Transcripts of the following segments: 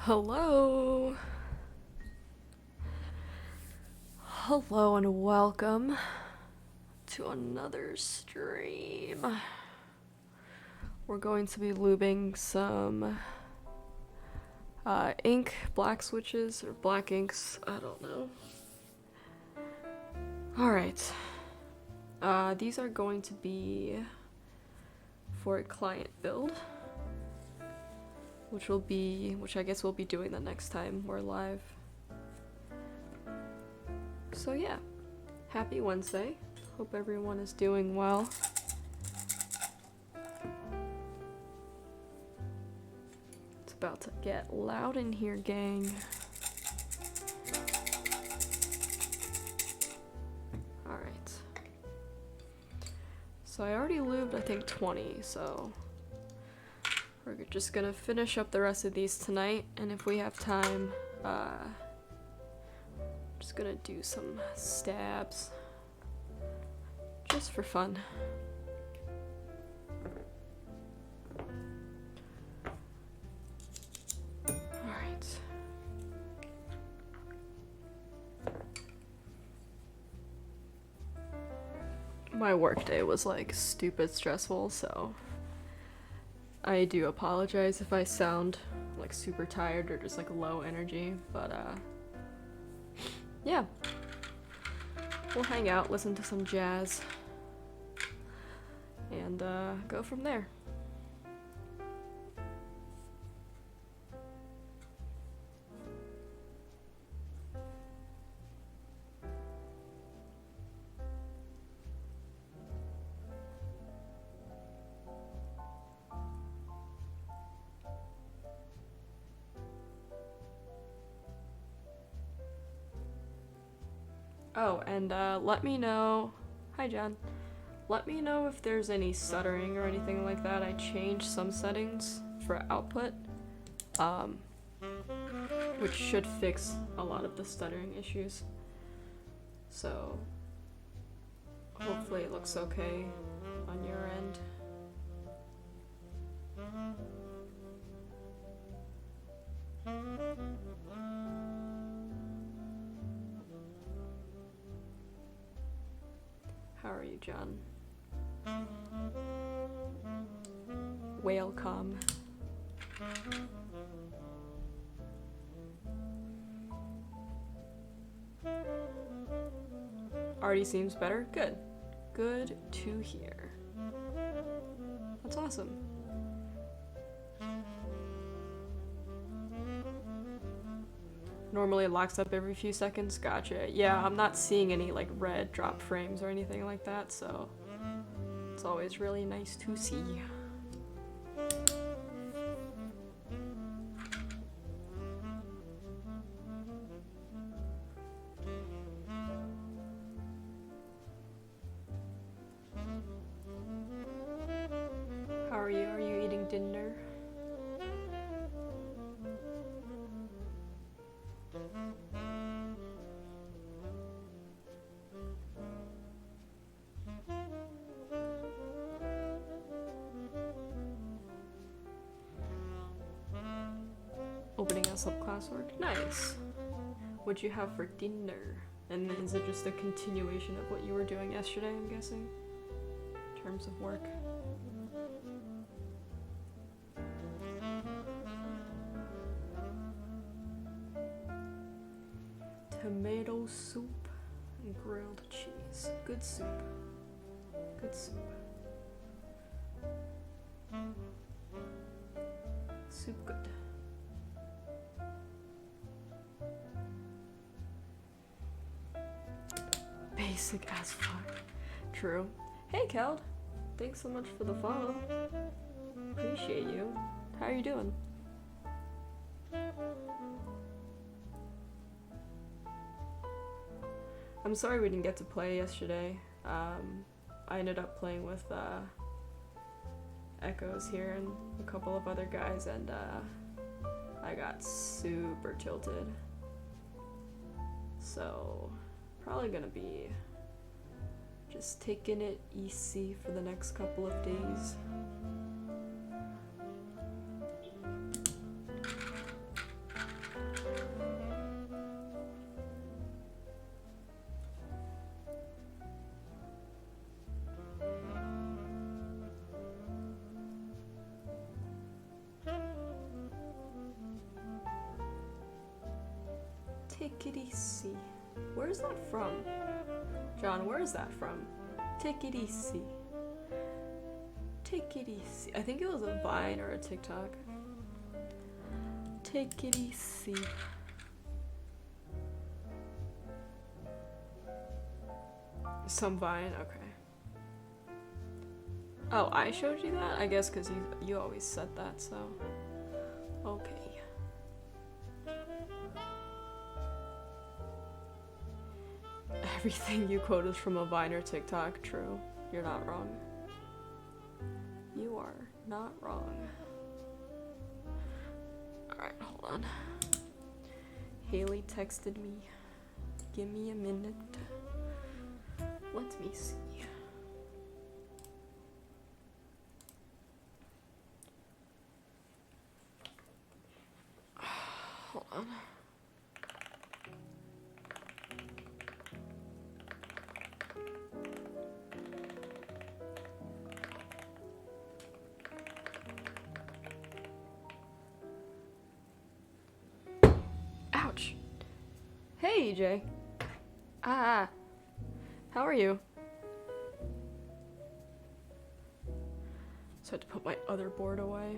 Hello. Hello and welcome to another stream. We're going to be lubing some ink, black switches, or black inks, I don't know. Alright. These are going to be for a client build, which I guess we'll be doing the next time we're live. So yeah, happy Wednesday. Hope everyone is doing well. It's about to get loud in here, gang. Alright. So I already lubed, I think, 20, so we're just gonna finish up the rest of these tonight, and if we have time, just gonna do some stabs, just for fun. Alright. My workday was like stupid stressful, so I do apologize if I sound like super tired or just like low energy, but yeah. We'll hang out, listen to some jazz, and go from there. Oh, and let me know. Hi, John. Let me know if there's any stuttering or anything like that. I changed some settings for output, which should fix a lot of the stuttering issues. So, hopefully it looks okay on your end. How are you, John? Welcome. Already seems better? Good. Good to hear. That's awesome. Normally it locks up every few seconds. Gotcha. Yeah, I'm not seeing any like red drop frames or anything like that, so it's always really nice to see. How are you? Are you eating dinner? Opening us up classwork. Nice. What'd you have for dinner? And is it just a continuation of what you were doing yesterday, I'm guessing? In terms of work. Tomato soup and grilled cheese. Good soup. Good soup. Soup good. Basic as fuck. True. Hey, Keld. Thanks so much for the follow. Appreciate you. How are you doing? I'm sorry we didn't get to play yesterday. I ended up playing with Echoes here and a couple of other guys, and I got super tilted. So, probably gonna be just taking it easy for the next couple of days. Take it easy. Where's that from? John, where is that from? Take it easy. Take it easy. I think it was a Vine or a TikTok. Take it easy. Some Vine, okay. Oh, I showed you that? I guess because you always said that, so. Okay. Everything you quote is from a Vine or TikTok. True. You're not wrong. You are not wrong. Alright, hold on. Haley texted me. Give me a minute. Let me see. Hold on. Ouch. Hey, EJ. How are you? So I had to put my other board away.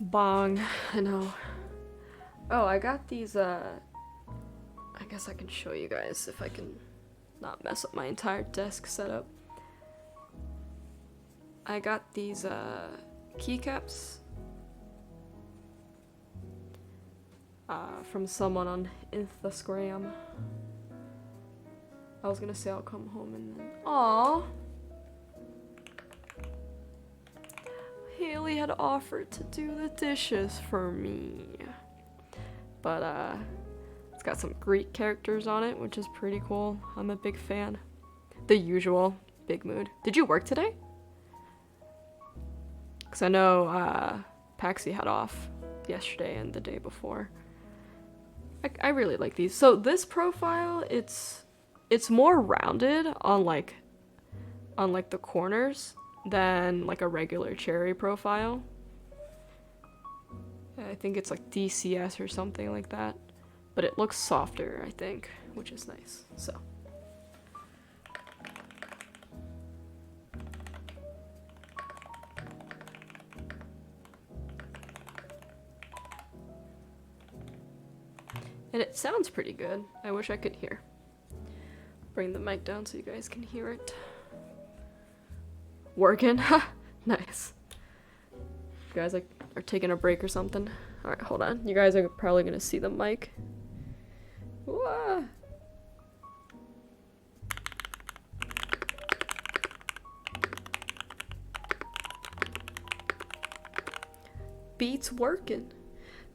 Bong, I know. Oh, I got these, I guess I can show you guys if I can not mess up my entire desk setup. I got these, keycaps from someone on Instagram. I was gonna say I'll come home and then. Aww! Haley had offered to do the dishes for me. But, it's got some Greek characters on it, which is pretty cool. I'm a big fan. The usual. Big mood. Did you work today? Because I know, Paxi had off yesterday and the day before. I really like these. So this profile, it's more rounded on like the corners than like a regular cherry profile. I think it's like DCS or something like that, but it looks softer, I think, which is nice. So and it sounds pretty good. I wish I could hear. Bring the mic down so you guys can hear it. Working? Nice. You guys like are taking a break or something? Alright, hold on. You guys are probably gonna see the mic. Whoa. Beats working.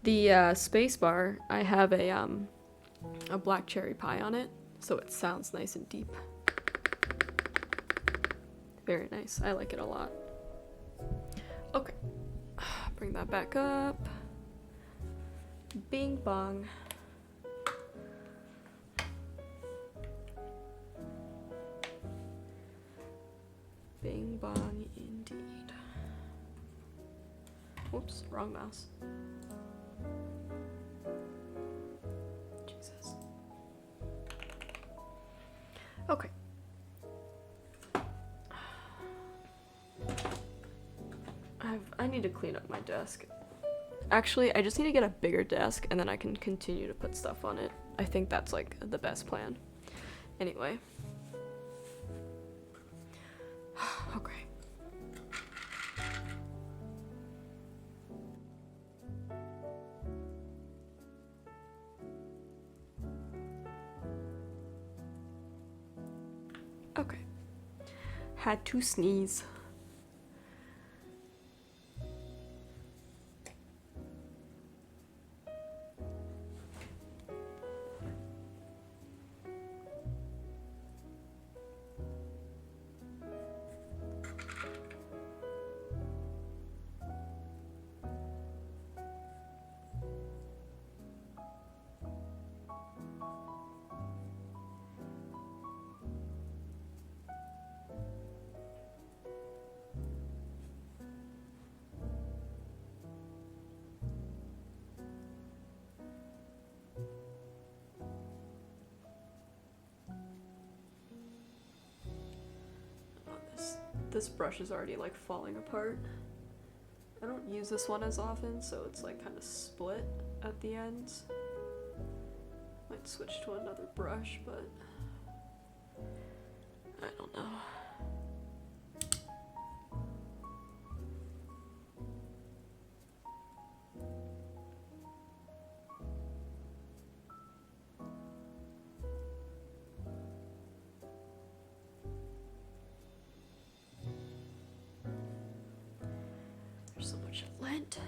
The space bar, I have a black cherry pie on it, so it sounds nice and deep. Very nice. I like it a lot. Okay. Bring that back up. Bing bong. Bing bong indeed. Whoops, wrong mouse. Jesus. Okay. I need to clean up my desk. Actually, I just need to get a bigger desk and then I can continue to put stuff on it. I think that's like the best plan. Anyway. Okay. Okay. Had to sneeze. This brush is already like falling apart. I don't use this one as often, so it's like kind of split at the ends. Might switch to another brush, but I don't know. There's so much lint.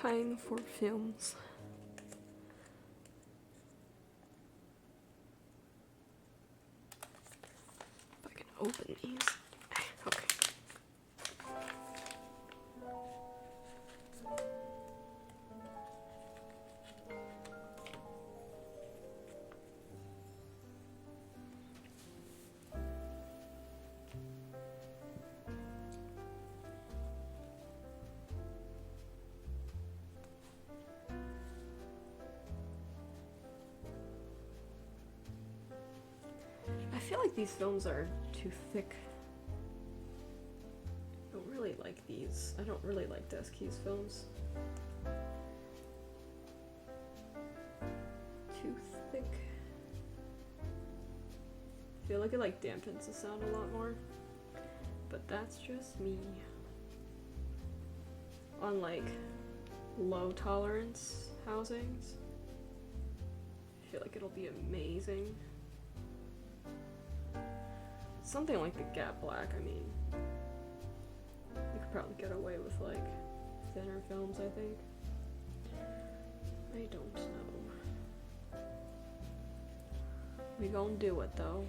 Time for films. If I can open these. Okay. I feel like these films are too thick. I don't really like these. I don't really like Deski's films. Too thick. I feel like it dampens the sound a lot more. But that's just me. On low tolerance housings, I feel like it'll be amazing. Something like the Gap Black, I mean, you could probably get away with thinner films, I think. I don't know. We gon' do it though.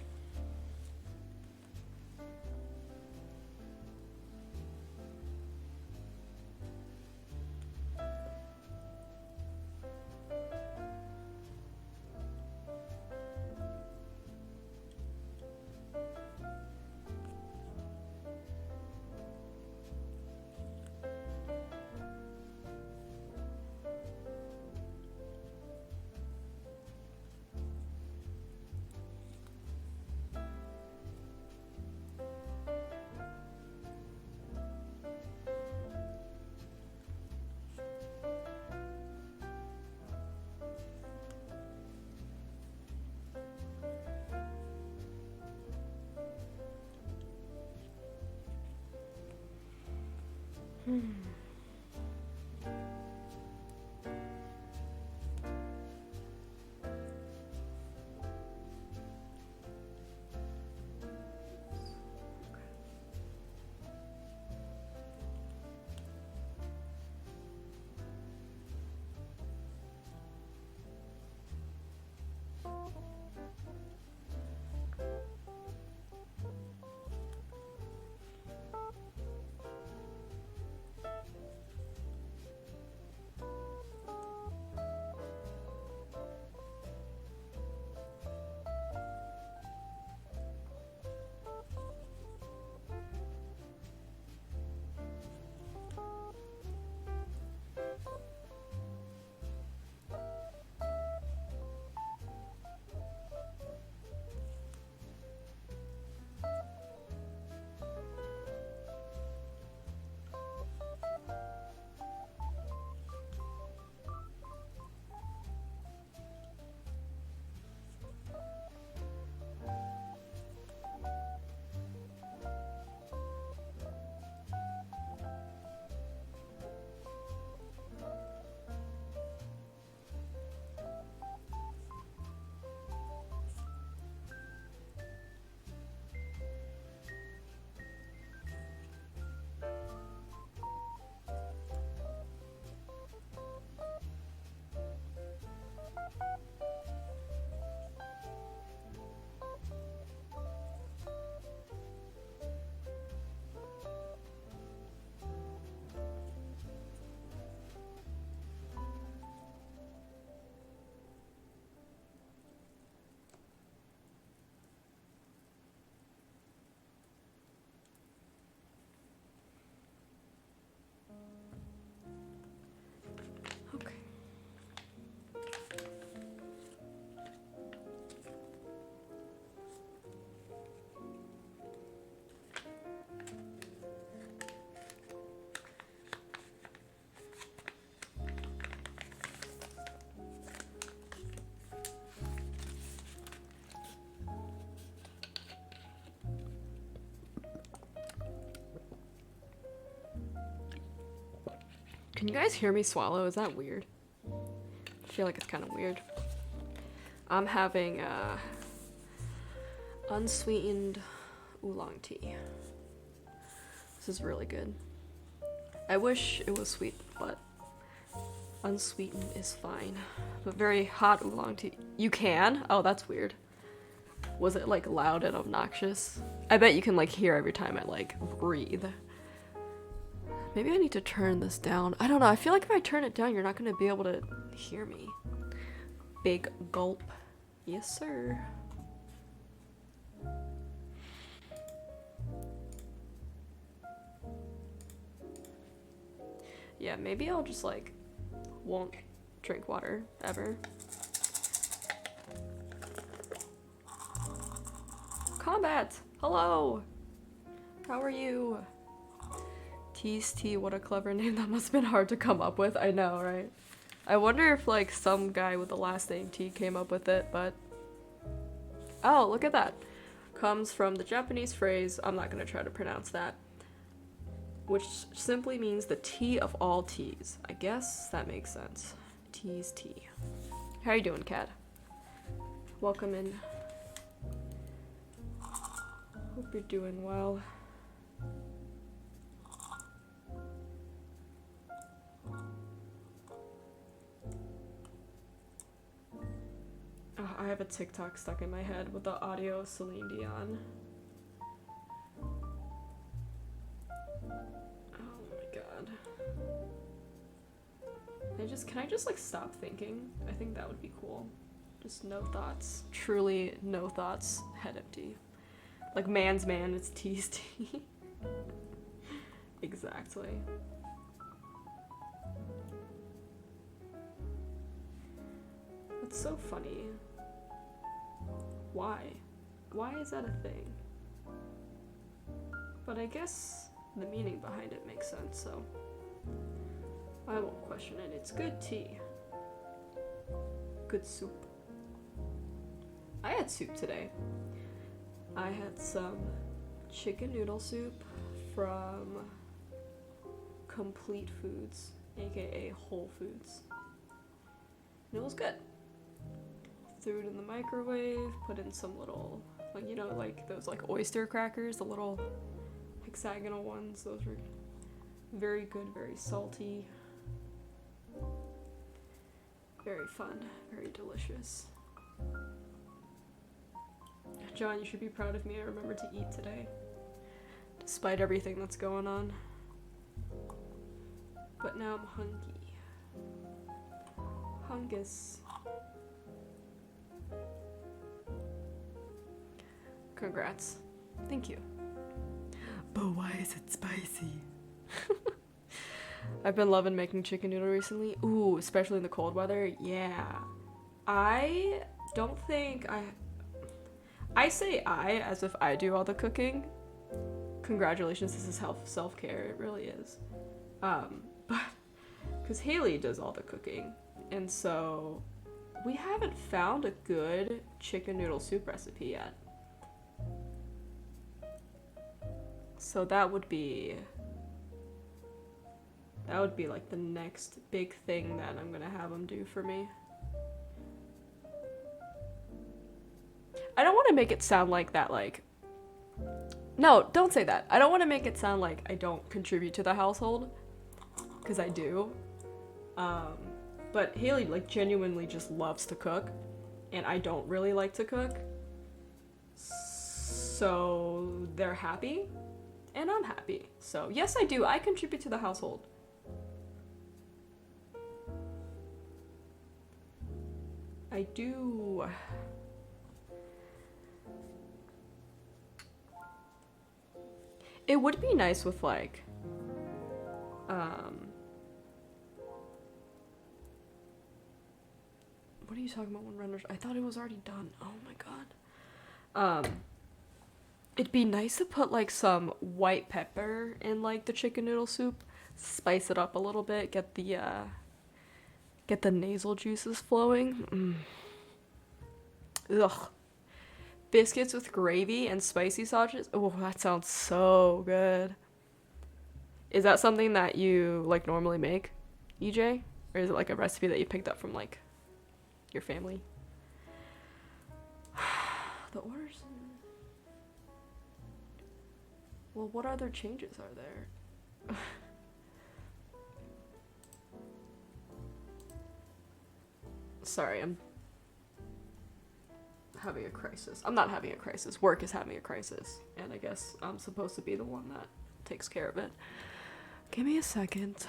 Can you guys hear me swallow? Is that weird? I feel like it's kind of weird. I'm having unsweetened oolong tea. This is really good. I wish it was sweet, but Unsweetened is fine. But very hot oolong tea. You can? Oh, that's weird. Was it like loud and obnoxious? I bet you can like hear every time I like breathe. Maybe I need to turn this down. I don't know. I feel like if I turn it down, you're not going to be able to hear me. Big gulp. Yes, sir. Yeah, maybe I'll just like won't drink water ever. Combat! Hello! How are you? Tease Tea, what a clever name. That must have been hard to come up with. I know, right? I wonder if like some guy with the last name T came up with it, but... Oh, look at that. Comes from the Japanese phrase, I'm not gonna try to pronounce that, which simply means the tea of all teas. I guess that makes sense. Tease tea. How you doing, Kat? Welcome in. Hope you're doing well. Oh, I have a TikTok stuck in my head with the audio of Celine Dion. Oh my god. Can I just like stop thinking? I think that would be cool. Just no thoughts. Truly no thoughts. Head empty. Like man's man, it's tease tea. Exactly. It's so funny. Why? Why is that a thing? But I guess the meaning behind it makes sense, so I won't question it. It's good tea. Good soup. I had soup today. I had some chicken noodle soup from Complete Foods, aka Whole Foods. And it was good. Threw it in the microwave, put in some little, like, you know, like those like oyster crackers, the little hexagonal ones. Those were very good, very salty. Very fun, very delicious. John, you should be proud of me. I remembered to eat today, despite everything that's going on. But now I'm hungry. Hungus. Congrats. Thank you. But why is it spicy? I've been loving making chicken noodle recently. Ooh, especially in the cold weather. Yeah. I don't think I say I as if I do all the cooking. Congratulations, this is self-care. It really is. But because Haley does all the cooking, and so we haven't found a good chicken noodle soup recipe yet. So that would be like the next big thing that I'm gonna have them do for me. I don't want to make it sound like that, like... No, don't say that. I don't want to make it sound like I don't contribute to the household, because I do. But Haley, like, genuinely just loves to cook, and I don't really like to cook. So they're happy, and I'm happy. So yes, I do. I contribute to the household. I do. It would be nice with like, what are you talking about when renders? I thought it was already done. Oh my god. It'd be nice to put like some white pepper in like the chicken noodle soup, spice it up a little bit, get the nasal juices flowing. Ugh. Biscuits with gravy and spicy sausages. Oh, that sounds so good. Is that something that you like normally make, EJ? Or is it like a recipe that you picked up from like your family? The orders. Well, what other changes are there? Sorry, I'm having a crisis. I'm not having a crisis. Work is having a crisis. And I guess I'm supposed to be the one that takes care of it. Give me a second.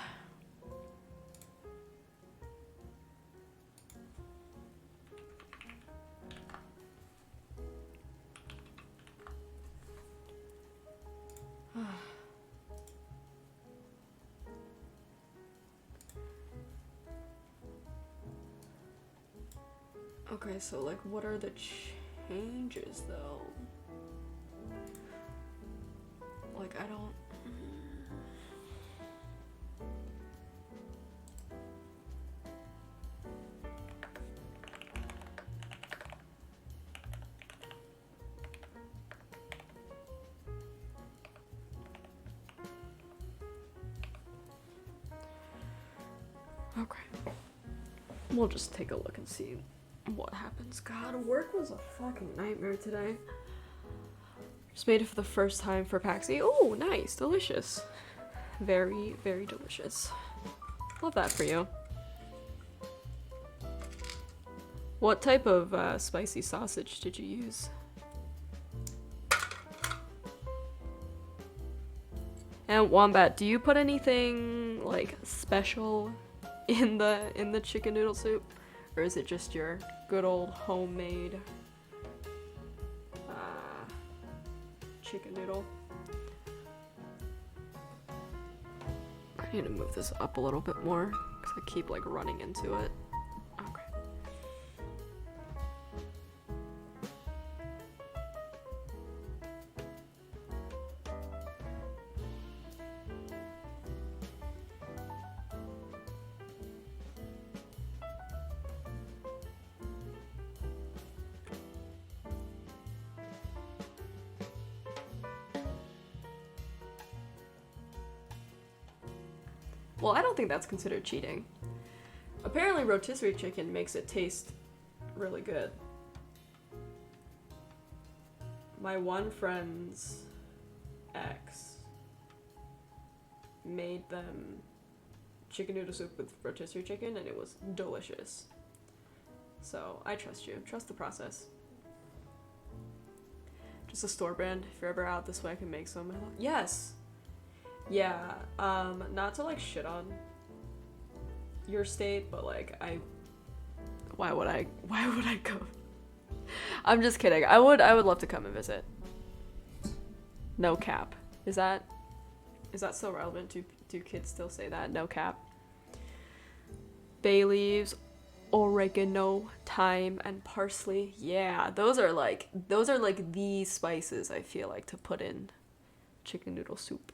Okay, so like what are the changes though? Like I don't... Okay. We'll just take a look and see what happens. God, work was a fucking nightmare today. Just made it for the first time for Paxi. Oh, nice. Delicious. Very, very delicious. Love that for you. What type of spicy sausage did you use? And Wombat, do you put anything like special in the chicken noodle soup? Or is it just your good old homemade chicken noodle? I need to move this up a little bit more because I keep like running into it. Okay. Well, I don't think that's considered cheating. Apparently rotisserie chicken makes it taste really good. My one friend's ex made them chicken noodle soup with rotisserie chicken and it was delicious. So I trust you. Trust the process. Just a store brand. If you're ever out this way, I can make some. Yes! Yeah, not to like shit on your state, but like why would I go? I'm just kidding. I would love to come and visit. No cap. Is that still relevant? Do kids still say that? No cap. Bay leaves, oregano, thyme, and parsley. Yeah, those are like the spices I feel like to put in chicken noodle soup.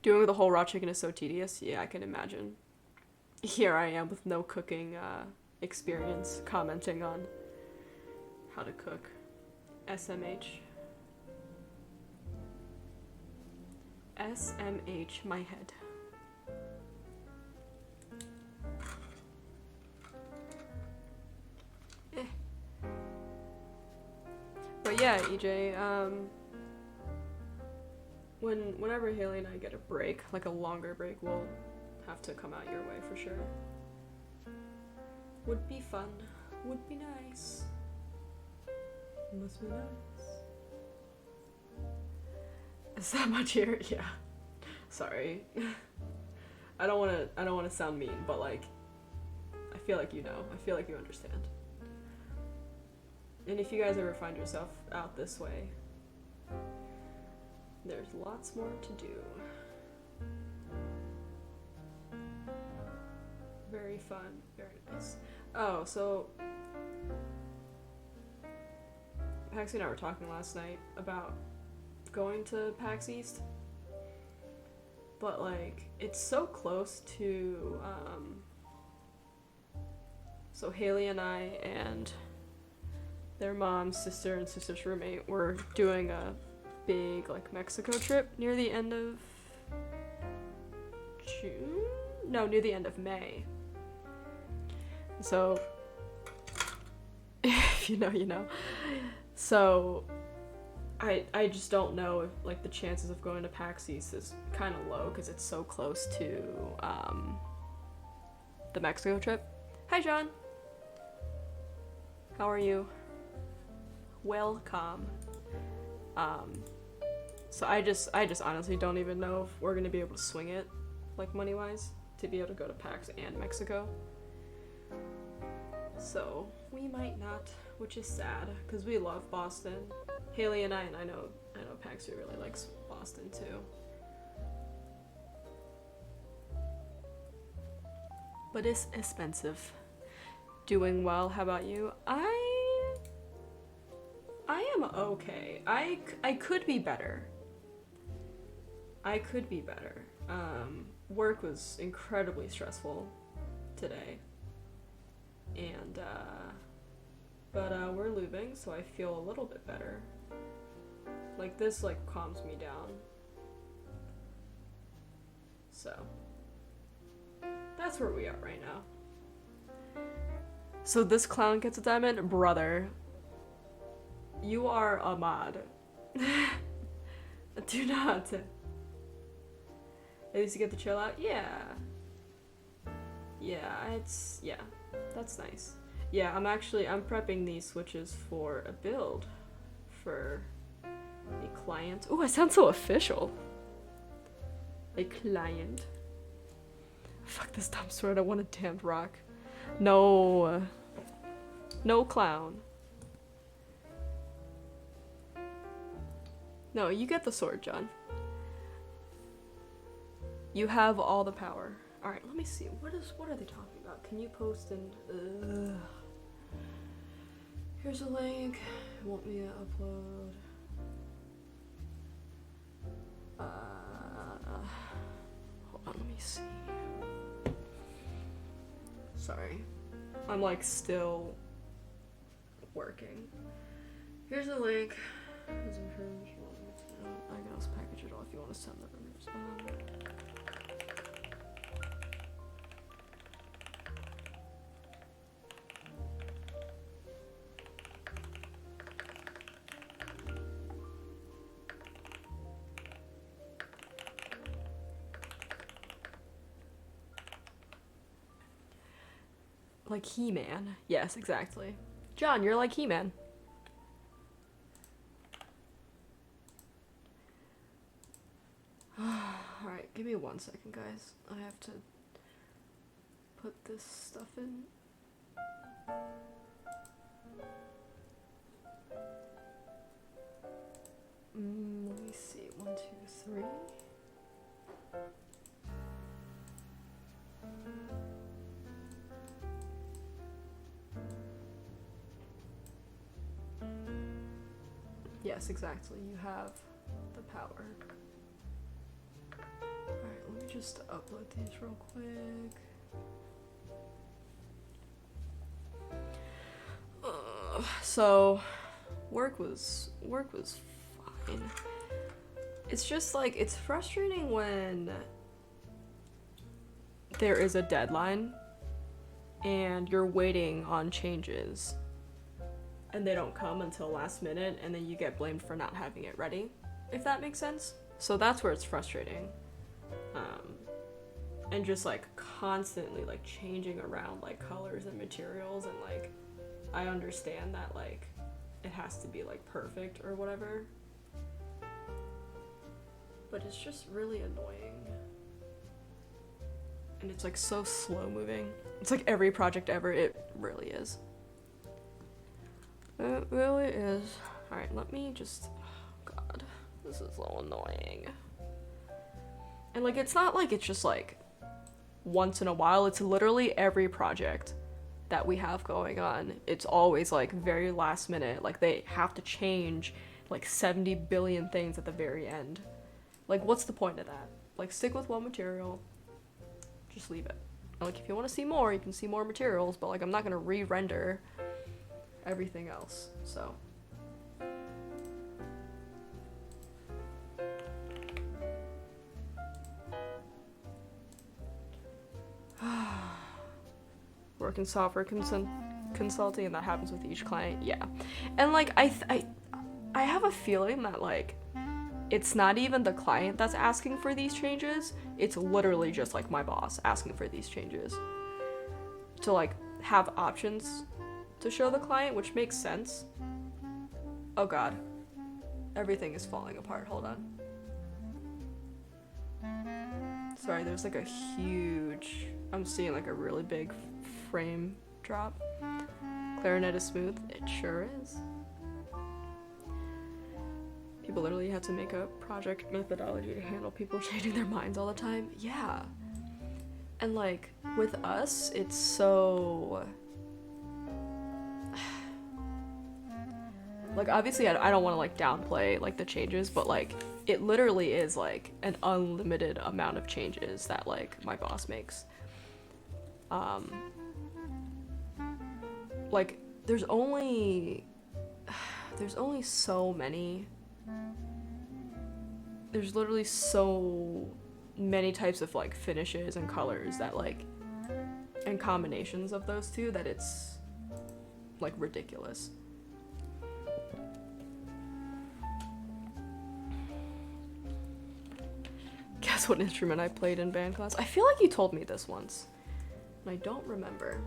Doing the whole raw chicken is so tedious. Yeah, I can imagine. Here I am with no cooking experience, commenting on how to cook. SMH. SMH, my head. But yeah, EJ, whenever Haley and I get a break, like a longer break, we'll have to come out your way for sure. Would be fun. Would be nice. Must be nice. Is that much here? Yeah. Sorry. I don't wanna sound mean, but like I feel like you know. I feel like you understand. And if you guys ever find yourself out this way, there's lots more to do. Very fun, very nice. Oh, so Paxi and I were talking last night about going to PAX East, but like it's so close to so Haley and I and their mom's sister and sister's roommate were doing a big like Mexico trip near the end of June? No, near the end of May. So if you know, you know. So I just don't know if like the chances of going to PAX East is kind of low because it's so close to the Mexico trip. Hi, John. How are you? Welcome. So I just honestly don't even know if we're gonna be able to swing it, like money-wise, to be able to go to PAX and Mexico. So we might not, which is sad, because we love Boston. Haley and I know Paxi really likes Boston too. But it's expensive. Doing well, how about you? I am okay. I could be better. Work was incredibly stressful today. And, but we're lubing, so I feel a little bit better. Like, this, like, calms me down. So, that's where we are right now. So this clown gets a diamond? Brother, you are a mod. Do not. At least you get to chill out? Yeah. Yeah, that's nice. Yeah, I'm prepping these switches for a build for a client. Ooh, I sound so official. A client. Fuck this dumb sword, I want a damned rock. No. No clown. No, you get the sword, John. You have all the power. Alright, let me see. What are they talking about? Can you post in... Here's a link. Want me to upload? Hold on, let me see. Sorry. I'm like still working. Here's a link. I can also package it all if you want to send them. Like He-Man. Yes, exactly. John, you're like He-Man. Alright, give me 1 second, guys. I have to put this stuff in. Let me see. 1, 2, 3. Yes, exactly. You have the power. Alright, let me just upload these real quick. So, work was fine. It's just like, it's frustrating when there is a deadline and you're waiting on changes and they don't come until last minute, and then you get blamed for not having it ready, if that makes sense. So that's where it's frustrating. And just like constantly like changing around like colors and materials, and like I understand that like it has to be like perfect or whatever, but it's just really annoying. And it's like so slow moving. It's like every project ever, it really is. It really is. Alright, let me just... Oh god, this is so annoying. And like, it's not like it's just like once in a while. It's literally every project that we have going on. It's always like very last minute. Like they have to change like 70 billion things at the very end. Like, what's the point of that? Like, stick with one material. Just leave it. Like, if you want to see more, you can see more materials, but like, I'm not gonna re-render everything else, so. Work in software consulting, and that happens with each client, yeah. And like, I have a feeling that like, it's not even the client that's asking for these changes, it's literally just like my boss asking for these changes. To like, have options to show the client, which makes sense. Oh god. Everything is falling apart. Hold on. Sorry, there's like a huge... I'm seeing like a really big frame drop. Clarinet is smooth. It sure is. People literally have to make a project methodology to handle people changing their minds all the time. Yeah. And like, with us, it's so... Like, obviously, I don't want to, like, downplay, like, the changes, but, like, it literally is, like, an unlimited amount of changes that, like, my boss makes. Like, there's only so many... There's literally so many types of, like, finishes and colors that, like, and combinations of those two that it's, like, ridiculous. Guess what instrument I played in band class? I feel like you told me this once, and I don't remember.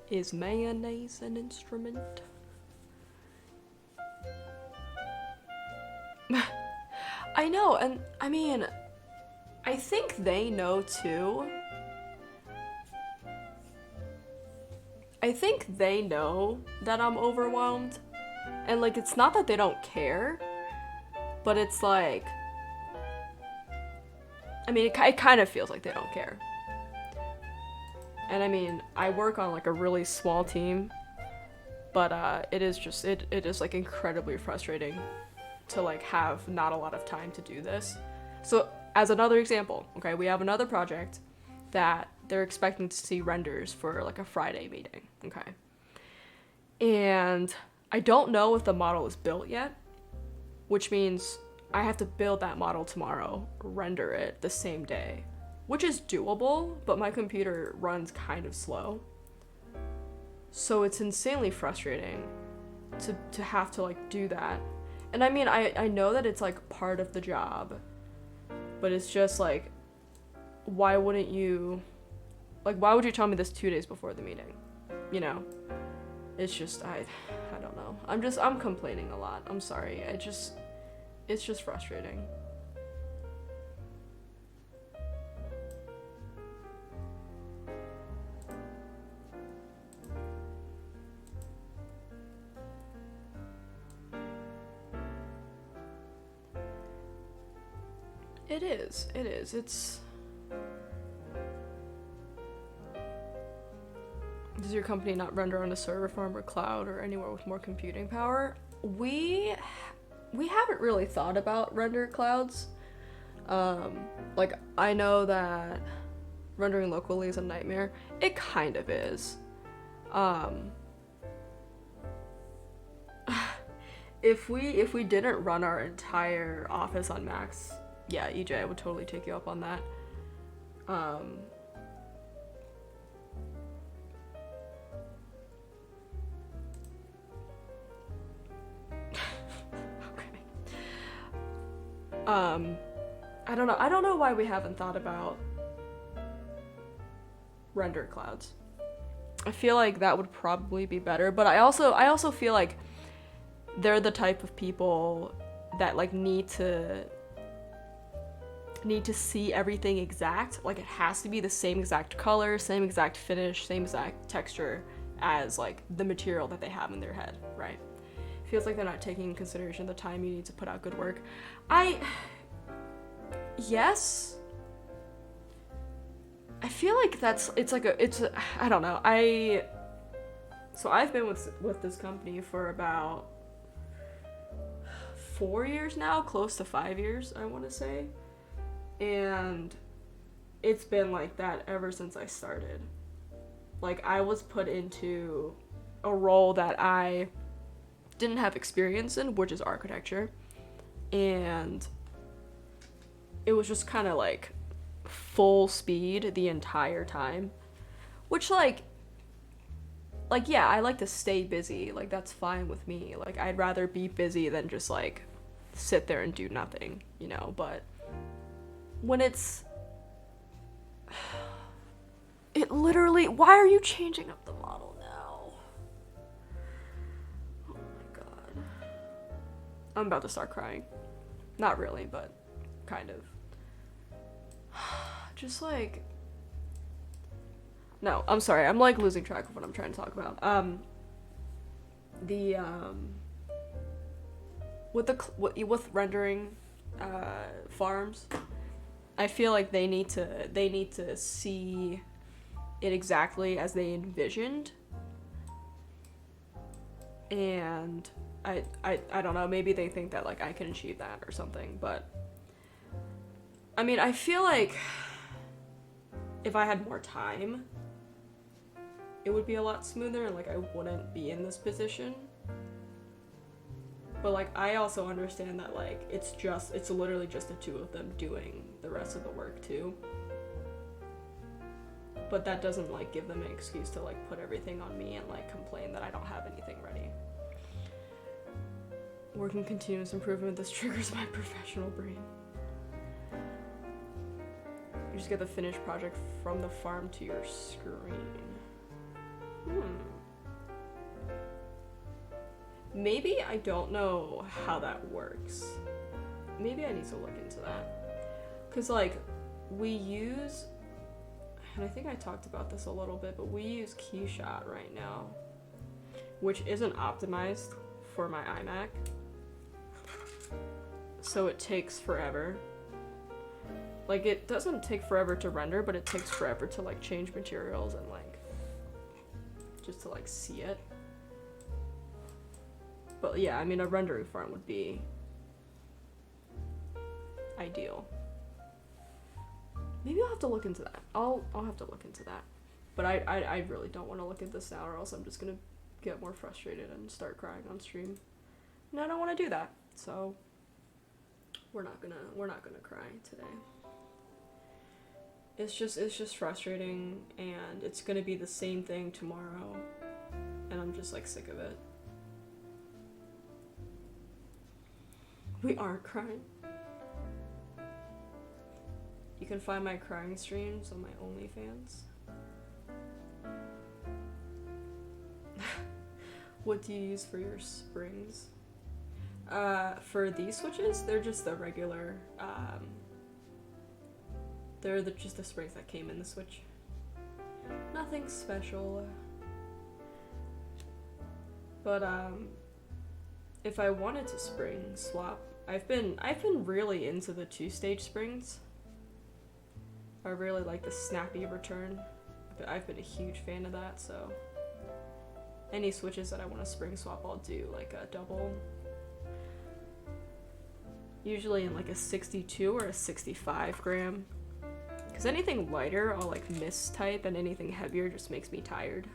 Is mayonnaise an instrument? I know, and I mean, I think they know too. I think they know that I'm overwhelmed, and like, it's not that they don't care, but it's like, I mean, it kind of feels like they don't care. And I mean, I work on like a really small team, but it is just, it is like incredibly frustrating to like have not a lot of time to do this. So as another example, okay, we have another project that they're expecting to see renders for like a Friday meeting, okay? And I don't know if the model is built yet, which means I have to build that model tomorrow, render it the same day, which is doable, but my computer runs kind of slow. So it's insanely frustrating to have to like do that. And I mean, I know that it's like part of the job, but it's just like, why wouldn't you, like, why would you tell me this 2 days before the meeting? You know? It's just, I don't know. I'm complaining a lot. I'm sorry. It's just frustrating. It is. It's... Does your company not render on a server farm or cloud or anywhere with more computing power? We haven't really thought about render clouds. Like, I know that rendering locally is a nightmare. It kind of is. If we didn't run our entire office on Macs, yeah, EJ, I would totally take you up on that. I don't know why we haven't thought about render clouds. I feel like that would probably be better, but I also feel like they're the type of people that like need to see everything exact. Like, it has to be the same exact color, same exact finish, same exact texture as like the material that they have in their head, right? Feels like they're not taking into consideration the time you need to put out good work. Yes. I feel like I don't know. So I've been with this company for about 4 years now, close to 5 years, I want to say. And it's been like that ever since I started. Like, I was put into a role that I didn't have experience in, which is architecture, and it was just kind of like full speed the entire time, which like yeah, I like to stay busy, like that's fine with me. Like, I'd rather be busy than just like sit there and do nothing, you know. But when it literally, why are you changing up the model now? Oh my god. I'm about to start crying. Not really, but kind of. Just like... No, I'm sorry. I'm like losing track of what I'm trying to talk about. With rendering farms, I feel like they need to see it exactly as they envisioned. And I don't know, maybe they think that like I can achieve that or something, but I mean, I feel like if I had more time, it would be a lot smoother and like I wouldn't be in this position. But like I also understand that like it's literally just the two of them doing the rest of the work too. But that doesn't like give them an excuse to like put everything on me and like complain that I don't have anything ready. Working continuous improvement, this triggers my professional brain. You just get the finished project from the farm to your screen. Maybe I don't know how that works. Maybe I need to look into that. Cause like, we use, and I think I talked about this a little bit, but we use Keyshot right now, which isn't optimized for my iMac. So it takes forever. Like, it doesn't take forever to render, but it takes forever to like change materials and like, just to like see it. But yeah, I mean, a rendering farm would be ideal. Maybe I'll have to look into that. I'll have to look into that. But I really don't want to look at this now, or else I'm just gonna get more frustrated and start crying on stream. And I don't want to do that. So we're not gonna cry today. It's just frustrating, and it's gonna be the same thing tomorrow, and I'm just like sick of it. We aren't crying. You can find my crying streams on my OnlyFans. What do you use for your springs? For these switches, they're just the regular, they're just the springs that came in the Switch. Nothing special. But if I wanted to spring swap, I've been really into the 2-stage springs. I really like the snappy return. I've been a huge fan of that, so any switches that I want to spring swap, I'll do like a double. Usually in like a 62 or a 65 gram. Because anything lighter, I'll like mistype, and anything heavier just makes me tired.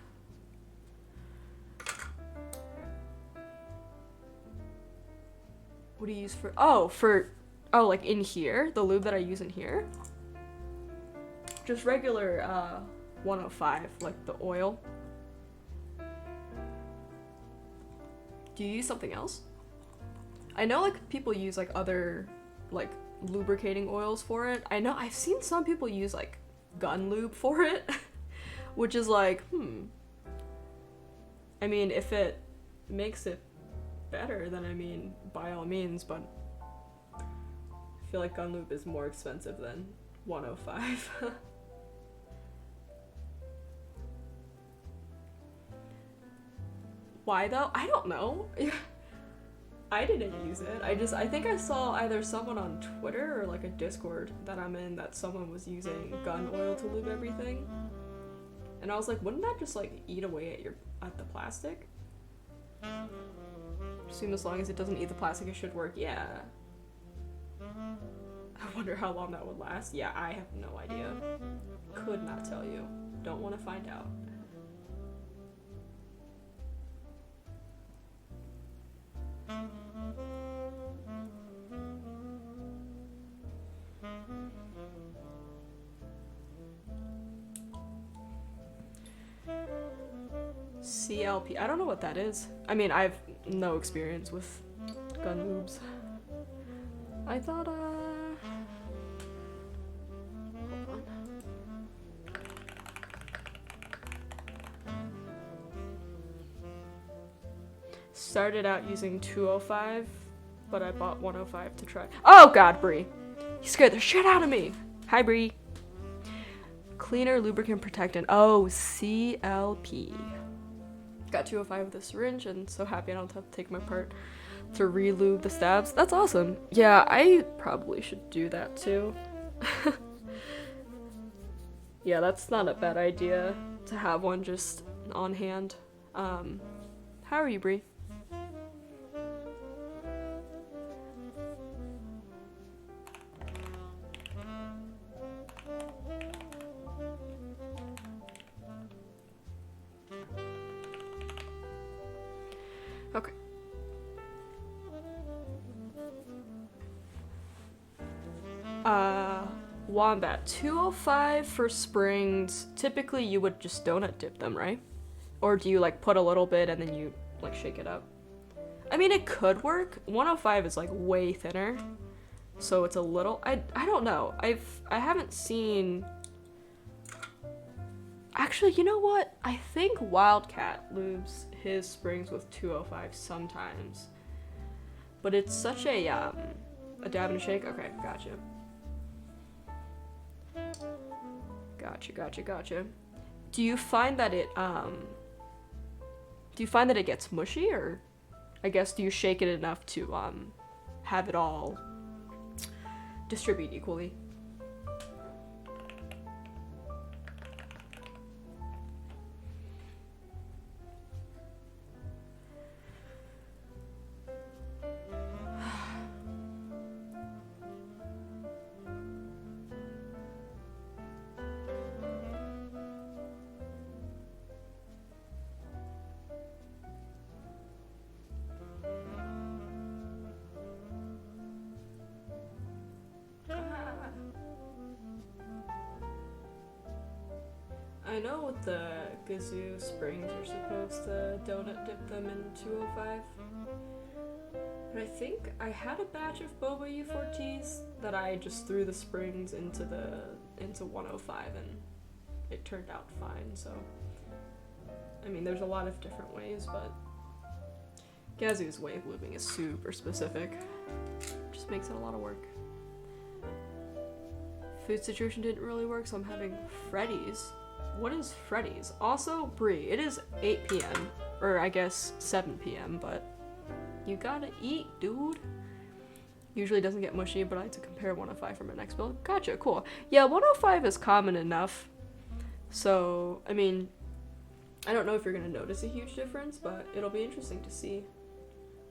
What do you use for, like in here? The lube that I use in here? Just regular 105, like the oil. Do you use something else? I know like people use like other like lubricating oils for it. I know I've seen some people use like gun lube for it, which is like, I mean, if it makes it better, then I mean, by all means, but I feel like gun lube is more expensive than 105. Why though? I don't know. I didn't use it. I think I saw either someone on Twitter or like a Discord that I'm in that someone was using gun oil to lube everything. And I was like, wouldn't that just like eat away at the plastic? Assume as long as it doesn't eat the plastic, it should work. Yeah. I wonder how long that would last. Yeah, I have no idea. Could not tell you. Don't want to find out. CLP. I don't know what that is. I mean, I have no experience with gun lubes. I thought, hold on. started out using 205, but I bought 105 to try. Oh god, Brie. You scared the shit out of me. Hi, Brie. Cleaner, lubricant, protectant. Oh, CLP. Got 205 with a syringe, and so happy I don't have to take my part to re-lube the stabs. That's awesome. Yeah, I probably should do that too. Yeah, that's not a bad idea to have one just on hand. How are you, Brie? Okay. Wombat, 205 for springs. Typically you would just donut dip them, right? Or do you like put a little bit and then you like shake it up? I mean, it could work. 105 is like way thinner, so it's a little, I don't know. I haven't seen, actually, you know what? I think Wildcat lubes his springs with 205 sometimes, but it's such a dab and a shake. Okay, gotcha. Gotcha. Do you find that it gets mushy, or I guess do you shake it enough to have it all distribute equally? I know with the Gazoo springs you're supposed to donut dip them in 205, but I think I had a batch of Boba U4Ts that I just threw the springs into 105 and it turned out fine. So I mean, there's a lot of different ways, but Gazoo's way of lubing is super specific. Just makes it a lot of work. Food situation didn't really work, so I'm having Freddy's. What is Freddy's? Also, Brie, it is 8 p.m. Or I guess 7 p.m., but you gotta eat, dude. Usually doesn't get mushy, but I had to compare 105 for my next build. Gotcha, cool. Yeah, 105 is common enough. So, I mean, I don't know if you're gonna notice a huge difference, but it'll be interesting to see.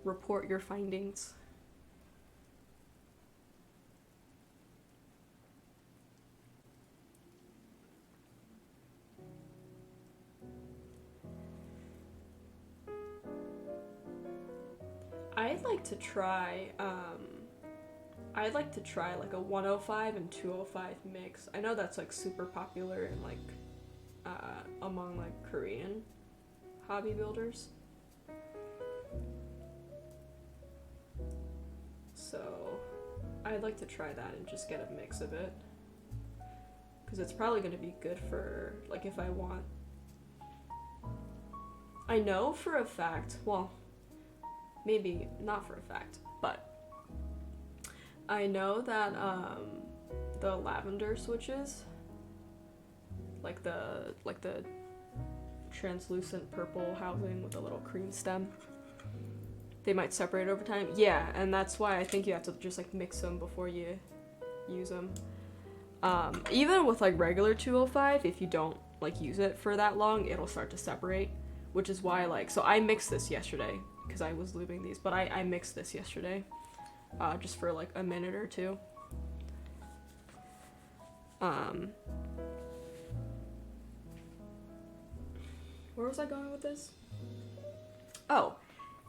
Report your findings. I'd like to try like a 105 and 205 mix. I know that's like super popular in like among like Korean hobby builders. So I'd like to try that and just get a mix of it, because it's probably going to be good for like if I want. I know for a fact, well, maybe not for a fact, but I know that the lavender switches, like the translucent purple housing with a little cream stem, they might separate over time. Yeah, and that's why I think you have to just like mix them before you use them. Even with like regular 205, if you don't like use it for that long, it'll start to separate, which is why like, so I mixed this yesterday because I was lubing these, but I mixed this yesterday just for like a minute or two. Where was I going with this? Oh,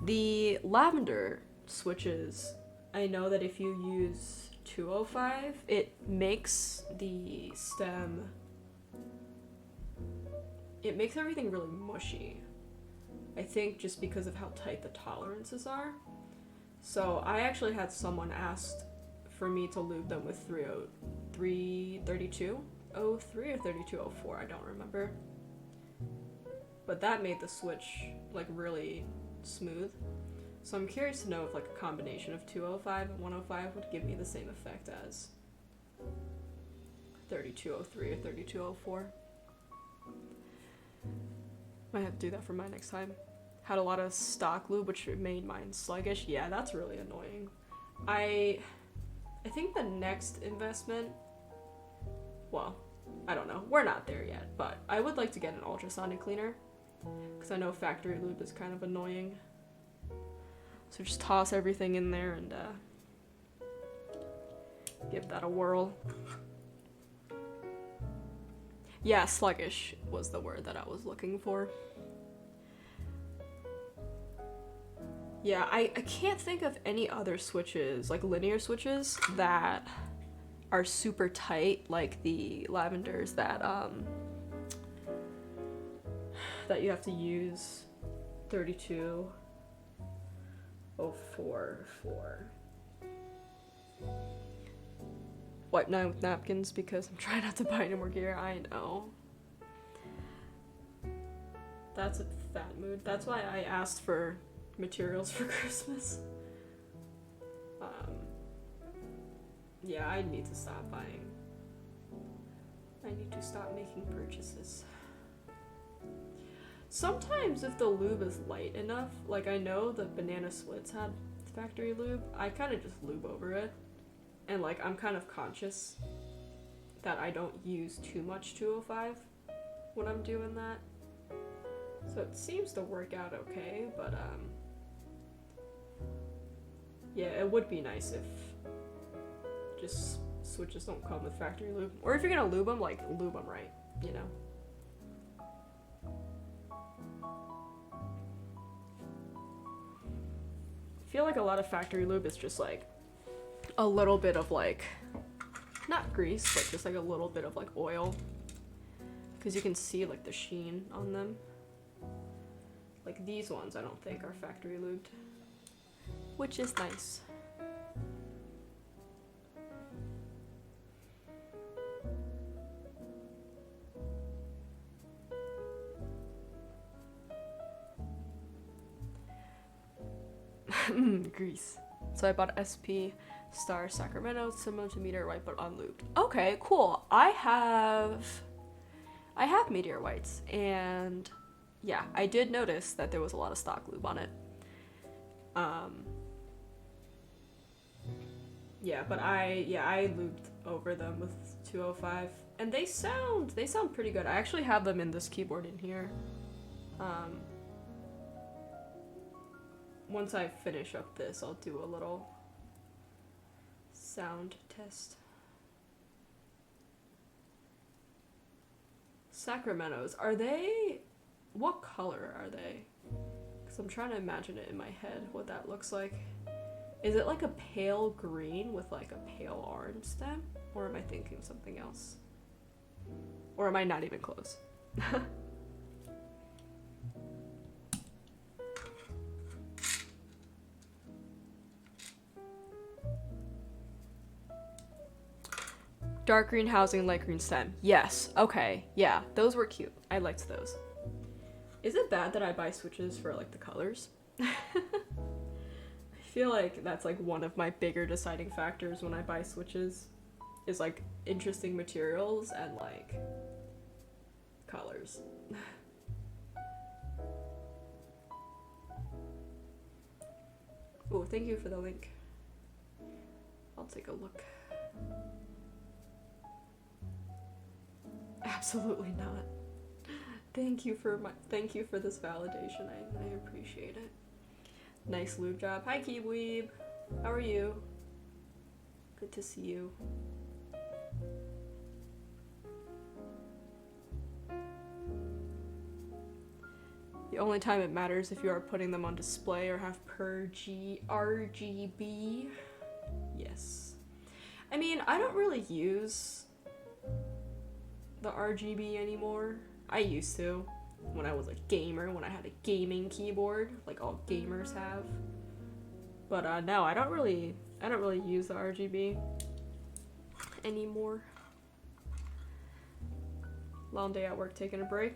the lavender switches, I know that if you use 205, it makes the stem, it makes everything really mushy. I think just because of how tight the tolerances are. So I actually had someone ask for me to lube them with 3203 or 3204, I don't remember. But that made the switch like really smooth. So I'm curious to know if like a combination of 205 and 105 would give me the same effect as 3203 or 3204. Might have to do that for mine next time. Had a lot of stock lube, which made mine sluggish. Yeah, that's really annoying. I think the next investment, well, I don't know. We're not there yet, but I would like to get an ultrasonic cleaner because I know factory lube is kind of annoying. So just toss everything in there and give that a whirl. Yeah, sluggish was the word that I was looking for. Yeah, I can't think of any other switches, like linear switches, that are super tight, like the lavenders that that you have to use 3204 for. Wipe down with napkins because I'm trying not to buy any more gear. I know. That's a fat mood. That's why I asked for materials for Christmas. Yeah, I need to stop buying. I need to stop making purchases. Sometimes if the lube is light enough, like I know the Banana Splits had factory lube, I kind of just lube over it. And like I'm kind of conscious that I don't use too much 205 when I'm doing that. So it seems to work out okay, but yeah, it would be nice if just switches don't come with factory lube. Or if you're gonna lube them, like lube them right, you know? I feel like a lot of factory lube is just like a little bit of like, not grease, but just like a little bit of like oil. Because you can see like the sheen on them. Like these ones I don't think are factory lubed. Which is nice. Grease. So I bought SP Star Sacramento, similar to Meteor White but unlubed. Okay, cool. I have Meteor Whites, and yeah, I did notice that there was a lot of stock lube on it. Yeah, but I lubed over them with 205, and they sound pretty good. I actually have them in this keyboard in here. Once I finish up this, I'll do a little sound test. Sacramentos, are they, what color are they? Because I'm trying to imagine it in my head, what that looks like. Is it like a pale green with like a pale orange stem? Or am I thinking something else? Or am I not even close? Dark green housing, light green stem. Yes, okay, yeah, those were cute. I liked those. Is it bad that I buy switches for like the colors? I feel like that's like one of my bigger deciding factors when I buy switches is like interesting materials and like colors. Oh, thank you for the link. I'll take a look. Absolutely not. Thank you for this validation. I appreciate it. Nice lube job. Hi Keebweeb. How are you? Good to see you. The only time it matters if you are putting them on display or have RGB. Yes. I mean, I don't really use the RGB anymore. I used to when I was a gamer, when I had a gaming keyboard like all gamers have. But no, I don't really use the RGB anymore. Long day at work, taking a break.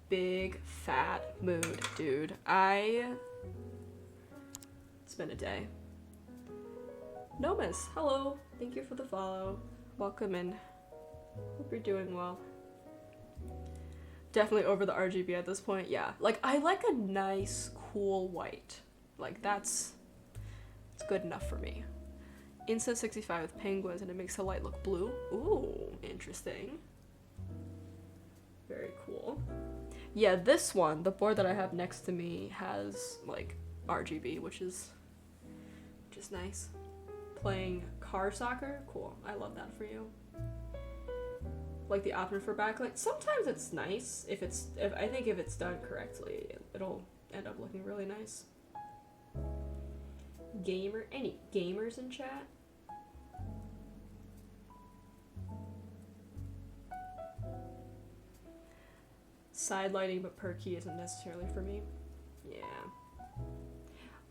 big fat mood, dude. It's been a day. Nomus, hello. Thank you for the follow. Welcome in. Hope you're doing well. Definitely over the RGB at this point, yeah. Like, I like a nice, cool white. Like, it's good enough for me. Insta 65 with penguins, and it makes the light look blue. Ooh, interesting. Very cool. Yeah, this one, the board that I have next to me, has, like, RGB, which is nice. Playing car soccer? Cool. I love that for you. Like the option for backlight. Sometimes it's nice if I think if it's done correctly, it'll end up looking really nice. Any gamers in chat? Side lighting but perky isn't necessarily for me. Yeah.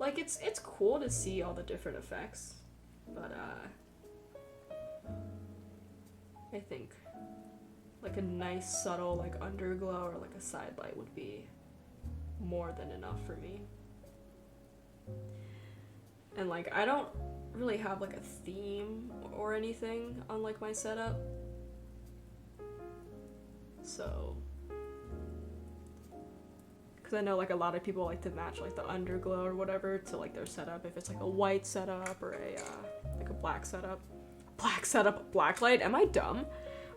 Like it's cool to see all the different effects, but I think like a nice subtle like underglow or like a side light would be more than enough for me. And like I don't really have like a theme or anything on like my setup, so because I know like a lot of people like to match like the underglow or whatever to like their setup, if it's like a white setup or a like a black setup, black light. Am I dumb?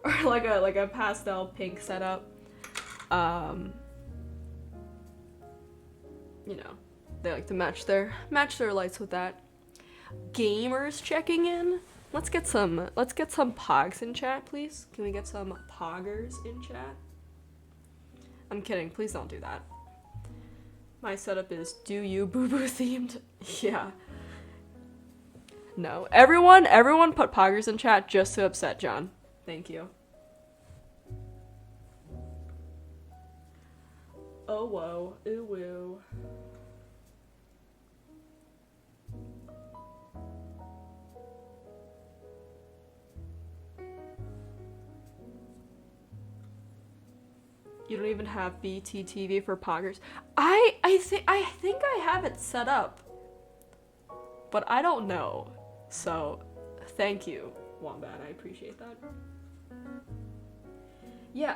Or like a pastel pink setup. You know, they like to match their lights with that. Gamers checking in. Let's get some pogs in chat, please. Can we get some poggers in chat? I'm kidding. Please don't do that. My setup is do you boo boo themed. Yeah. No. Everyone put poggers in chat just to upset John. Thank you. Oh whoa. Ooh woo. You don't even have BTTV for poggers. I think I have it set up, but I don't know. So, thank you, Wombat. I appreciate that. Yeah,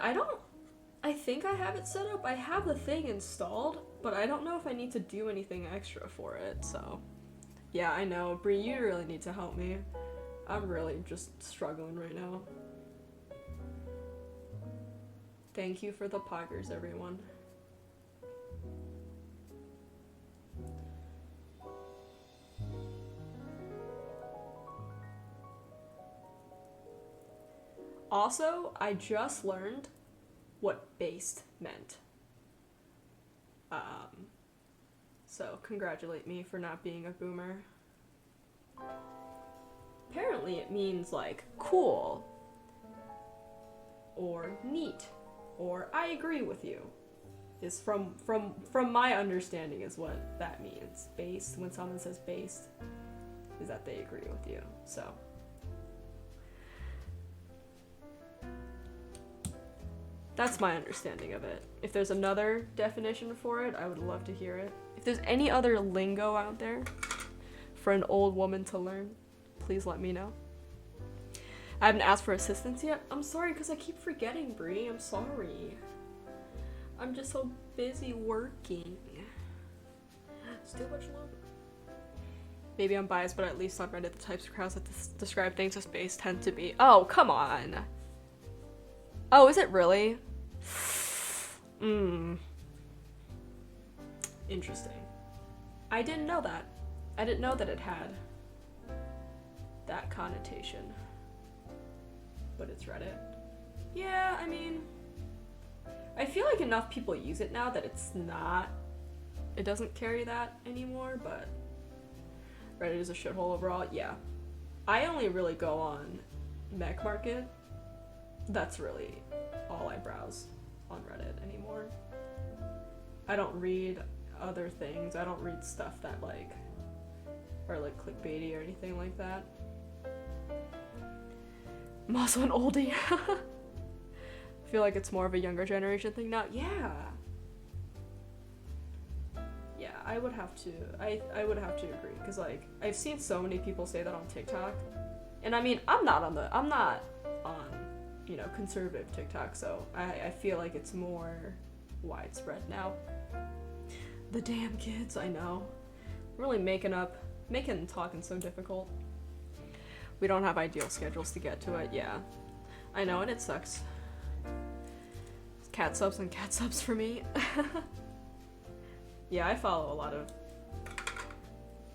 I think I have it set up. I have the thing installed, but I don't know if I need to do anything extra for it. So, yeah, I know. Bree, you really need to help me. I'm really just struggling right now. Thank you for the poggers, everyone. Also, I just learned what based meant. So congratulate me for not being a boomer. Apparently it means like cool or neat. Or I agree with you, is from my understanding is what that means. Based, when someone says based, is that they agree with you. So that's my understanding of it. If there's another definition for it, I would love to hear it. If there's any other lingo out there for an old woman to learn, please let me know. I haven't asked for assistance yet. I'm sorry, because I keep forgetting, Bree. I'm sorry. I'm just so busy working. Still much longer. Maybe I'm biased, but at least on Reddit, the types of crowds that describe things as space tend to be... Oh, come on. Oh, is it really? Interesting. I didn't know that. I didn't know that it had that connotation. But it's Reddit. Yeah, I mean, I feel like enough people use it now that it doesn't carry that anymore, but Reddit is a shithole overall. Yeah. I only really go on Mech Market. That's really all I browse on Reddit anymore. I don't read other things. I don't read stuff that like are like clickbaity or anything like that. I'm also an oldie. feel like it's more of a younger generation thing now. Yeah. Yeah, I would have to agree, because like I've seen so many people say that on TikTok, and I mean I'm not on conservative TikTok, so I feel like it's more widespread now. The damn kids, I know, really making talking so difficult. We don't have ideal schedules to get to it. Yeah, I know, and it sucks. Cat subs and cat subs for me. Yeah, I follow a lot of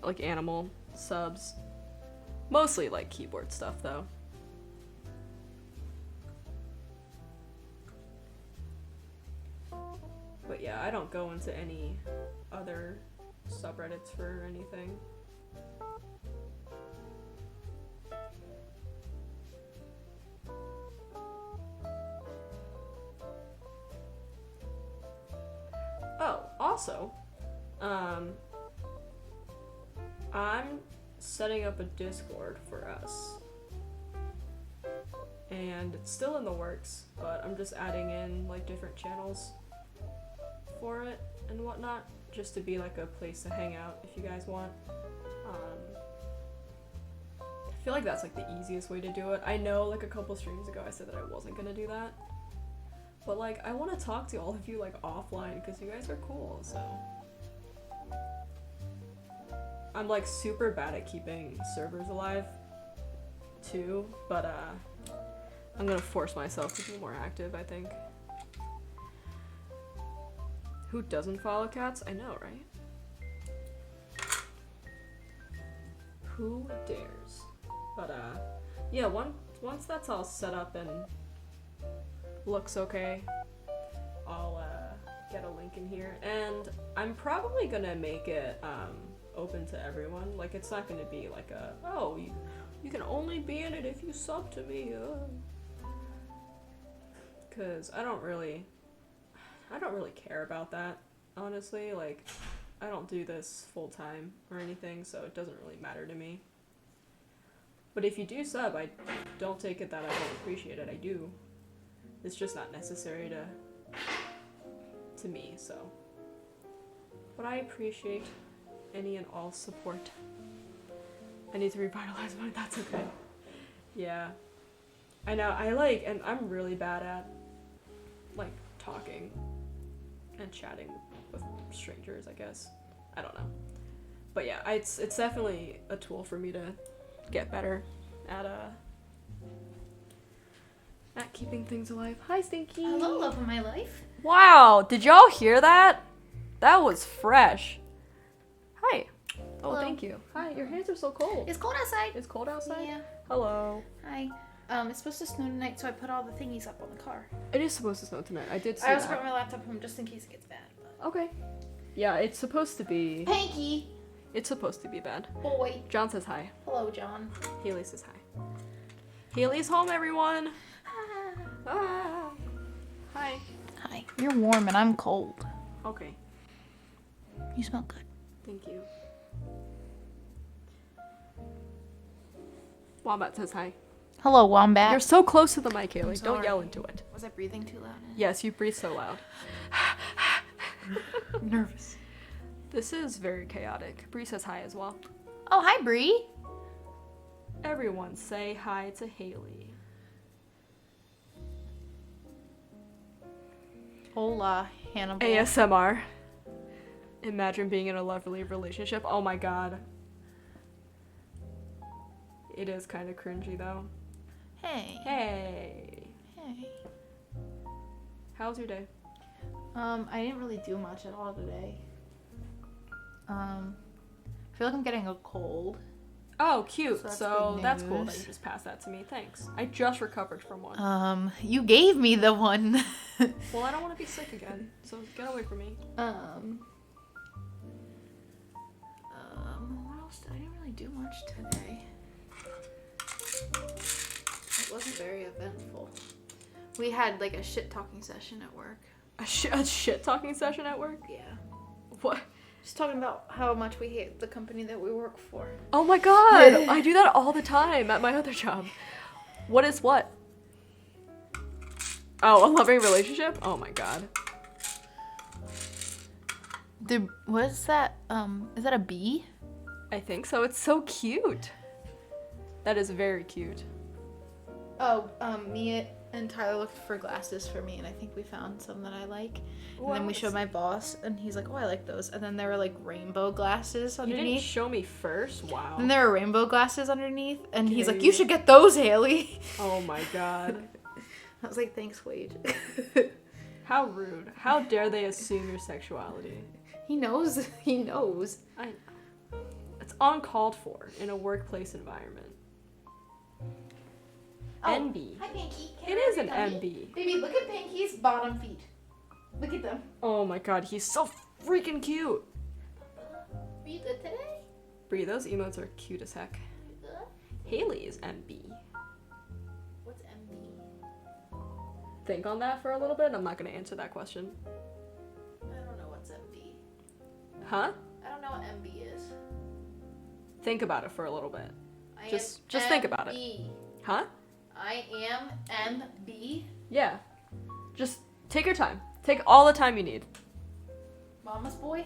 like animal subs. Mostly like keyboard stuff though. But yeah, I don't go into any other subreddits for anything. Oh, also, I'm setting up a Discord for us. And it's still in the works, but I'm just adding in like different channels for it and whatnot, just to be like a place to hang out if you guys want. I feel like that's like the easiest way to do it. I know like a couple streams ago I said that I wasn't gonna do that, but like I want to talk to all of you like offline because you guys are cool. So I'm like super bad at keeping servers alive too, but I'm gonna force myself to be more active, I think. Who doesn't follow cats? I know, right? Who dares? But yeah, once that's all set up and looks okay, I'll get a link in here, and I'm probably gonna make it open to everyone. Like, it's not gonna be like a, oh, you can only be in it if you sub to me, because I don't really care about that, honestly. Like, I don't do this full time or anything, so it doesn't really matter to me. But if you do sub, I don't take it that I don't appreciate it. I do. It's just not necessary to me, so. But I appreciate any and all support. I need to revitalize mine, that's okay. Yeah. I know, and I'm really bad at, like, talking and chatting with strangers, I guess. I don't know. But yeah, it's definitely a tool for me to get better at keeping things alive. Hi, Stinky. Hello, love of my life. Wow, did y'all hear that? That was fresh. Hi. Oh, Hello. Thank you. Hi, your hands are so cold. It's cold outside. It's cold outside? Yeah. Hello. Hi. It's supposed to snow tonight, so I put all the thingies up on the car. It is supposed to snow tonight. I did see I also that. brought my laptop home just in case it gets bad. But... Okay. Yeah, it's supposed to be... Panky! It's supposed to be bad. Boy. John says hi. Hello, John. Haley says hi. Haley's home, everyone. Ah. Hi. Hi. You're warm and I'm cold. Okay. You smell good. Thank you. Wombat says hi. Hello, Wombat. You're so close to the mic, Haley. sorry. Don't yell into it. Was I breathing too loud? Yes, you breathe so loud. I'm nervous. This is very chaotic. Bree says hi as well. Oh, hi, Bree. Everyone say hi to Haley. Hola, Hannibal. ASMR. Imagine being in a lovely relationship. Oh my god. It is kind of cringy though. Hey. Hey. Hey. How's your day? I didn't really do much at all today. I feel like I'm getting a cold. Oh, cute. So So that's that's good cool that news. you just passed that to me. Thanks. I just recovered from one. You gave me the one. Well, I don't want to be sick again, so get away from me. What else? I didn't really do much today. It wasn't very eventful. We had like a shit talking session at work. A shit talking session at work? Yeah. What? Just talking about how much we hate the company that we work for. Oh my god! I do that all the time at my other job. What is what? Oh, a loving relationship? Oh my god. Dude, what is that? Is that a bee? I think so. It's so cute. That is very cute. Oh, me and Tyler looked for glasses for me, and I think we found some that I like. And then we showed my boss, and he's like, "Oh, I like those." And then there were like rainbow glasses You underneath. didn't show me first? Wow. And there were rainbow glasses underneath, and he's like, "You should get those, Haley." Oh my god. I was like, "Thanks, Wade." How rude. How dare they assume your sexuality? He knows. He knows. I know. It's uncalled for in a workplace environment. Oh, NB. Hi, Pinky. It is an NB. Baby, look at Pinky's bottom feet. Look at them. Oh my god, he's so freaking cute. Are you good today? Bree, those emotes are cute as heck. You good? Haley is MB. What's MB? Think on that for a little bit. I'm not gonna answer that question. I don't know what's MB. Huh? I don't know what MB is. Think about it for a little bit. I Just am think about it. MB. Huh? I am MB. Yeah. Just take your time. Take all the time you need. Mama's boy?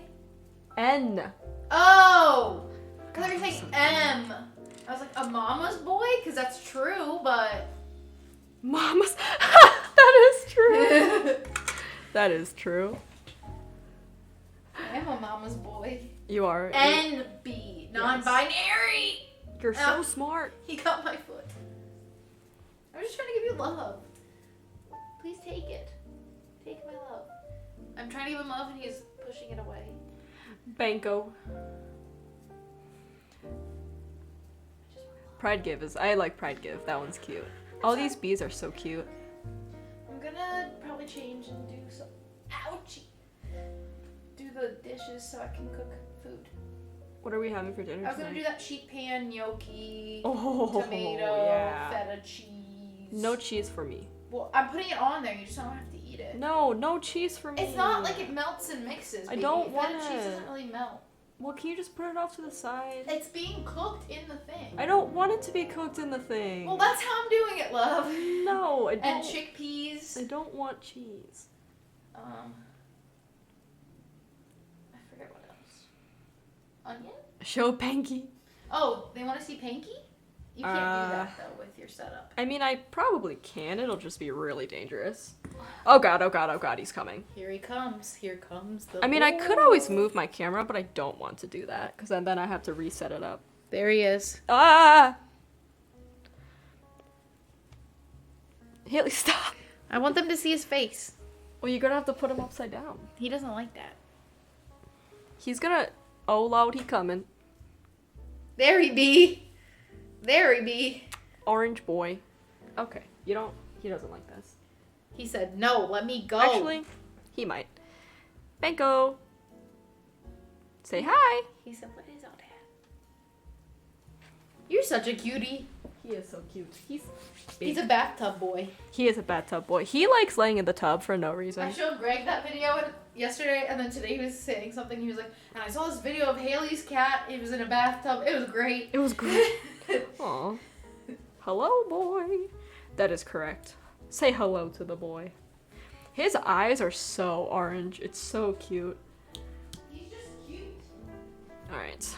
N. Oh! I thought you were saying M. I was like, a mama's boy? Because that's true, but... Mama's. That is true. That is true. I am a mama's boy. You are. NB. Non-binary! You're so smart. He got my foot. I'm just trying to give you love. Please take it. Take my love. I'm trying to give him love and he's pushing it away. Banco. Pride Give is. I like Pride Give. That one's cute. All these bees are so cute. I'm gonna probably change and do some. Ouchie! Do the dishes so I can cook food. What are we having for dinner I was gonna tonight? do that sheet pan gnocchi, Oh, tomato, yeah. feta cheese. No cheese for me. Well, I'm putting it on there. You just don't have to eat it. No cheese for me. It's not like it melts and mixes. I baby. don't Feta want cheese it. doesn't really melt. Well, can you just put it off to the side? It's being cooked in the thing. I don't want it to be cooked in the thing. Well, that's how I'm doing it, love. No, I don't. And chickpeas. I don't want cheese. I forget what else. Onion? Show Panky. Oh, they want to see Panky? You can't do that though with your setup. I mean, I probably can. It'll just be really dangerous. Oh god, he's coming. Here he comes. Here comes the. I mean, I could always move my camera, but I don't want to do that because then I have to reset it up. There he is. Ah! Haley, stop. I want them to see his face. Well, you're gonna have to put him upside down. He doesn't like that. He's gonna. Oh, Lord, he coming. There he be. There he be. Orange boy. Okay, you don't. He doesn't like this. He said, "No, let me go." Actually, he might. Banco. Say hi. He said, "What is all that?" You're such a cutie. He is so cute. He's a bathtub boy. He is a bathtub boy. He likes laying in the tub for no reason. I showed Greg that video yesterday, and then today he was saying something. He was like, and I saw this video of Haley's cat. It was in a bathtub. It was great. It was great. Aw. Hello, boy. That is correct. Say hello to the boy. His eyes are so orange. It's so cute. He's just cute. Alright.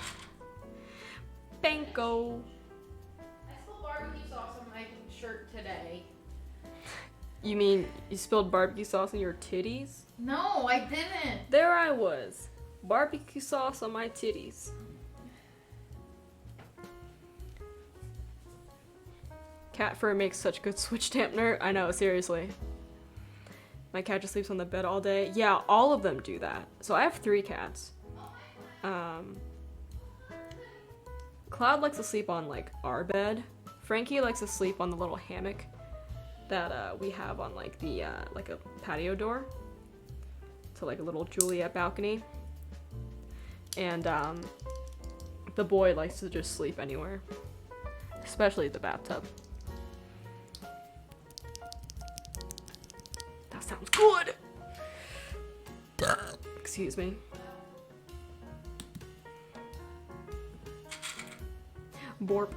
Banco. I spilled barbecue sauce on my shirt today. You mean you spilled barbecue sauce on your titties? No, I didn't. There I was. Barbecue sauce on my titties. Cat fur makes such good switch dampener. I know, seriously. My cat just sleeps on the bed all day. Yeah, all of them do that. So I have 3 cats. Cloud likes to sleep on like our bed. Frankie likes to sleep on the little hammock that we have on like the like a patio door to like a little Juliet balcony. And the boy likes to just sleep anywhere, especially the bathtub. That sounds good. Excuse me. Borp.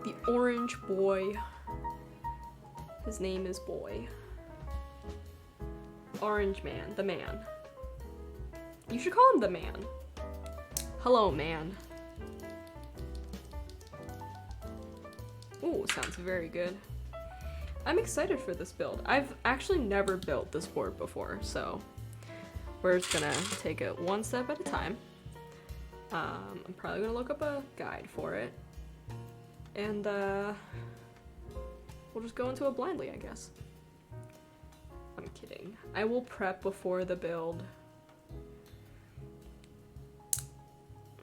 The orange boy. His name is Boy. Orange Man, the man. You should call him the man. Hello, man. Ooh, sounds very good. I'm excited for this build. I've actually never built this board before, so we're just gonna take it one step at a time. I'm probably gonna look up a guide for it, and we'll just go into it blindly, I guess. I'm kidding. I will prep before the build.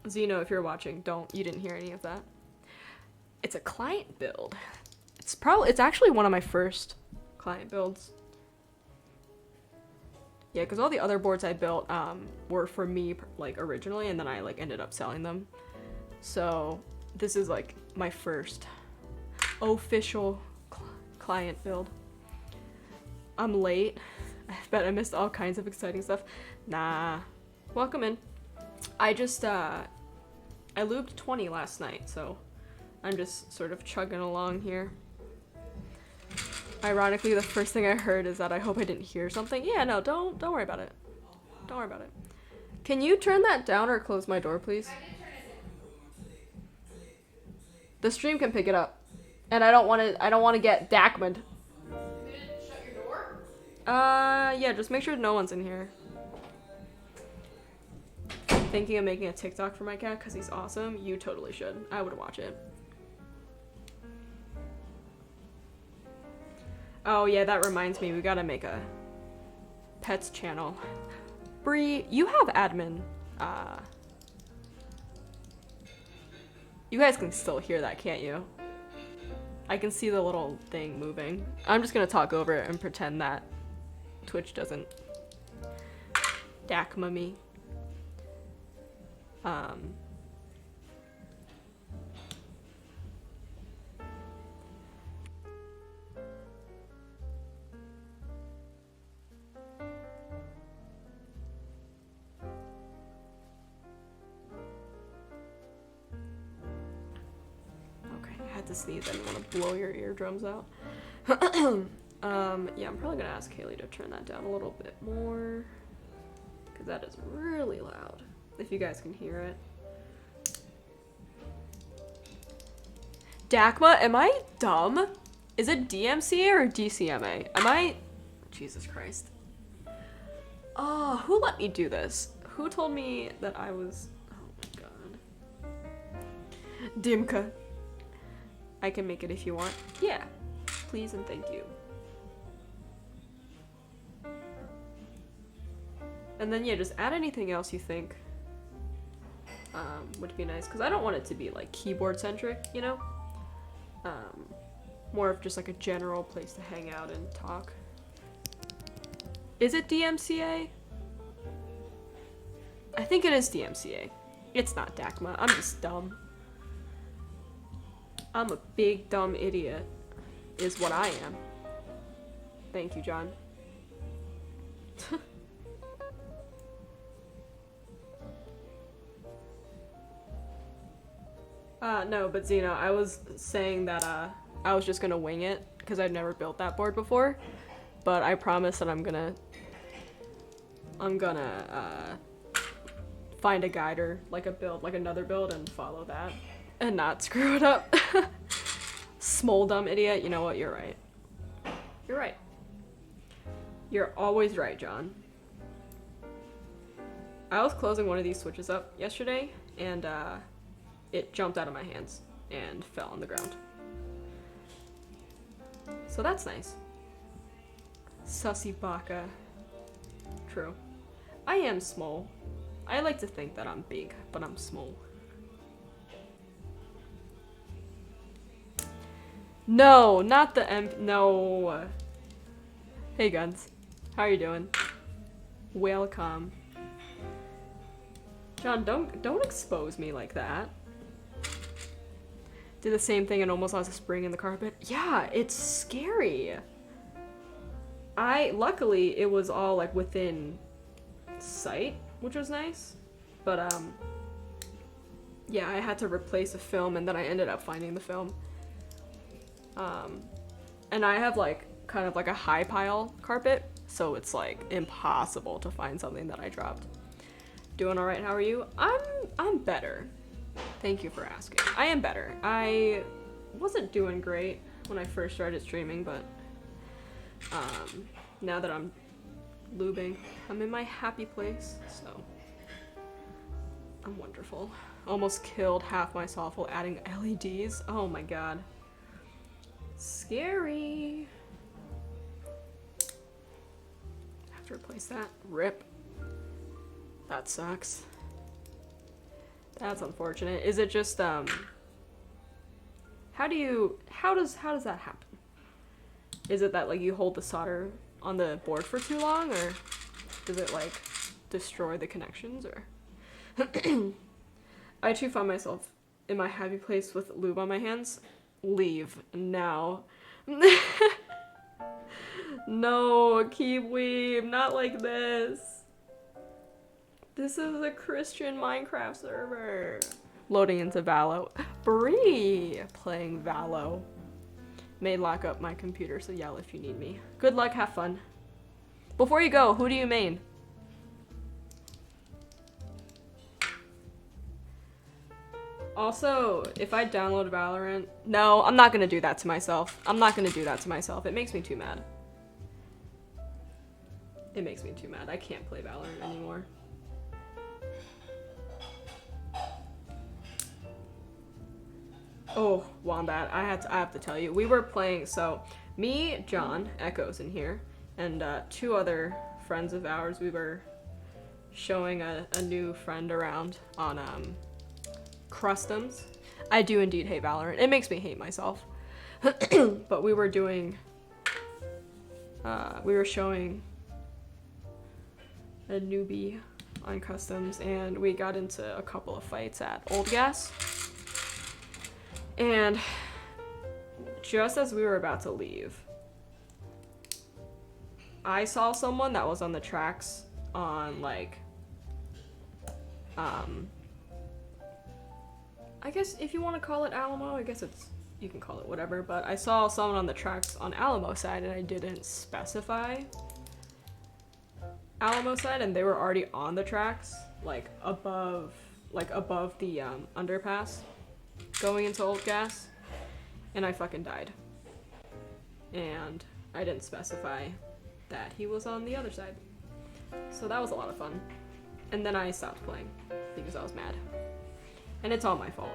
Zeno, if you're watching, you didn't hear any of that. It's a client build. It's actually one of my first client builds. Yeah, because all the other boards I built were for me, like, originally, and then I, like, ended up selling them. So this is, like, my first official client build. I'm late. I bet I missed all kinds of exciting stuff. Nah. Welcome in. I lubed 20 last night, so I'm just sort of chugging along here. Ironically, the first thing I heard is that I hope I didn't hear something. Yeah, no, don't worry about it. Don't worry about it. Can you turn that down or close my door, please? I did turn it down. The stream can pick it up. And I don't want to get Dackmaned. You didn't shut your door? Yeah, just make sure no one's in here. Thinking of making a TikTok for my cat because he's awesome. You totally should. I would watch it. Oh yeah, that reminds me, we gotta make a pets channel. Bree, you have admin. You guys can still hear that, can't you? I can see the little thing moving. I'm just gonna talk over it and pretend that Twitch doesn't Dackma me. To sneeze, I didn't want to blow your eardrums out. Yeah, I'm probably gonna ask Haley to turn that down a little bit more because that is really loud. If you guys can hear it. Dackma, am I dumb? Is it DMCA or DCMA? Am I? Jesus Christ. Oh, who let me do this? Who told me that I was? Oh my god. Dimka. I can make it if you want. Yeah. Please and thank you. And then yeah, just add anything else you think would be nice. Because I don't want it to be like keyboard centric, you know? More of just like a general place to hang out and talk. Is it DMCA? I think it is DMCA. It's not Dackma. I'm just dumb. I'm a big dumb idiot, is what I am. Thank you, John. No, but Zeno, I was saying that I was just gonna wing it because I've never built that board before, but I promise that I'm gonna find a guide or like a build, like another build, and follow that. And not screw it up. Small dumb idiot. You know what? You're right. You're right. You're always right, John. I was closing one of these switches up yesterday, and it jumped out of my hands and fell on the ground. So that's nice. Sussy baka. True. I am small. I like to think that I'm big, but I'm small. No, not the no. Hey Guns, how are you doing? Welcome. John, don't expose me like that. Did the same thing and almost lost a spring in the carpet. Yeah, it's scary. Luckily it was all like within sight, which was nice. But yeah, I had to replace a film and then I ended up finding the film. And I have like kind of like a high pile carpet, so it's like impossible to find something that I dropped. Doing all right, how are you? I'm better. Thank you for asking. I am better. I wasn't doing great when I first started streaming, but now that I'm lubing, I'm in my happy place, so I'm wonderful. Almost killed half myself while adding LEDs. Oh my god. Scary. Have to replace that. Rip. That sucks. That's unfortunate. Is it just how does that happen? Is it that like you hold the solder on the board for too long, or does it like destroy the connections, or I too find myself in my happy place with lube on my hands. Leave now. No, keep weeb, not like this. This is a Christian Minecraft server. Loading into Valo. Bree playing Valo. May lock up my computer, so yell if you need me. Good luck, have fun. Before you go, who do you main? Also, if I download Valorant... No, I'm not gonna do that to myself. I'm not gonna do that to myself. It makes me too mad. It makes me too mad. I can't play Valorant anymore. Oh, Wombat, I have to tell you. We were playing, so me, John, Echo's in here, and two other friends of ours, we were showing a new friend around on Crustoms. I do indeed hate Valorant. It makes me hate myself. But we were doing, we were showing a newbie on Customs, and we got into a couple of fights at Old Gas. And just as we were about to leave, I saw someone that was on the tracks on like, I guess if you want to call it Alamo, I guess you can call it whatever, but I saw someone on the tracks on Alamo side and I didn't specify Alamo side, and they were already on the tracks, like above the underpass going into Old Gas, and I fucking died. And I didn't specify that he was on the other side. So that was a lot of fun. And then I stopped playing because I was mad. And it's all my fault.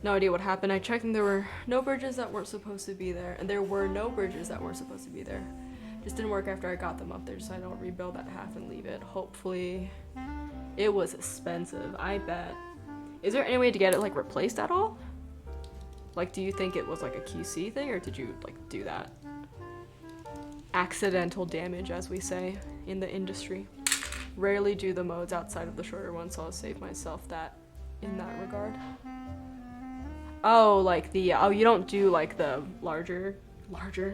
No idea what happened. I checked and there were no bridges that weren't supposed to be there. And there were no bridges that weren't supposed to be there. Just didn't work after I got them up there, so I don't rebuild that half and leave it. Hopefully. It was expensive, I bet. Is there any way to get it like replaced at all? Like, do you think it was like a QC thing, or did you like do that? Accidental damage, as we say in the industry. Rarely do the modes outside of the shorter ones, so I'll save myself that in that regard. Oh, like the, oh, you don't do like the the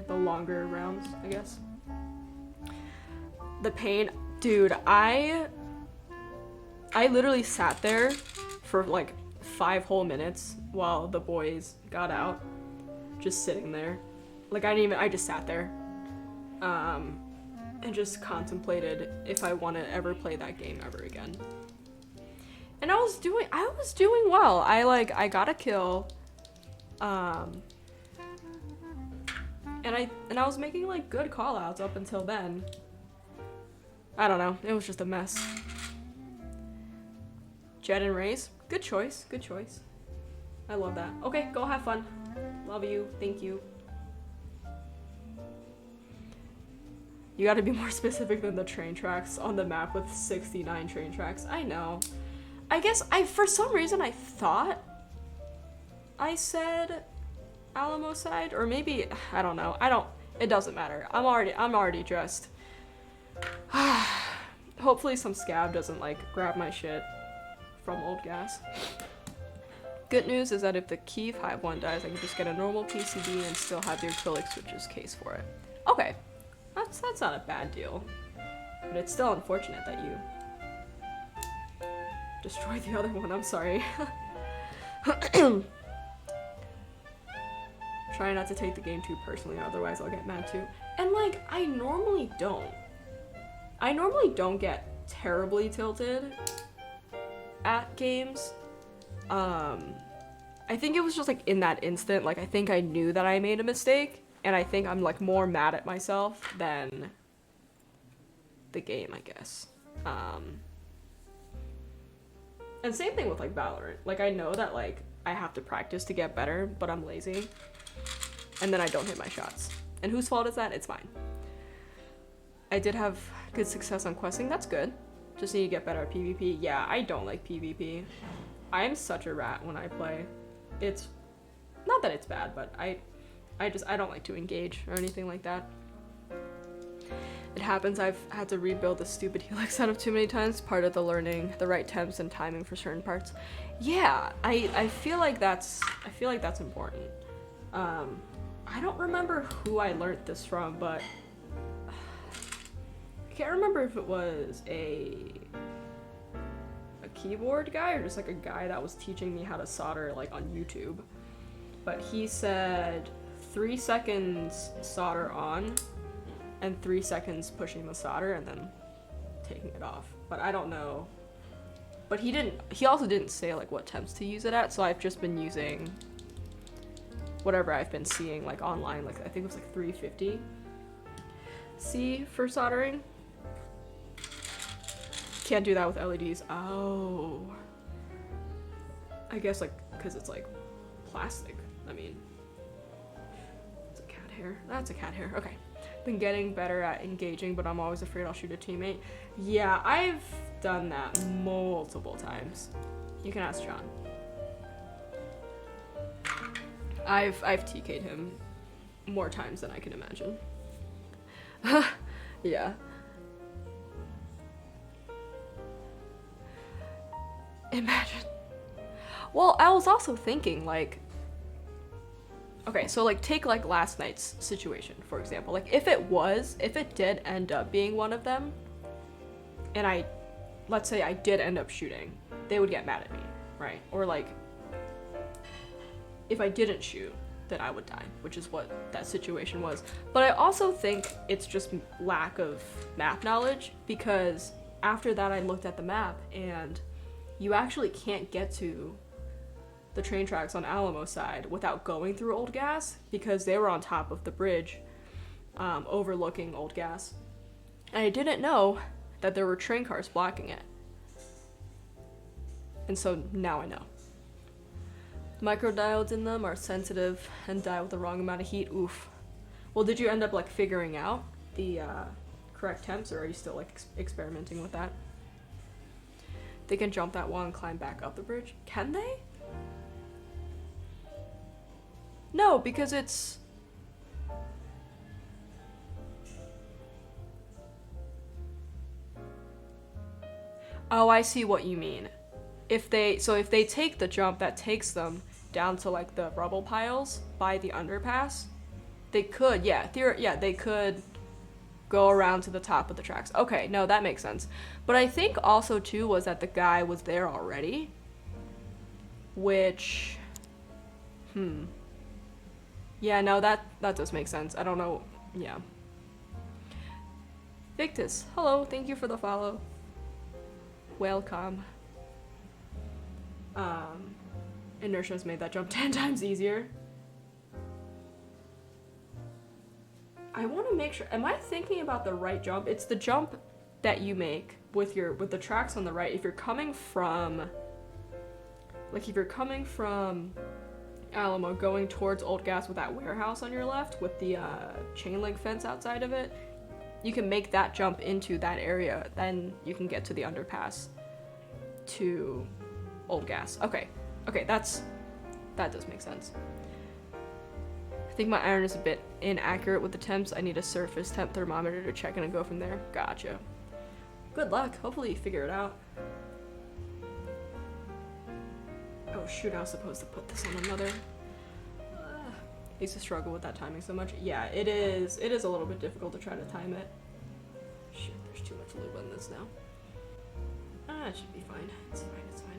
longer rounds, I guess. The pain, dude, I literally sat there for like 5 whole minutes while the boys got out, just sitting there. Like I just sat there, and just contemplated if I want to ever play that game ever again. And I was doing well. I got a kill, and I was making like good call outs up until then. I don't know, it was just a mess. Jet and Rays, good choice, good choice. I love that. Okay, go have fun. Love you, thank you. You gotta be more specific than the train tracks on the map with 69 train tracks. I know. I guess for some reason I thought I said Alamo side, or maybe, I don't know. It doesn't matter. I'm already dressed. Hopefully some scab doesn't like grab my shit from Old Gas. Good news is that if the Kiev Hive one dies, I can just get a normal PCB and still have the acrylic switches case for it. Okay, that's not a bad deal, but it's still unfortunate that you destroyed the other one. I'm sorry. Try not to take the game too personally, otherwise I'll get mad too. And like, I normally don't get terribly tilted at games. I think it was just like in that instant, like I think I knew that I made a mistake, and I think I'm like more mad at myself than the game, I guess. And same thing with like Valorant. Like I know that like I have to practice to get better, but I'm lazy. And then I don't hit my shots. And whose fault is that? It's mine. I did have good success on questing. That's good. Just need to get better at PvP. Yeah, I don't like PvP. I'm such a rat when I play. It's not that it's bad, but I don't like to engage or anything like that. It happens. I've had to rebuild the stupid helix setup too many times. Part of the learning the right temps and timing for certain parts. Yeah, I feel like that's important. I don't remember who I learned this from, but I can't remember if it was a keyboard guy or just like a guy that was teaching me how to solder like on YouTube. But he said 3 seconds solder on and 3 seconds pushing the solder and then taking it off. But I don't know. But he also didn't say like what temps to use it at, so I've just been using whatever I've been seeing like online, like I think it was like 350 C for soldering. Can't do that with LEDs. Oh. I guess like because it's like plastic. I mean, it's a cat hair. That's a cat hair. Okay. Been getting better at engaging, but I'm always afraid I'll shoot a teammate. Yeah, I've done that multiple times. You can ask John. I've TK'd him more times than I can imagine. Yeah. Imagine. Well, I was also thinking like, okay, so like take like last night's situation, for example. Like if it did end up being one of them, and let's say I did end up shooting, they would get mad at me, right? Or like, if I didn't shoot, then I would die, which is what that situation was. But I also think it's just lack of map knowledge, because after that I looked at the map and you actually can't get to the train tracks on Alamo side without going through Old Gas, because they were on top of the bridge overlooking Old Gas. And I didn't know that there were train cars blocking it. And so now I know. Microdiodes in them are sensitive and die with the wrong amount of heat. Oof. Well, did you end up like figuring out the correct temps, or are you still like experimenting with that? They can jump that wall and climb back up the bridge. Can they? No, because it's... Oh, I see what you mean. If they take the jump that takes them down to like the rubble piles by the underpass, they could, they could go around to the top of the tracks. Okay, no, that makes sense. But I think also too was that the guy was there already, which, yeah, no, that does make sense. I don't know, yeah. Victus, hello, thank you for the follow. Welcome. Inertia's made that jump 10 times easier. I want to make sure, am I thinking about the right jump? It's the jump that you make with the tracks on the right. If you're coming from Alamo going towards Old Gas with that warehouse on your left with the chain link fence outside of it, you can make that jump into that area. Then you can get to the underpass to Old Gas. Okay, that does make sense. I think my iron is a bit inaccurate with the temps. I need a surface temp thermometer to check in and go from there. Gotcha. Good luck. Hopefully you figure it out. Oh shoot, I was supposed to put this on another. I used to struggle with that timing so much. Yeah, it is a little bit difficult to try to time it. Shit, there's too much lube on this now. It should be fine. It's fine, it's fine.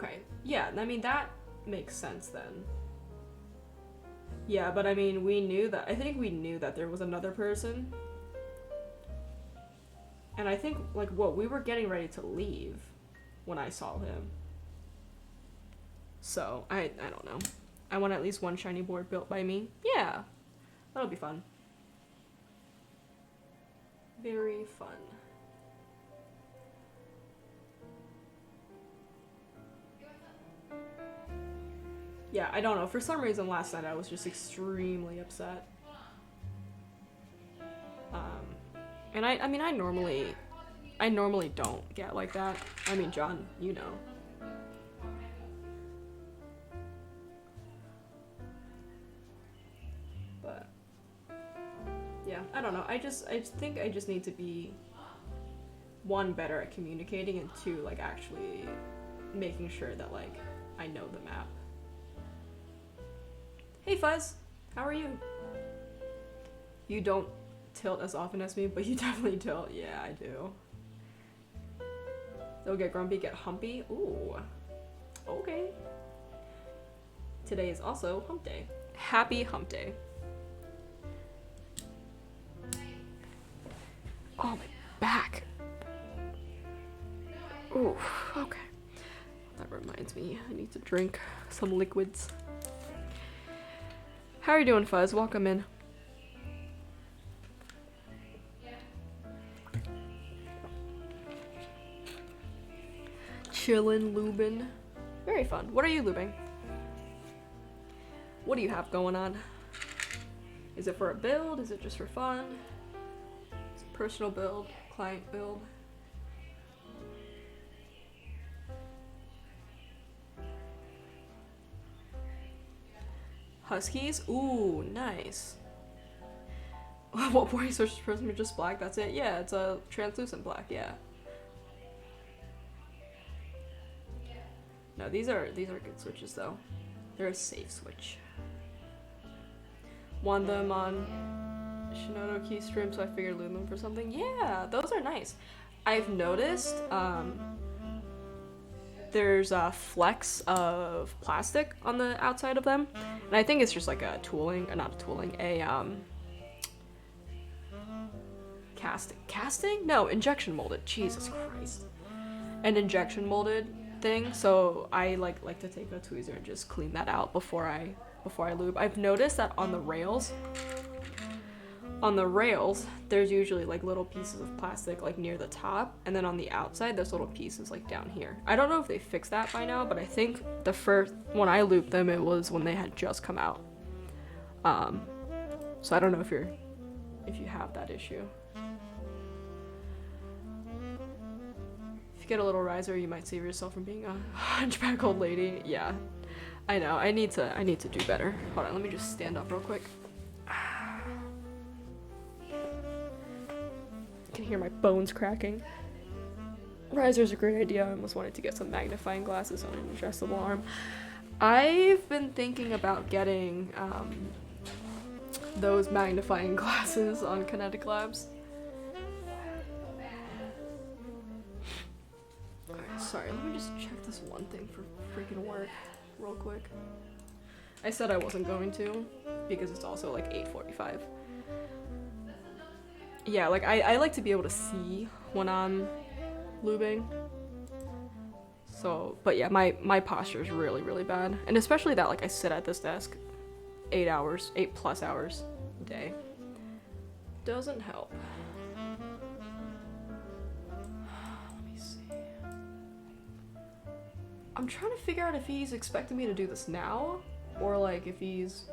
Okay. Yeah, I mean, that makes sense then. Yeah, but I mean, I think we knew that there was another person. And I think, like, we were getting ready to leave when I saw him. So, I don't know. I want at least one shiny board built by me. Yeah, that'll be fun. Very fun. Yeah, I don't know. For some reason last night I was just extremely upset. And I mean, I normally don't get like that. I mean, John, you know. But yeah, I don't know. I think I just need to be, one, better at communicating, and two, like, actually making sure that, like, I know the map. Hey Fuzz, how are you? You don't tilt as often as me, but you definitely tilt. Yeah, I do. Don't get grumpy, get humpy. Ooh, okay. Today is also hump day. Happy hump day. Oh, my back. Ooh, okay. That reminds me, I need to drink some liquids. How are you doing, Fuzz? Welcome in. Chillin', lubing. Very fun. What are you lubing? What do you have going on? Is it for a build? Is it just for fun? It's a personal build, client build. Huskies? Ooh, nice. What boy searches prism is just black? That's it? Yeah, it's a translucent black, yeah. No, these are good switches though. They're a safe switch. Won them on Shinodo key stream, so I figured loot them for something. Yeah, those are nice. I've noticed there's a flecks of plastic on the outside of them, and I think it's just like a tooling, or not a tooling, a casting? No, injection molded. Jesus Christ, an injection molded thing. So I like to take a tweezer and just clean that out before I lube. I've noticed that on the rails, there's usually like little pieces of plastic like near the top, and then on the outside there's little pieces like down here. I don't know if they fixed that by now, but I think the first when I looped them, it was when they had just come out. So I don't know if you have that issue. If you get a little riser, you might save yourself from being a hunchback old lady. Yeah, I know. I need to do better. Hold on, let me just stand up real quick. I can hear my bones cracking. Riser's a great idea. I almost wanted to get some magnifying glasses on an adjustable arm. I've been thinking about getting those magnifying glasses on Kinetic Labs. Alright, sorry, let me just check this one thing for freaking work real quick. I said I wasn't going to, because it's also like 8:45. Yeah, like I like to be able to see when I'm lubing. So, but yeah, my posture is really, really bad. And especially that, like, I sit at this desk 8 plus hours a day. Doesn't help. Let me see. I'm trying to figure out if he's expecting me to do this now, or like if he's...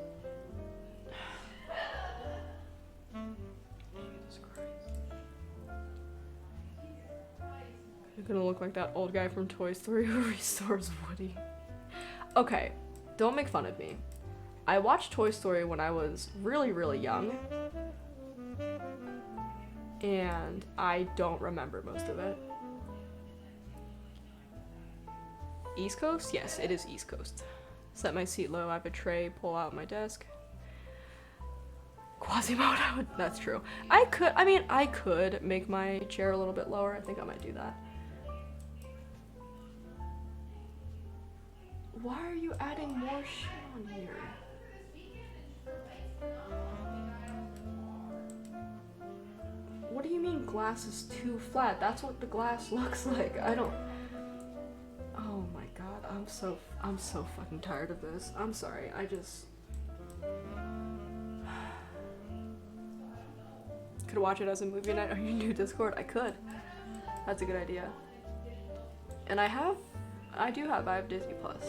You're gonna look like that old guy from Toy Story who restores Woody. Okay, don't make fun of me. I watched Toy Story when I was really, really young, and I don't remember most of it. East Coast? Yes, it is East Coast. Set my seat low, I have a tray, pull out my desk. Quasimodo, that's true. I could make my chair a little bit lower. I think I might do that. Why are you adding more shit on here? What do you mean glass is too flat? That's what the glass looks like. I don't... Oh my god, I'm so fucking tired of this. I'm sorry, I just... Could watch it as a movie night on your new Discord? I could. That's a good idea. And I have Disney Plus.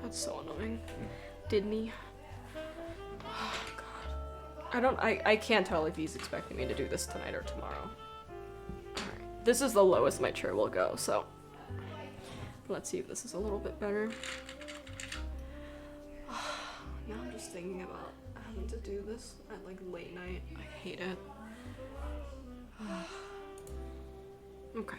That's so annoying. Disney. Oh god. I can't tell if he's expecting me to do this tonight or tomorrow. Alright. This is the lowest my chair will go, so let's see if this is a little bit better. Now I'm just thinking about having to do this at like late night. I hate it. Okay.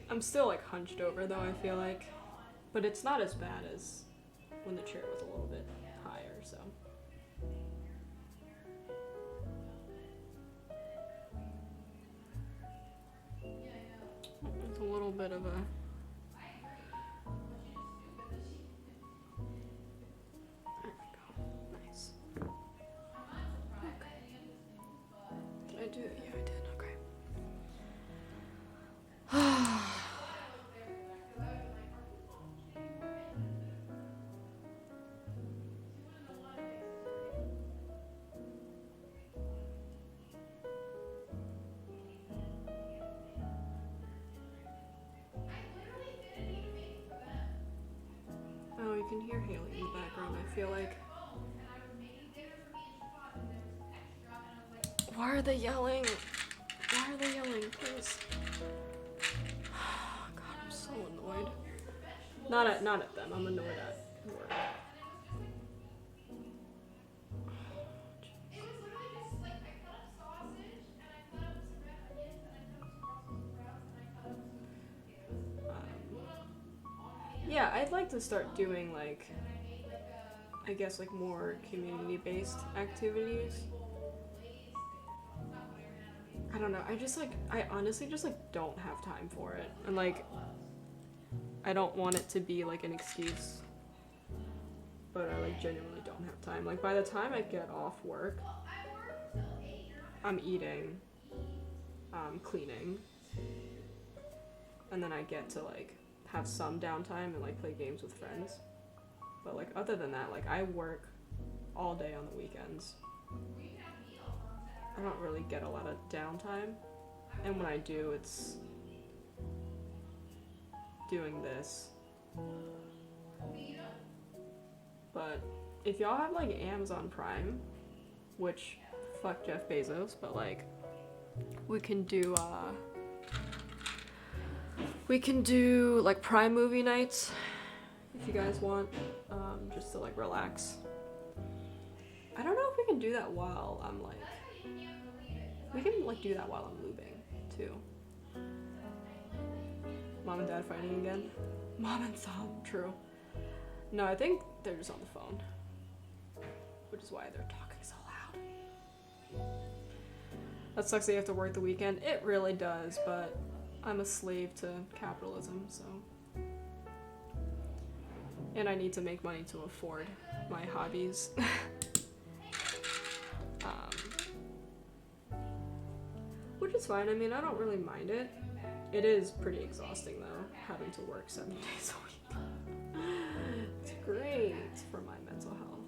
I'm still like hunched over though, I feel like. But it's not as bad as when the chair was a little bit higher, so. It's a little bit of a... There we go. Nice. Okay. Did I do it? Yeah, I did. Okay. Oh, you can hear Haley in the background, I feel like. Why are they yelling? Why are they yelling? Please. God, I'm so annoyed. Not at them, I'm annoyed at work. Yeah, I'd like to start doing like, I guess like more community-based activities. I don't know, I honestly just like don't have time for it. And like, I don't want it to be like an excuse, but I like genuinely don't have time. Like by the time I get off work, I'm eating, cleaning, and then I get to like have some downtime and like play games with friends. But like other than that, like I work all day on the weekends. I don't really get a lot of downtime, and when I do, it's doing this. But if y'all have like Amazon Prime, which fuck Jeff Bezos, but like we can do like Prime movie nights if you guys want, just to like relax. I don't know if we can do that while I'm like, we can like do that while I'm lubing too. Mom and Dad fighting again? Mom and Tom, true. No, I think they're just on the phone, which is why they're talking so loud. That sucks that you have to work the weekend. It really does, but I'm a slave to capitalism, so. And I need to make money to afford my hobbies. Which is fine. I mean, I don't really mind it. It is pretty exhausting, though, having to work 7 days a week. It's great for my mental health.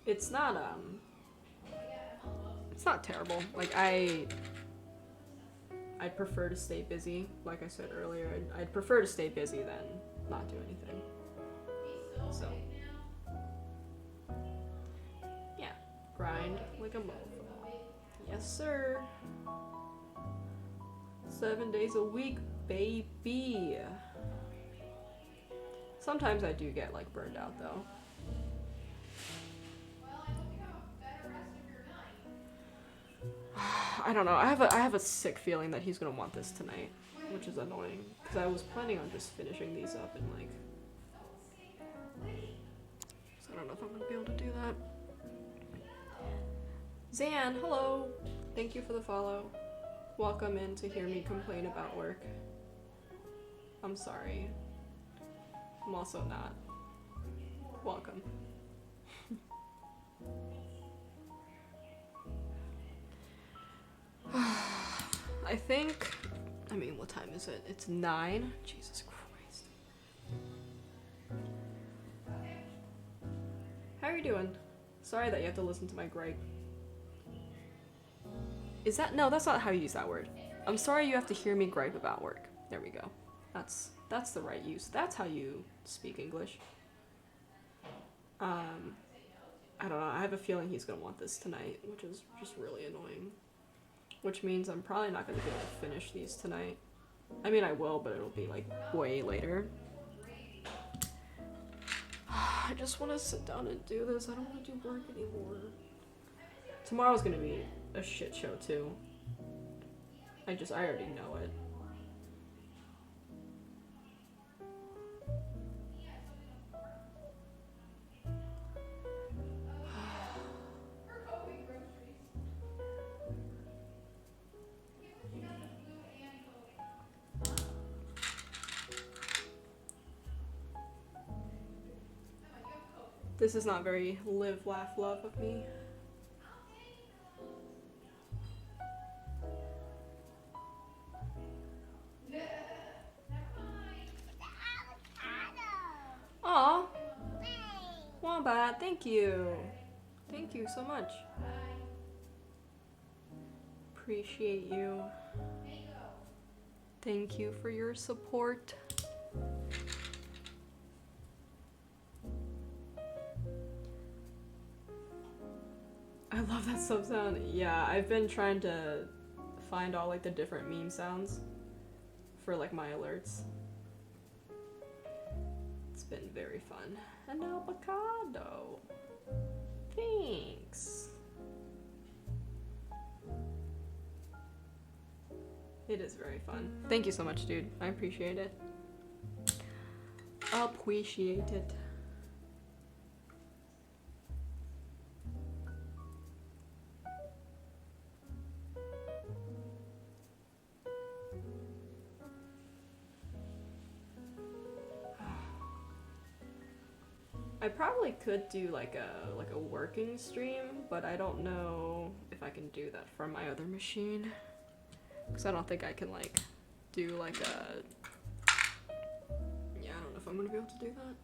It's not terrible. Like, I'd prefer to stay busy. Like I said earlier, I'd prefer to stay busy than not do anything. So, yeah, grind like a mofo. Yes, sir. 7 days a week, baby. Sometimes I do get like burned out though. I don't know. I have a sick feeling that he's gonna want this tonight, which is annoying because I was planning on just finishing these up in like. So I don't know if I'm gonna be able to do that. Zan, hello. Thank you for the follow. Welcome in to hear me complain about work. I'm sorry. I'm also not. Welcome. I think, I mean, what time is it? It's 9? Jesus Christ. How are you doing? Sorry that you have to listen to my gripe. Is that, no, that's not how you use that word. I'm sorry you have to hear me gripe about work. There we go. That's the right use. That's how you speak English. I don't know, I have a feeling he's gonna want this tonight, which is just really annoying. Which means I'm probably not gonna be able to finish these tonight. I mean, I will, but it'll be like way later. I just want to sit down and do this. I don't want to do work anymore. Tomorrow's gonna be a shit show too. I already know it. This is not very live, laugh, love of me. Aw. Wombat, thank you. Thank you so much. Appreciate you. Thank you for your support. I love that sub sound. Yeah, I've been trying to find all like the different meme sounds for like my alerts. It's been very fun. An avocado. Thanks. It is very fun. Thank you so much, dude. I appreciate it. Appreciate it. I probably could do like a working stream, but I don't know if I can do that from my other machine. Because I don't think I can like do like a, yeah, I don't know if I'm gonna be able to do that.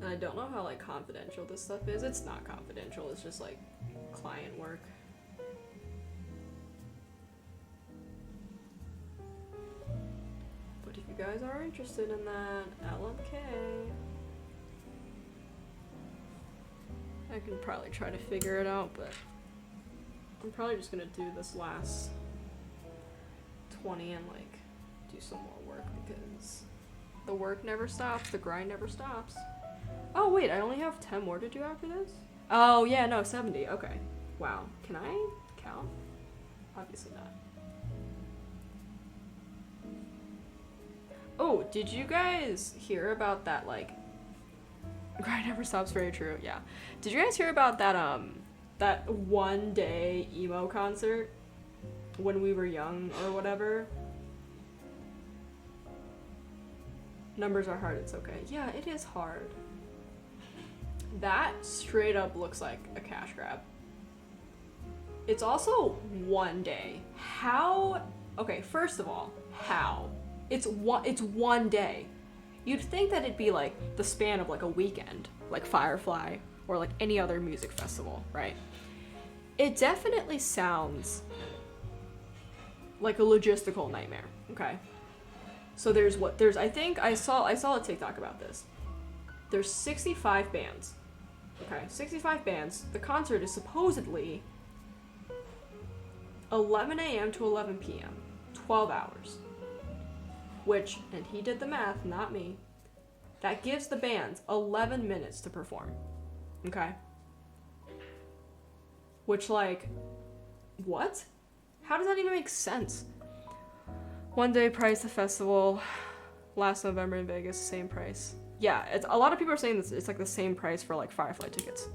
And I don't know how like confidential this stuff is. It's not confidential, it's just like client work. But if you guys are interested in that, LMK, I can probably try to figure it out, but I'm probably just gonna do this last 20 and like do some more work because the work never stops, the grind never stops. Oh wait, I only have 10 more to do after this? Oh yeah, no, 70, okay. Wow, can I count? Obviously not. Oh, did you guys hear about that like, grind never stops, very true, yeah. Did you guys hear about that that one day emo concert when we were young or whatever? Numbers are hard, it's okay. Yeah, it is hard. That straight up looks like a cash grab. It's also one day. How? Okay, first of all, how? It's one day. You'd think that it'd be like the span of like a weekend, like Firefly or like any other music festival, right? it definitely sounds like a logistical nightmare, okay? So I think I saw a TikTok about this. There's 65 bands. Okay, 65 bands. The concert is supposedly 11 a.m. to 11 p.m. 12 hours. Which, and he did the math, not me, that gives the bands 11 minutes to perform. Okay? Which, like, what? How does that even make sense? One day price, the festival, last November in Vegas, same price. Yeah, a lot of people are saying this, it's like the same price for like Firefly tickets.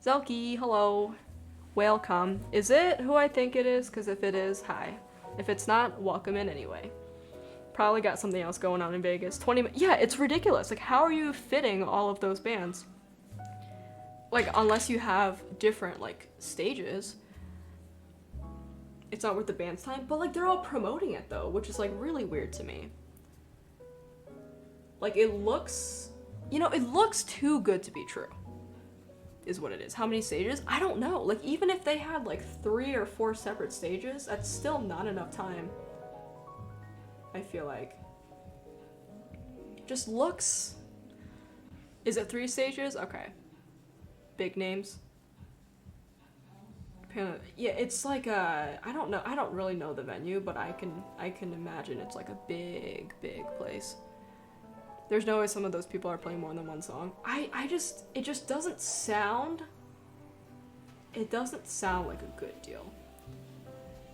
Zelky, hello. Welcome. Is it who I think it is? Because if it is, hi. If it's not, welcome in anyway. Probably got something else going on in Vegas. 20 minutes. Yeah, it's ridiculous. Like, how are you fitting all of those bands? Like, unless you have different, like, stages. It's not worth the band's time. But, like, they're all promoting it, though, which is, like, really weird to me. Like, it looks... You know, it looks too good to be true. Is what it is. How many stages? I don't know. Like, even if they had, like, 3 or 4 separate stages, that's still not enough time. I feel like. Just looks... Is it 3 stages? Okay. Big names. Yeah, it's like a... I don't know. I don't really know the venue, but I can imagine it's like a big, big place. There's no way some of those people are playing more than one song. It just doesn't sound... It doesn't sound like a good deal.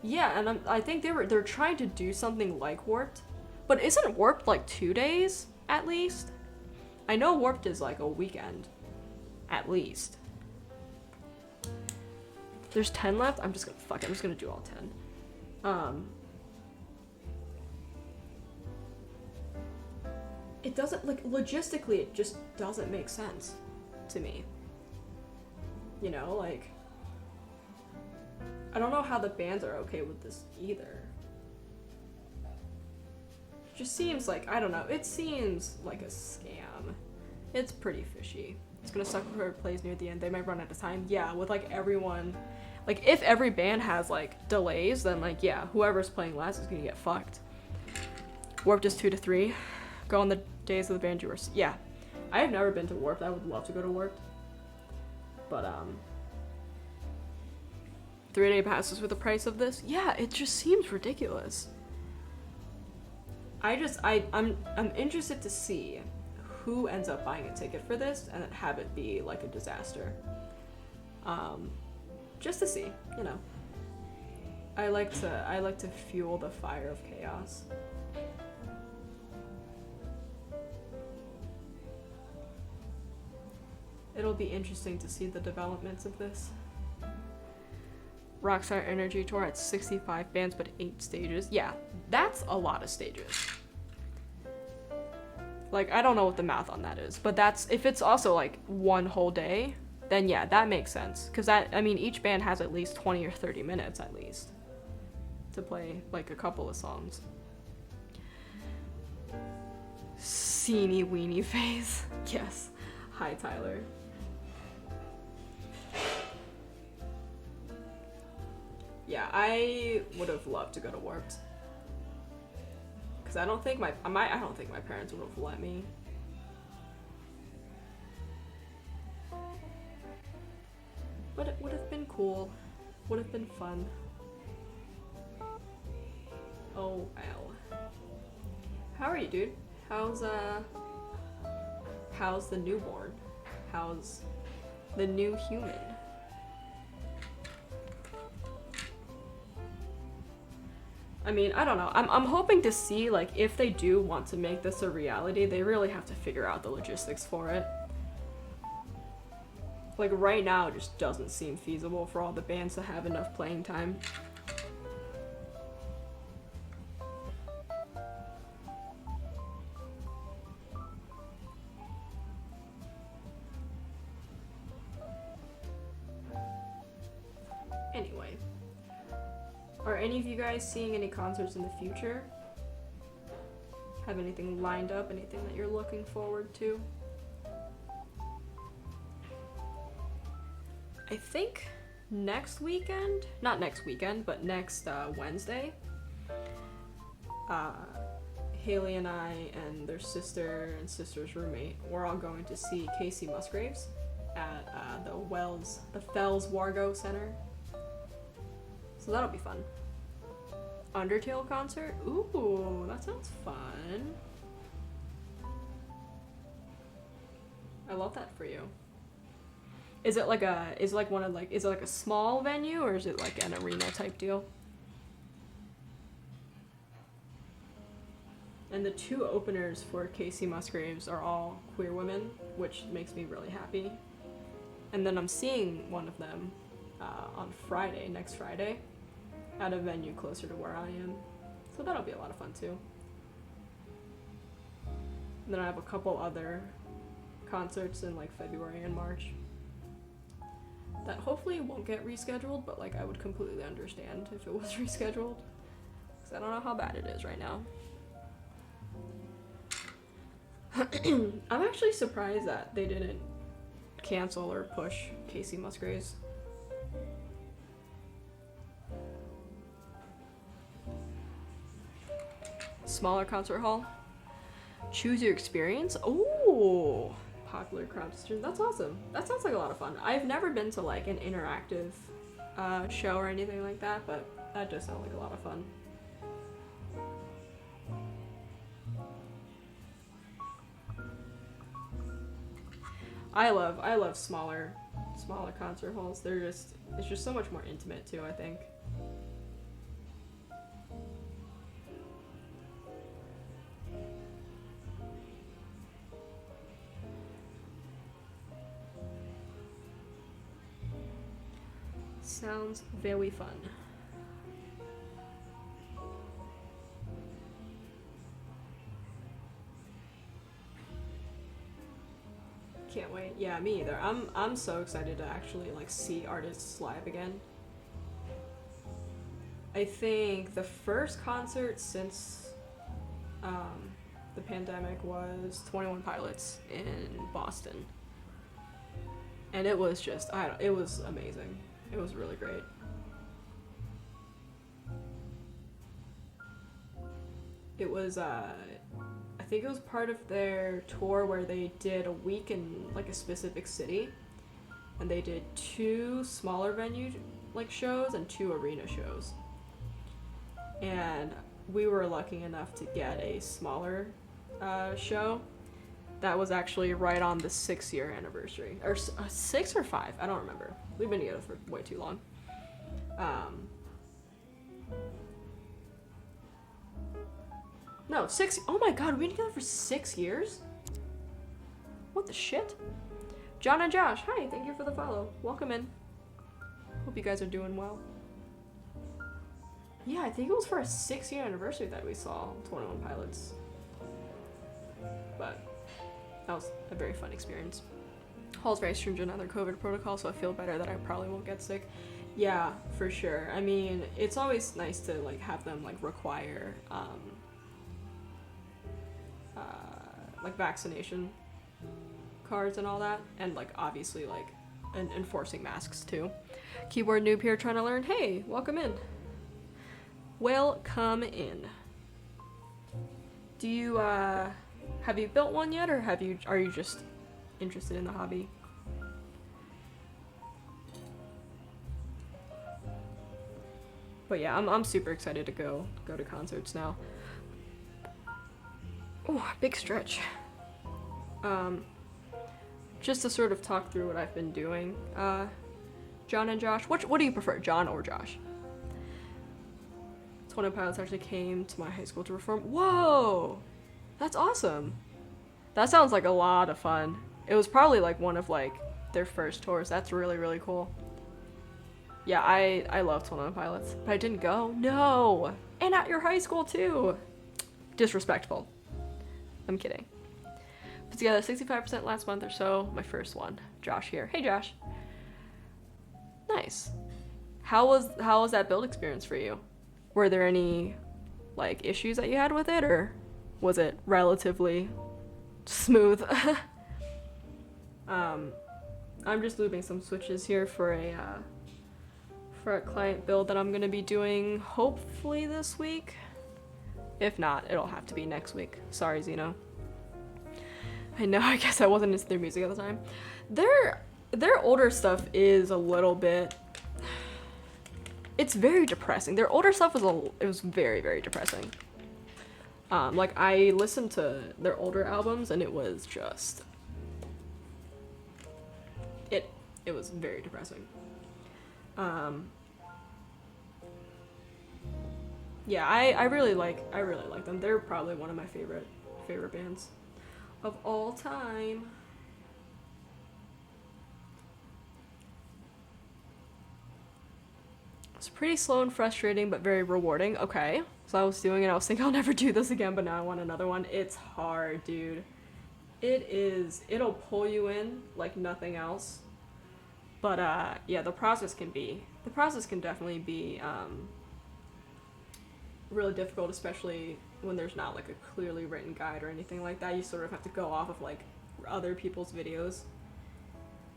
Yeah, and I think they're trying to do something like Warped. But isn't Warped like 2 days, at least? I know Warped is like a weekend. At least. There's 10 left? I'm just gonna do all 10. It doesn't, like, logistically, it just doesn't make sense to me. You know, like, I don't know how the bands are okay with this either. It just seems like, I don't know, it seems like a scam. It's pretty fishy. It's gonna suck if whoever plays near the end. They might run out of time. Yeah, with, like, everyone, like, if every band has, like, delays, then, like, yeah, whoever's playing last is gonna get fucked. Warped is 2 to 3. Go on the days of the band you were... Yeah. I have never been to Warped. I would love to go to Warped. But, 3-day passes for the price of this? Yeah, it just seems ridiculous. I'm interested to see who ends up buying a ticket for this and have it be, like, a disaster. Just to see, you know. I like to fuel the fire of chaos. It'll be interesting to see the developments of this. Rockstar Energy Tour had 65 bands but 8 stages. Yeah, that's a lot of stages. Like, I don't know what the math on that is, but that's, if it's also like one whole day, then yeah, that makes sense. Cause that, I mean, each band has at least 20 or 30 minutes at least to play like a couple of songs. Seeny weeny face. Yes. Hi, Tyler. Yeah, I would have loved to go to Warped. Cause I don't think my parents would have let me. But it would have been cool. Would have been fun. Oh well. How are you, dude? How's the newborn? How's the new human? I mean, I don't know. I'm hoping to see, like, if they do want to make this a reality, they really have to figure out the logistics for it. Like, right now, it just doesn't seem feasible for all the bands to have enough playing time. Anyway. Are any of you guys seeing any concerts in the future? Have anything lined up? Anything that you're looking forward to? I think next weekend, not next weekend, but next Wednesday, Haley and I and their sister and sister's roommate, we're all going to see Casey Musgraves at the Fells Wargo Center. So that'll be fun. Undertale concert? Ooh, that sounds fun. I love that for you. Is it like a small venue, or is it like an arena type deal? And the 2 openers for Casey Musgraves are all queer women, which makes me really happy. And then I'm seeing one of them on Friday, next Friday, at a venue closer to where I am. So that'll be a lot of fun too. And then I have a couple other concerts in like February and March that hopefully won't get rescheduled, but like I would completely understand if it was rescheduled, because I don't know how bad it is right now. I'm actually surprised that they didn't cancel or push Casey Musgraves. Smaller concert hall. Choose your experience. Oh, popular crowd decision. That's awesome. That sounds like a lot of fun. I've never been to like an interactive show or anything like that, but that does sound like a lot of fun. I love smaller concert halls. It's just so much more intimate too, I think. Sounds very fun. Can't wait. Yeah, me either. I'm so excited to actually like see artists live again. I think the first concert since the pandemic was 21 Pilots in Boston. And it was just it was amazing. It was really great. It was I think it was part of their tour where they did a week in like a specific city, and they did 2 smaller venue like shows and 2 arena shows. And we were lucky enough to get a smaller show that was actually right on the 6-year anniversary, or 6 or 5, I don't remember. We've been together for way too long. No, 6. Oh my god, we've been together for 6 years? What the shit? John and Josh, hi, thank you for the follow. Welcome in. Hope you guys are doing well. Yeah, I think it was for a 6-year anniversary that we saw 21 Pilots. But that was a very fun experience. Hall's very stringent on their COVID protocol, so I feel better that I probably won't get sick. Yeah, for sure. I mean, it's always nice to like have them like require like vaccination cards and all that, and like obviously like enforcing masks too. Keyboard noob here trying to learn. Hey, welcome in. Welcome in. Do you have you built one yet, or are you just interested in the hobby? But yeah, I'm super excited to go to concerts now. Oh, big stretch. Just to sort of talk through what I've been doing. John and Josh, what do you prefer, John or Josh? 21 Pilots actually came to my high school to perform. Whoa, that's awesome. That sounds like a lot of fun. It was probably like one of like their first tours. That's really, really cool. Yeah, I love 21 Pilots, but I didn't go. No, and at your high school too. Disrespectful. I'm kidding. Put together 65% last month or so. My first one. Josh here. Hey, Josh. Nice. How was that build experience for you? Were there any like issues that you had with it, or was it relatively smooth? I'm just lubing some switches here for a for a client build that I'm gonna be doing hopefully this week. If not, it'll have to be next week. Sorry, Zeno. I know, I guess I wasn't into their music at the time. Their older stuff is a little bit... It's very depressing. Their older stuff was very, very depressing. Like, I listened to their older albums and it was just... It was very depressing. Yeah, I really like them. They're probably one of my favorite bands of all time. It's pretty slow and frustrating, but very rewarding. Okay, so I was doing it. I was thinking I'll never do this again, but now I want another one. It's hard, dude. It is. It'll pull you in like nothing else. But yeah, the process can definitely be really difficult, especially when there's not like a clearly written guide or anything like that. You sort of have to go off of like other people's videos,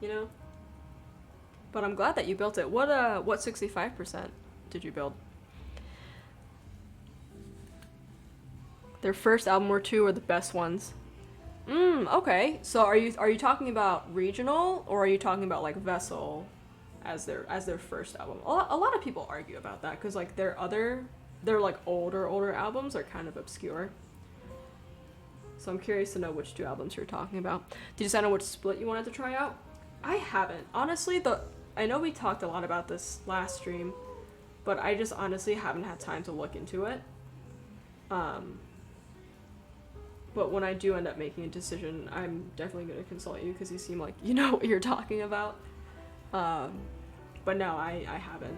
you know? But I'm glad that you built it. What 65% did you build? Their first album or two are the best ones. Okay. So are you talking about regional, or are you talking about like Vessel as their first album? A lot of people argue about that because like their like older albums are kind of obscure. So I'm curious to know which two albums you're talking about. Did you decide on which split you wanted to try out? I haven't. Honestly, I know we talked a lot about this last stream, but I just honestly haven't had time to look into it. But when I do end up making a decision, I'm definitely going to consult you because you seem like you know what you're talking about. But no, I haven't.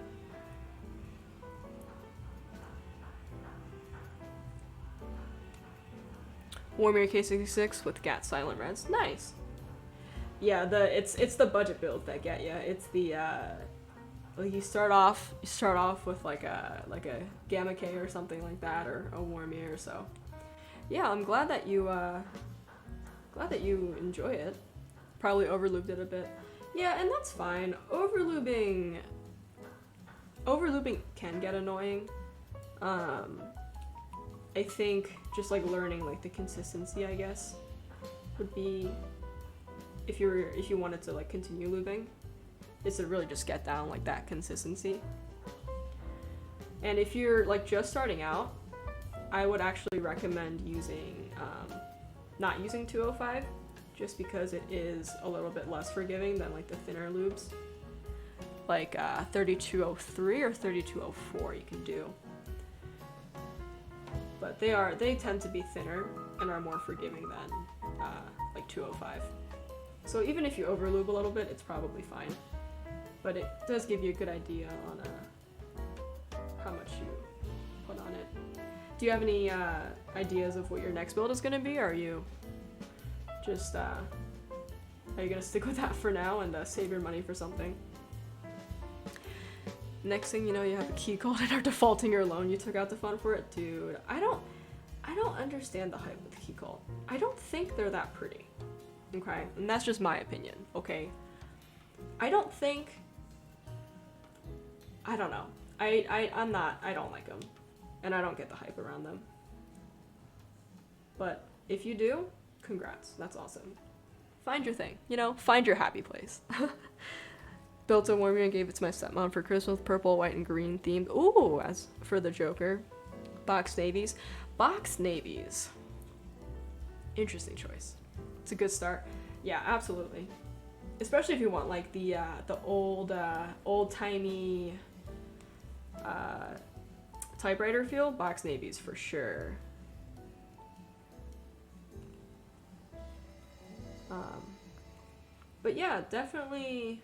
Warmier K66 with GAT Silent Reds. Nice. Yeah, it's the budget builds that get you. It's the like you start off with like a Gamma K or something like that, or a Warmier. So yeah, I'm glad that you enjoy it. Probably overlubed it a bit. Yeah, and that's fine. Overlubing can get annoying. I think just like learning like the consistency, I guess, would be if you wanted to like continue lubing, is to really just get down like that consistency. And if you're like just starting out, I would actually recommend using not using 205, just because it is a little bit less forgiving than like the thinner lubes, like 3203 or 3204 you can do. But they tend to be thinner and are more forgiving than like 205. So even if you overlube a little bit, it's probably fine. But it does give you a good idea on how much you put on it. Do you have any ideas of what your next build is going to be? Or are you just are you going to stick with that for now and save your money for something? Next thing you know, you have a key code and are defaulting your loan you took out to fund for it. Dude, I don't understand the hype with key code. I don't think they're that pretty. Okay? And that's just my opinion, okay? I don't know. I don't like them. And I don't get the hype around them. But if you do, congrats. That's awesome. Find your thing, you know? Find your happy place. Built a Warmier and gave it to my stepmom for Christmas, purple, white, and green themed. Ooh, as for the Joker. Box navies. Box navies. Interesting choice. It's a good start. Yeah, absolutely. Especially if you want like the old-timey typewriter feel, box navies for sure. But yeah, definitely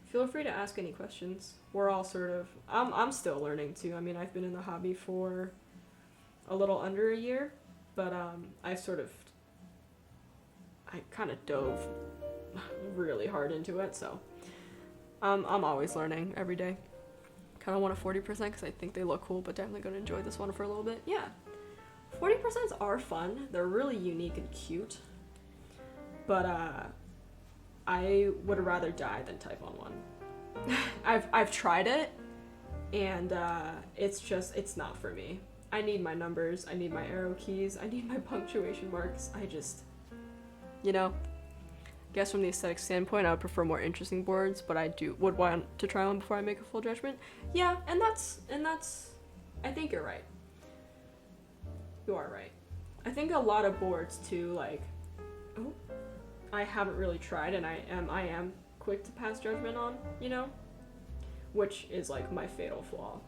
feel free to ask any questions. We're all sort of, I'm still learning too. I mean, I've been in the hobby for a little under a year, but I kind of dove really hard into it, so I'm always learning every day. Kind of want a 40% because I think they look cool, but definitely going to enjoy this one for a little bit. Yeah, 40%s are fun. They're really unique and cute, but I would rather die than type on one. I've tried it, and it's not for me. I need my numbers, I need my arrow keys, I need my punctuation marks. I just, you know, guess from the aesthetic standpoint, I would prefer more interesting boards, but I would want to try one before I make a full judgment. Yeah, and that's, I think you're right. You are right. I think a lot of boards too, like, I haven't really tried, and I am quick to pass judgment on, you know, which is like my fatal flaw.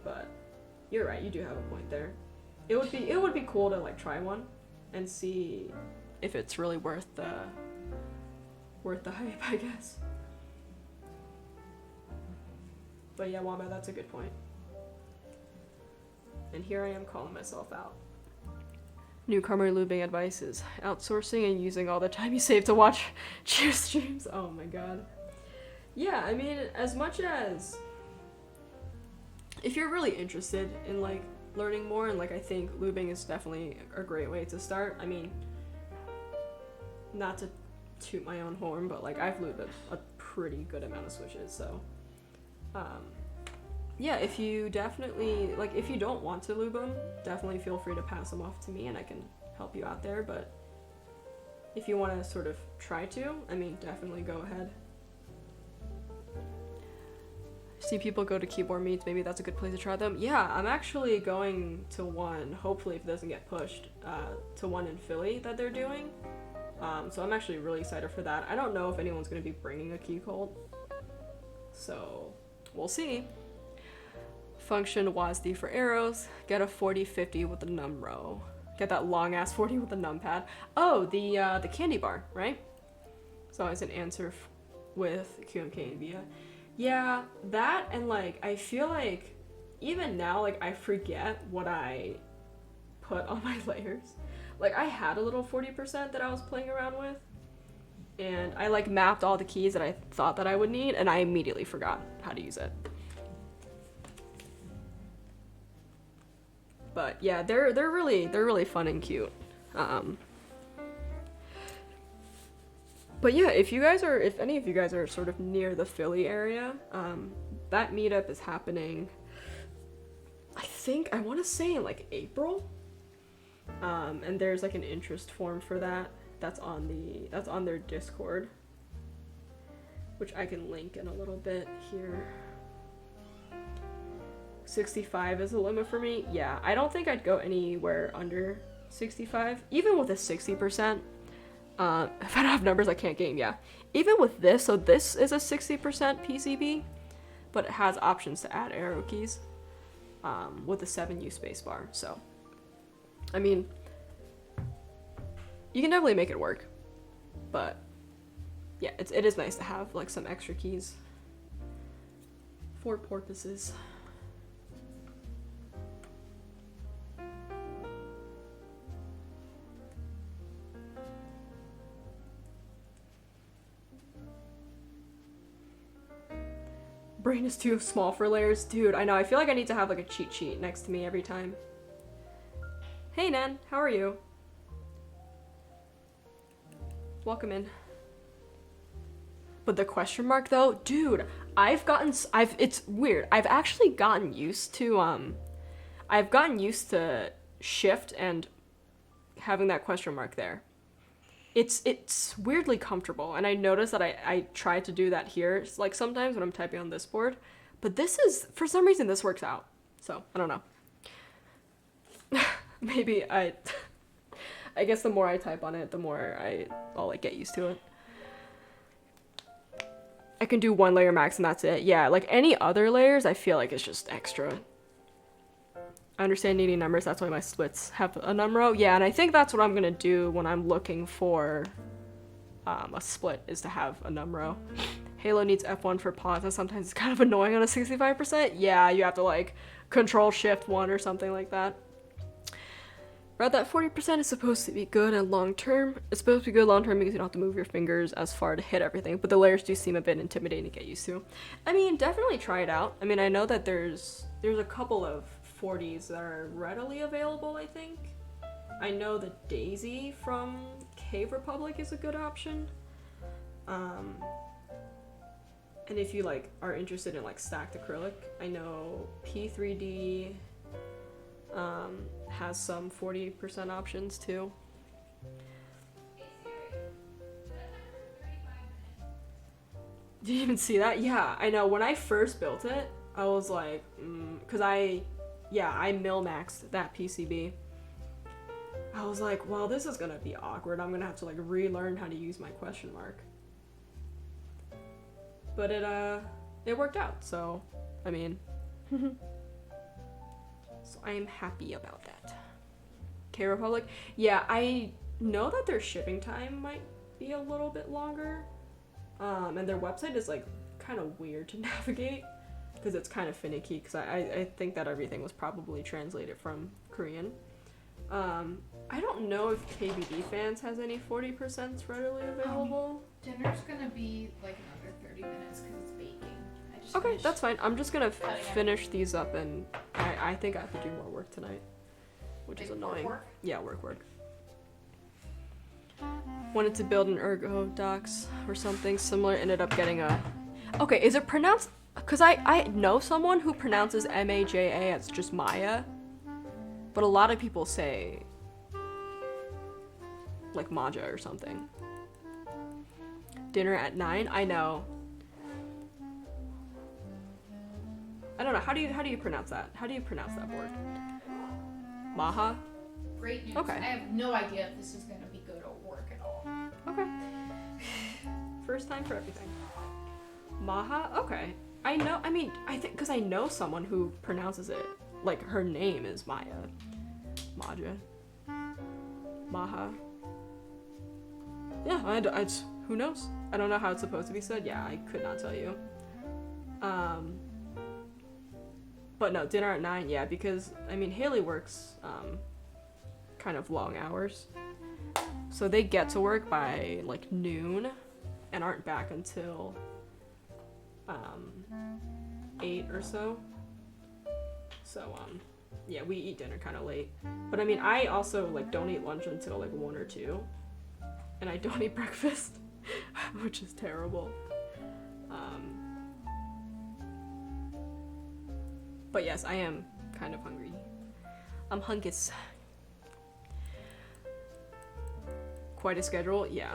But you're right, you do have a point there. It would be cool to like try one and see if it's really worth the hype, I guess. But yeah, Wamba, that's a good point. And here I am calling myself out. Newcomer lubing advice is outsourcing and using all the time you save to watch cheer streams. Oh my god. Yeah, I mean, as much as if you're really interested in like learning more, and like I think lubing is definitely a great way to start. I mean, not to toot my own horn, but like I've lubed a pretty good amount of switches, so yeah, if you definitely, like, if you don't want to lube them, definitely feel free to pass them off to me and I can help you out there. But if you want to sort of try to, I mean, definitely go ahead. See people go to keyboard meets, maybe that's a good place to try them. Yeah, I'm actually going to one, hopefully if it doesn't get pushed, to one in Philly that they're doing. So I'm actually really excited for that. I don't know if anyone's going to be bringing a key cult, so we'll see. Function WASD for arrows. Get a 40-50 with the num row. Get that long ass 40 with the numpad. Oh, the candy bar, right? So as an answer with QMK and VIA. Yeah, that, and like I feel like even now, like I forget what I put on my layers. Like I had a little 40% that I was playing around with, and I like mapped all the keys that I thought that I would need, and I immediately forgot how to use it. But yeah, they're really fun and cute. But yeah, if any of you guys are sort of near the Philly area, that meetup is happening, I want to say in like April. And there's like an interest form for that. That's on their Discord, which I can link in a little bit here. 65 is the limit for me. Yeah, I don't think I'd go anywhere under 65, even with a 60%. If I don't have numbers, I can't game. Yeah, even with this, so this is a 60% PCB, but it has options to add arrow keys with a 7U spacebar. So, I mean, you can definitely make it work, but yeah, it is nice to have like some extra keys for porpoises. Brain is too small for layers. Dude, I know. I feel like I need to have like a cheat sheet next to me every time. Hey, Nan. How are you? Welcome in. But the question mark though, dude, it's weird. I've actually gotten used to, shift and having that question mark there. It's weirdly comfortable, and I noticed that I try to do that here, like sometimes when I'm typing on this board, but for some reason this works out, so I don't know. Maybe I guess the more I type on it, the more I'll like get used to it. I can do one layer max and that's it. Yeah, like any other layers I feel like it's just extra. I understand needing numbers, that's why my splits have a num row. Yeah, and I think that's what I'm gonna do when I'm looking for a split, is to have a num row. Halo needs F1 for pause, and sometimes it's kind of annoying on a 65%. Yeah, you have to like control shift 1 or something like that. Read that 40% is supposed to be good and long term. It's supposed to be good long term because you don't have to move your fingers as far to hit everything, but the layers do seem a bit intimidating to get used to. I mean, definitely try it out. I mean, I know that there's a couple of 40s that are readily available, I think. I know the Daisy from Cave Republic is a good option. And if you like are interested in like stacked acrylic, I know P3D has some 40% options too. Did you even see that? Yeah, I know. When I first built it, I was like, because I mil-maxed that PCB. I was like, well, this is gonna be awkward. I'm gonna have to like relearn how to use my question mark. But it worked out. So, I mean, so I am happy about that. K Republic, yeah, I know that their shipping time might be a little bit longer. And their website is like kind of weird to navigate because it's kind of finicky because I think that everything was probably translated from Korean. I don't know if KBD Fans has any 40% readily available. Dinner's gonna be like another 30 minutes because it's baking. Okay, that's fine. I'm just gonna finish these up, and I think I have to do more work tonight, which is annoying. Work? Yeah, work. Wanted to build an ergo docs or something similar, ended up getting a... Okay, is it pronounced... Because I know someone who pronounces M-A-J-A as just Maya, but a lot of people say like Maja or something. Dinner at 9? I know. I don't know. How do you pronounce that? How do you pronounce that word? Maha? Great news. Okay. I have no idea if this is gonna be good or work at all. Okay. First time for everything. Maha? Okay. I know, I mean, I think, because I know someone who pronounces it, like, her name is Maya. Maja. Maha. Yeah, I who knows? I don't know how it's supposed to be said. Yeah, I could not tell you. But no, dinner at 9, yeah, because, I mean, Haley works, kind of long hours. So they get to work by, like, noon and aren't back until, 8 or so. So, yeah, we eat dinner kind of late. But, I mean, I also, like, don't eat lunch until, like, 1 or 2. And I don't eat breakfast, which is terrible. But yes, I am kind of hungry. I'm hungus. Quite a schedule, yeah.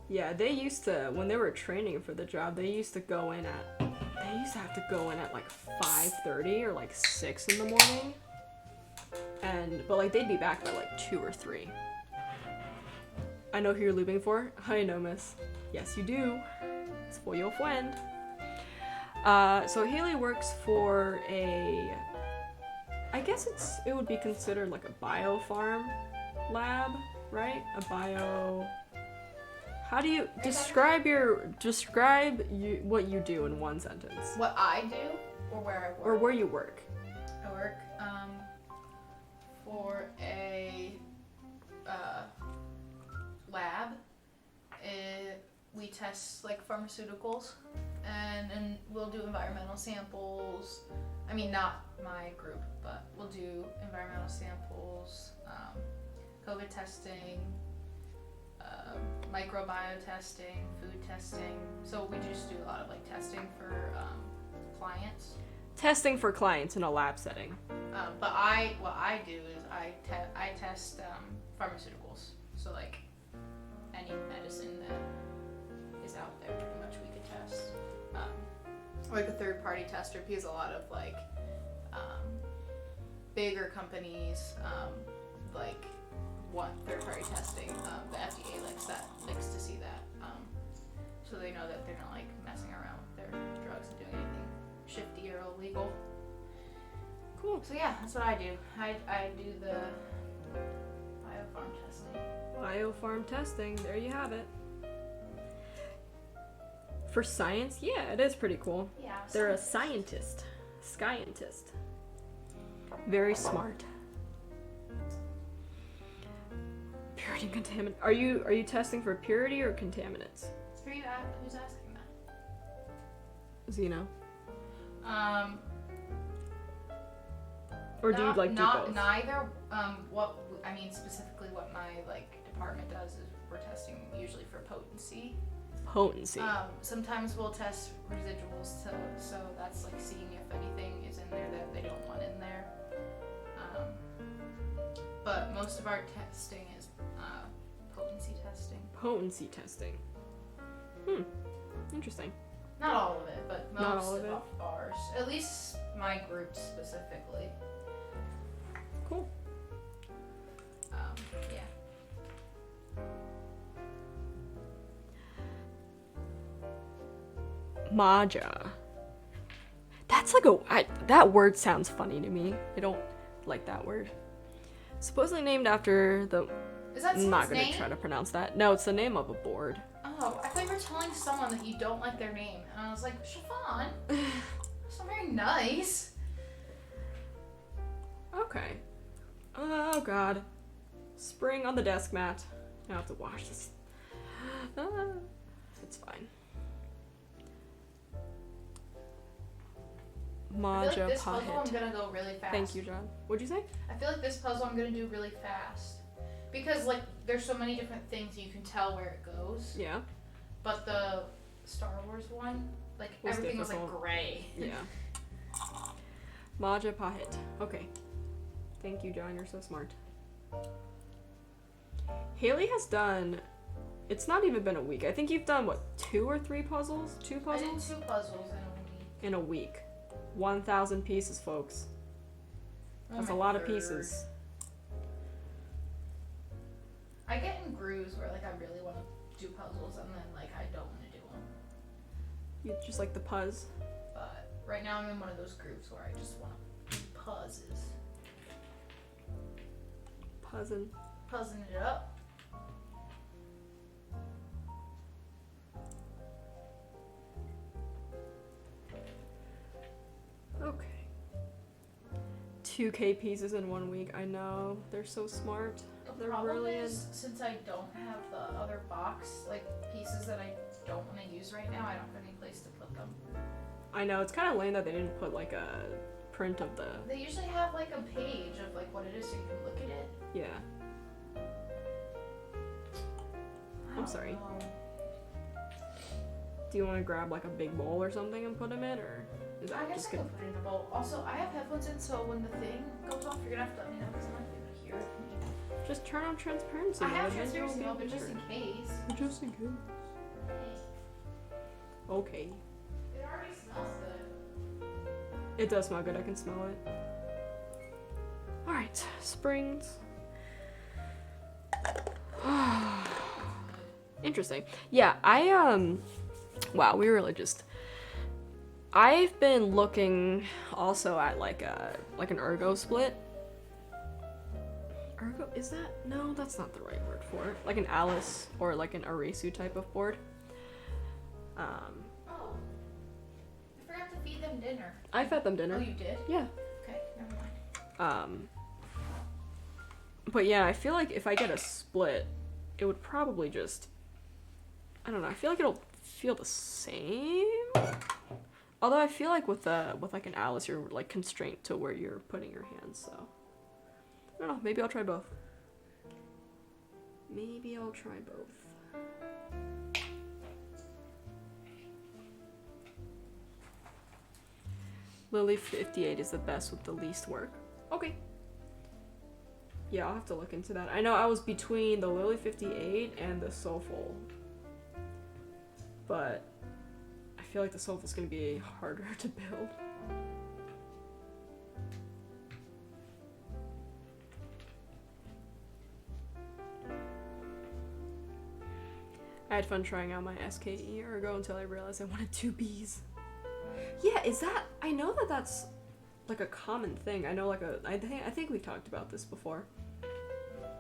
Yeah, they used to, when they were training for the job, they used to have to go in at like 5:30 or like 6 in the morning. But like they'd be back by like 2 or 3. I know who you're lubing for. I know, miss. Yes, you do. It's for your friend. So Haley works for I guess it would be considered like a bio-farm lab, right? How do you describe what you do in one sentence? What I do, or where I work? Or where you work. I work for a lab. We test like pharmaceuticals, and we'll do environmental samples. I mean, not my group, but we'll do environmental samples, COVID testing, microbiome testing, food testing. So we just do a lot of like testing for clients. Testing for clients in a lab setting. But what I do is I test pharmaceuticals. So like any medicine that is out there, pretty much we could test. Like a third-party tester, because a lot of like bigger companies like want third-party testing. The FDA likes to see that, so they know that they're not like messing around with their drugs and doing anything shifty or illegal. Cool. So yeah, that's what I do. I do the biofarm testing. Biofarm testing. There you have it. For science, yeah, it is pretty cool. Yeah. They're a scientist. Scientist. Very smart. Purity and contaminant. Are you testing for purity or contaminants? Who's asking that? Zeno. Or do you like do both? Neither. Specifically what my like department does is we're testing usually for potency. Potency. Sometimes we'll test residuals so that's like seeing if anything is in there that they don't want in there. But most of our testing is potency testing. Potency testing. Interesting. Not all of it, but Not most all of it? of ours. At least my group specifically. Cool. Yeah. Maja. That's like that word sounds funny to me. I don't like that word. Supposedly named after the... Is that I'm not someone's gonna name? try to pronounce that. No, it's the name of a board. Oh, I thought you were telling someone that you don't like their name. And I was like, Siobhan, that's not very nice. Okay. Oh god. Spring on the desk mat. I have to wash this. It's fine. I feel Maja like this puzzle I'm Pahit. gonna go really fast. Thank you, John. What'd you say? I feel like this puzzle I'm gonna do really fast. Because like there's so many different things you can tell where it goes. Yeah. But the Star Wars one, like Was everything was like difficult. gray. Yeah. Maja Pahit. Okay. Thank you, John. You're so smart. Haley has done... It's not even been a week. I think you've done, what, 2 or 3 puzzles? 2 I did puzzles? 2 puzzles in a week. In a week. 1,000 pieces, folks. That's a Oh my lot of word. pieces. I get in grooves where like I really want to do puzzles and then like I don't want to do them. You just like the puzz. But right now I'm in one of those grooves where I just want to do puzzes. Puzzin'. Puzzing it up. Okay. 2K pieces in 1 week. I know. They're so smart. The They're problem brilliant. is, since I don't have the other box, like pieces that I don't want to use right now, I don't have any place to put them. I know. It's kind of lame that they didn't put like a print of the... They usually have like a page of like what it is so you can look at it. Yeah. I I'm don't sorry. know. Do you want to grab like a big bowl or something and put them in, or is I that guess just I good? could put it in a bowl. Also, I have headphones in, so when the thing goes off, you're gonna have to let me know because I'm not gonna be able to hear it. Just turn on transparency. I have mode, and then transparency you'll mode, be but just in better. case. Just in case. Okay. It already smells good. It does smell good. I can smell it. All right, springs. Interesting. Yeah, wow, we really just... I've been looking also at like an ergo split. Ergo, is that? No, that's not the right word for it. Like an Alice or like an Arisu type of board. Oh. I forgot to feed them dinner. I fed them dinner. Oh, you did? Yeah. Okay, never mind. But yeah, I feel like if I get a split, it would probably just... I don't know, I feel like it'll feel the same? Although I feel like with like an Alice, you're like constrained to where you're putting your hands, so... I don't know, maybe I'll try both. Maybe I'll try both. Lily 58 is the best with the least work. Okay. Yeah, I'll have to look into that. I know I was between the Lily 58 and the Soulful. But I feel like the Soulful's gonna be harder to build. I had fun trying out my SKE Ergo until I realized I wanted 2 Bs. Yeah, is that... I know that that's like a common thing. I know like I think we talked about this before.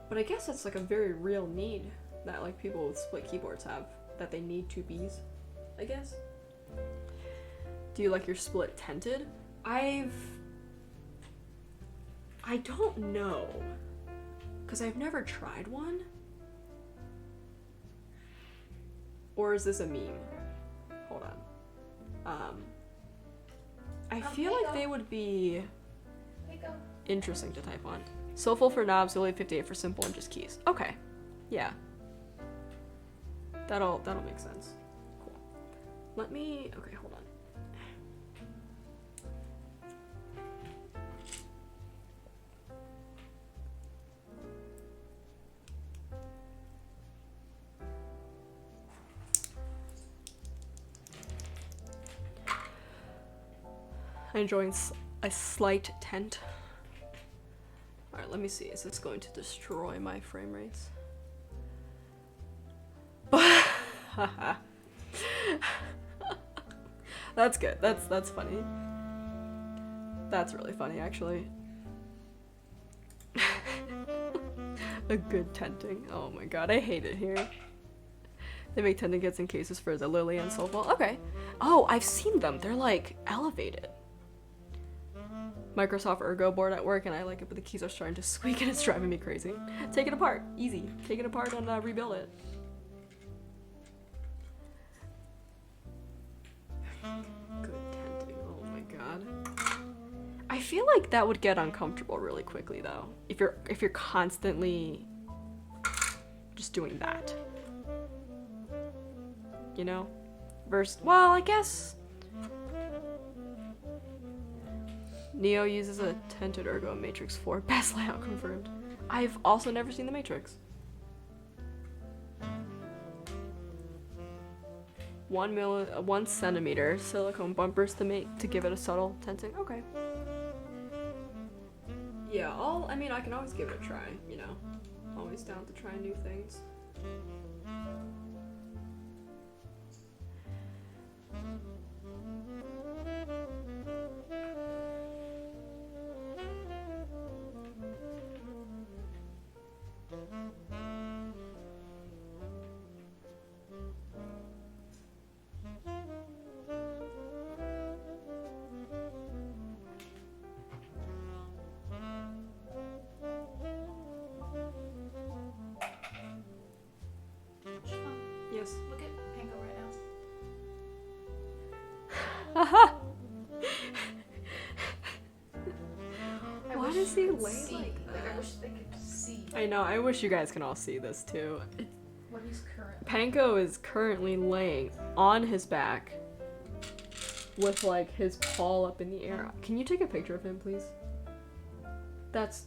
But I guess that's like a very real need that like people with split keyboards have. That they need 2 Bs, I guess. Do you like your split tented? I don't know. Because I've never tried one. Or is this a meme? Hold on. I feel like they would be interesting to type on. Soulful for knobs, Lily 58 for simple and just keys. Okay. Yeah. That'll make sense. Let me, okay, hold on. I'm enjoying a slight tent. Alright, let me see. Is this going to destroy my frame rates? That's good. That's funny. That's really funny, actually. A good tenting. Oh my god, I hate it here. They make tenting kits in cases for the Lily and Soulful. Okay. Oh, I've seen them. They're like elevated. Microsoft Ergo board at work, and I like it, but the keys are starting to squeak and it's driving me crazy. Take it apart. Easy. Take it apart and rebuild it. Good tenting. Oh my god. I feel like that would get uncomfortable really quickly though. If you're constantly just doing that. You know? Well, I guess Neo uses a tented Ergo in Matrix 4. Best layout confirmed. I've also never seen The Matrix. 1 centimeter silicone bumpers to give it a subtle tenting. Okay. Yeah, I mean, I can always give it a try, you know. Always down to try new things. Yes. Look at Pango right Haha! now. Why does he lay see. like that? I wish they could see I know, I wish you guys can all see this too. what he's currently. Panko is currently laying on his back with like his paw up in the air. Can you take a picture of him, please?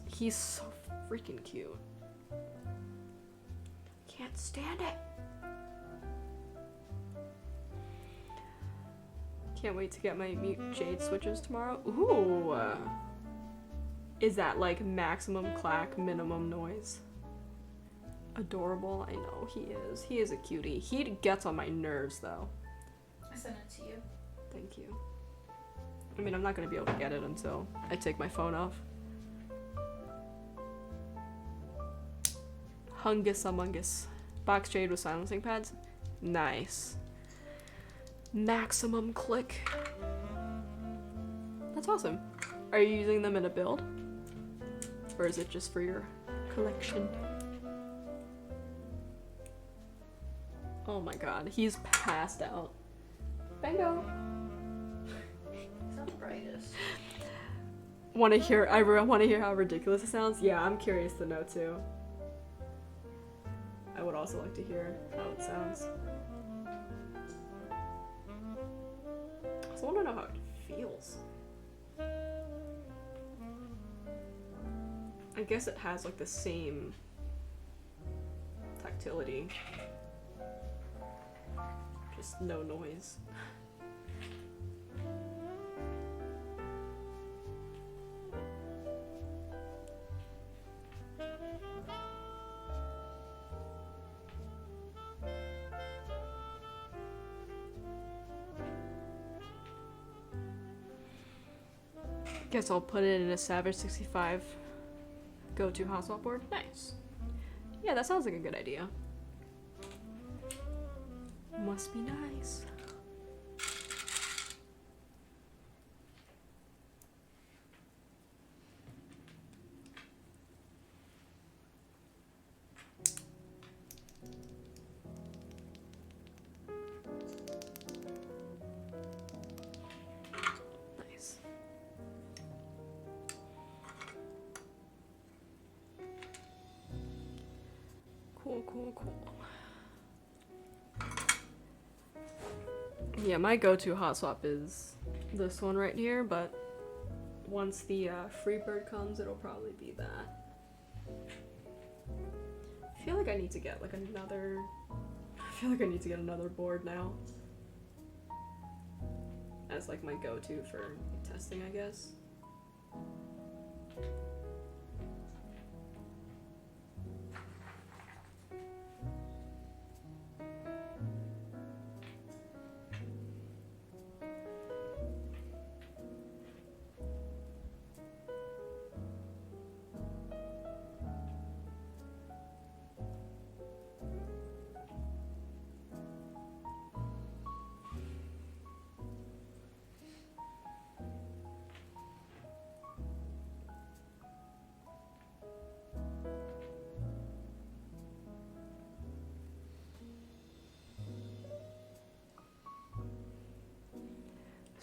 He's so freaking cute. Can't stand it. Can't wait to get my mute jade switches tomorrow. Ooh. Is that like maximum clack, minimum noise? Adorable. I know he is. He is a cutie. He gets on my nerves though. I sent it to you. Thank you. I mean, I'm not gonna be able to get it until I take my phone off. Hungus Amungus. Box jade with silencing pads. Nice. Maximum click. That's awesome. Are you using them in a build? Or is it just for your collection? Oh my god, he's passed out. Bingo! It's not the brightest. I want to hear how ridiculous it sounds? Yeah, I'm curious to know too. I would also like to hear how it sounds. I also want to know how it feels. I guess it has like the same tactility. Just no noise. Guess I'll put it in a Savage 65 go-to hot swap board. Nice. Yeah, that sounds like a good idea. Must be nice. Nice. Cool, cool, cool. Yeah, my go-to hot swap is this one right here, but once the Freebird comes, it'll probably be that. I feel like I need to get like another... I feel like I need to get another board now. As like my go-to for testing, I guess.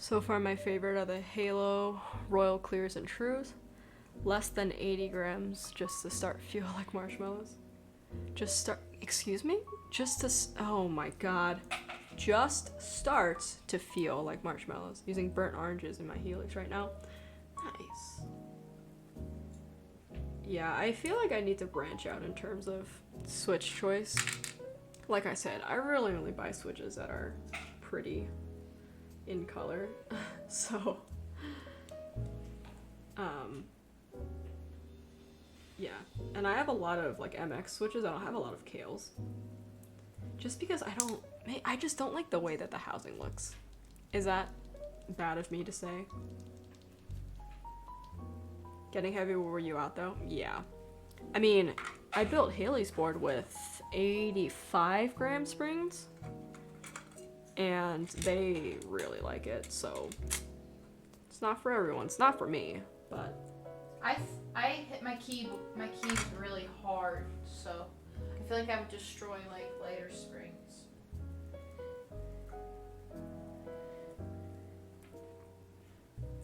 So far my favorite are the Halo, Royal Clears, and Trues. Less than 80 grams just to start feel like marshmallows. Just start, excuse me? Just to, oh my god. Just starts to feel like marshmallows. Using burnt oranges in my Helix right now. Nice. Yeah, I feel like I need to branch out in terms of Switch choice. Like I said, I really only buy Switches that are pretty in color. So, yeah. And I have a lot of like MX Switches. I don't have a lot of Kales. Just because I just don't like the way that the housing looks. Is that bad of me to say? Getting heavy, where were you out though? Yeah. I mean, I built Haley's board with 85 gram springs. And they really like it, so it's not for everyone. It's not for me, but I hit my keys really hard, so I feel like I would destroy like lighter springs.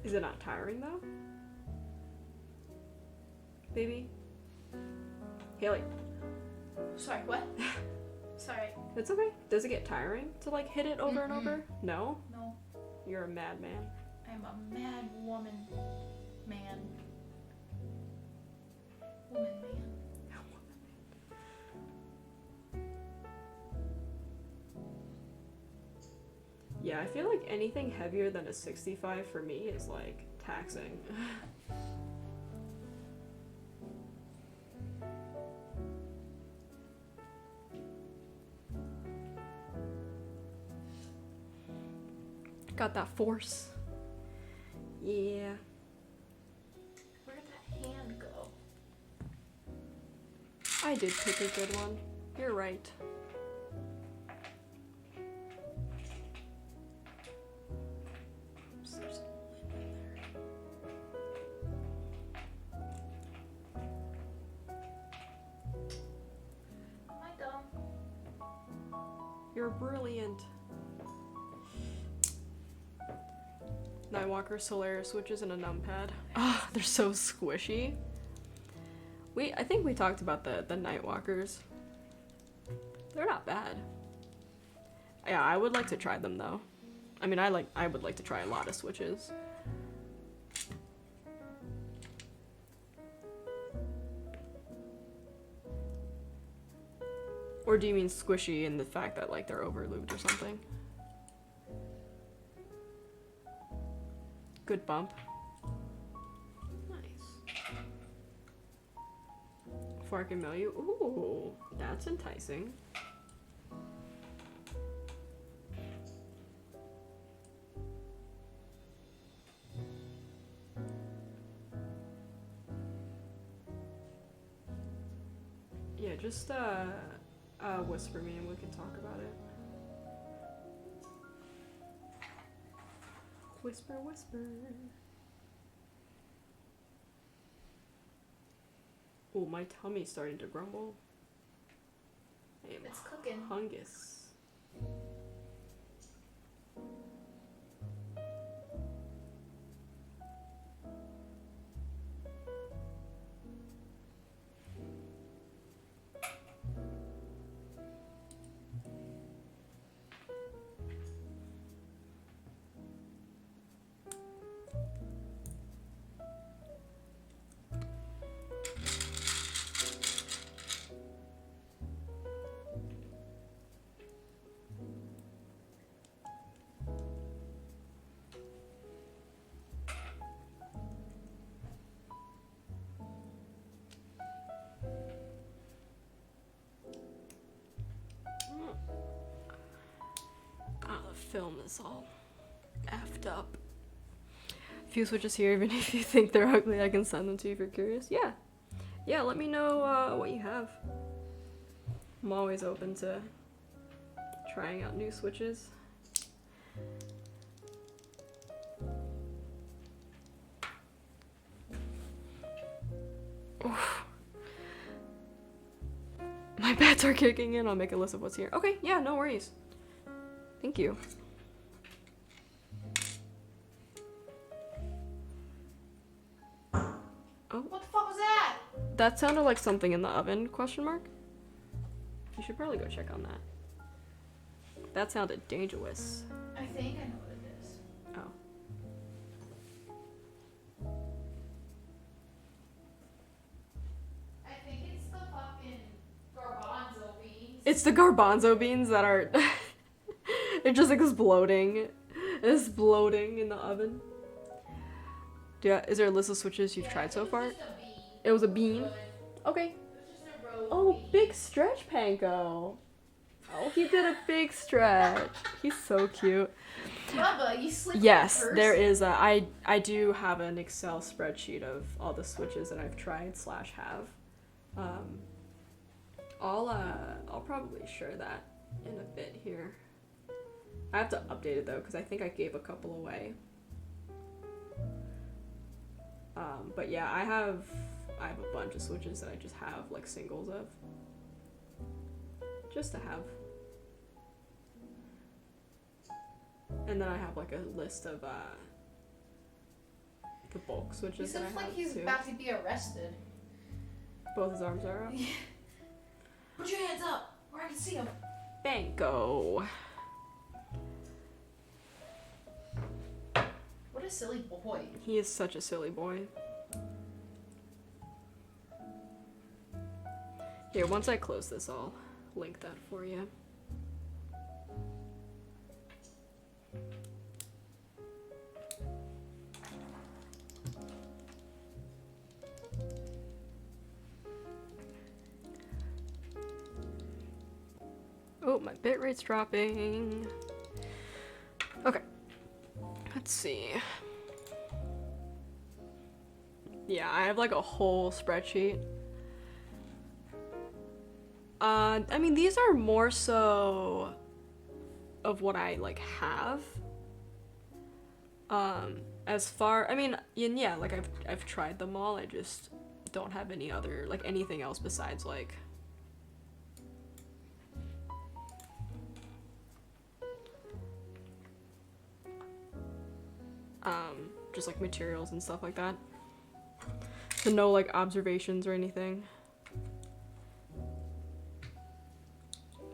Is it not tiring though? Baby? Haley. Sorry, what? Sorry. It's okay. Does it get tiring to like hit it over and over? No? No. You're a madman. I'm a mad woman. Man. Woman man. Yeah, I feel like anything heavier than a 65 for me is like taxing. Got that force. Yeah. Where did that hand go? I did pick a good one. You're right. Am I dumb? You're brilliant. Nightwalker, Solaris switches, and a numpad. Ah, they're so squishy. I think we talked about the Nightwalkers. They're not bad. Yeah, I would like to try them though. I mean, I would like to try a lot of switches. Or do you mean squishy in the fact that like they're over lubed or something? Good bump. Nice. Before I can mail you. Ooh, that's enticing. Yeah, just whisper me and we can talk about it. Whisper, whisper. Oh, my tummy's starting to grumble. I am It's cooking. Hungus. film this all effed up. A few switches here, even if you think they're ugly, I can send them to you if you're curious. Yeah. Yeah, let me know what you have. I'm always open to trying out new switches. Oof. My bets are kicking in. I'll make a list of what's here. Okay, yeah, no worries. Thank you. Oh. What the fuck was that? That sounded like something in the oven, question mark? You should probably go check on that. That sounded dangerous. I think I know what it is. Oh. I think it's the fucking garbanzo beans. It's the garbanzo beans that are... They're just exploding. Exploding in the oven. Yeah, is there a list of switches you've tried so far? Just a bean. It was a bean? Okay. It was just a roast Oh, bean. big stretch, Panko. Oh, he did a big stretch. He's so cute. Bubba, you sleep Yes, first? there is a... I do have an Excel spreadsheet of all the switches that I've tried / have. I'll probably share that in a bit here. I have to update it though, because I think I gave a couple away. But yeah, I have a bunch of switches that I just have like singles of. Just to have. And then I have like a list of the bulk He switches that I seems have like he's too. about to be arrested. Both his arms are up. Put your hands up, where I can see him. Banco. What a silly boy. He is such a silly boy. Here, once I close this, I'll link that for you. Oh, my bit rate's dropping. Okay. Let's see. Yeah, I have like a whole spreadsheet. I mean, these are more so of what I like have. As far, I mean, and yeah, like I've tried them all. I just don't have any other, like anything else besides like just like materials and stuff like that. So no like observations or anything.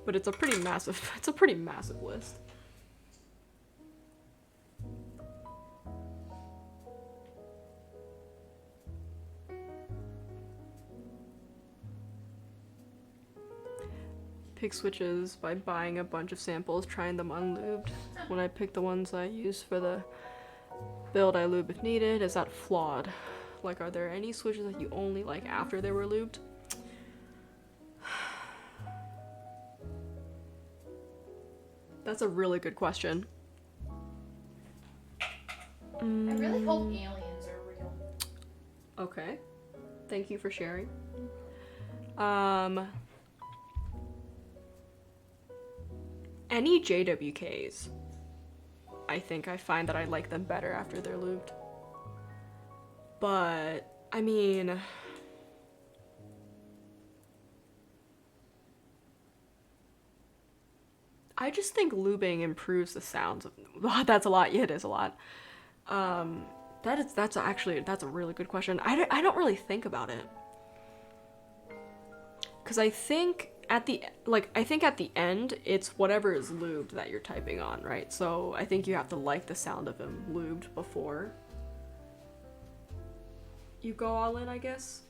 But it's a pretty massive list. Pick switches by buying a bunch of samples, trying them unlubed. When I pick the ones I use for the build, I lube if needed. Is that flawed? Like, are there any switches that you only like after they were lubed? That's a really good question. I really hope aliens are real. Okay. Thank you for sharing. Any JWKs, I think I find that I like them better after they're lubed. But, I mean... I just think lubing improves the sounds of... That's a lot. Yeah, it is a lot. That's a really good question. I don't really think about it. Because I think at the end, it's whatever is lubed that you're typing on, right? So I think you have to like the sound of him lubed before you go all in, I guess.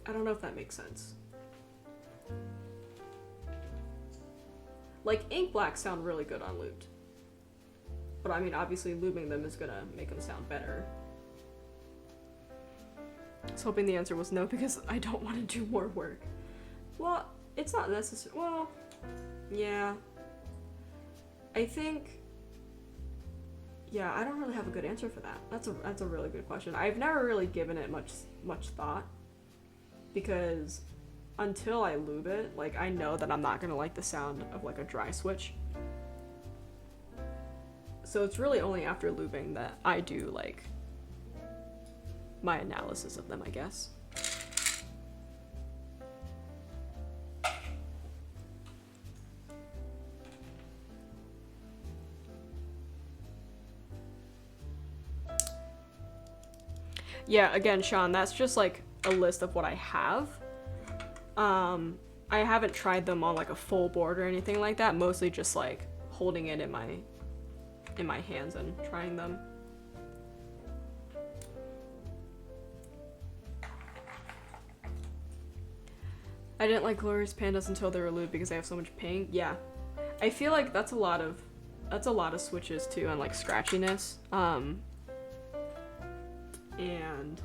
I don't know if that makes sense. Like, ink blacks sound really good on lubed. But I mean, obviously lubing them is gonna make them sound better. I was hoping the answer was no because I don't want to do more work. Well, it's not necessary. Well, Yeah. I think... Yeah, I don't really have a good answer for that. That's a really good question. I've never really given it much thought. Because until I lube it, like, I know that I'm not gonna like the sound of, like, a dry switch. So it's really only after lubing that I do, like, my analysis of them, I guess. Yeah, again, Sean, that's just, like, a list of what I have. I haven't tried them on, like, a full board or anything like that. Mostly just, like, holding it in my hands and trying them. I didn't like Glorious Pandas until they were lubed because they have so much ping. Yeah. I feel like that's a lot of switches too, and like scratchiness. And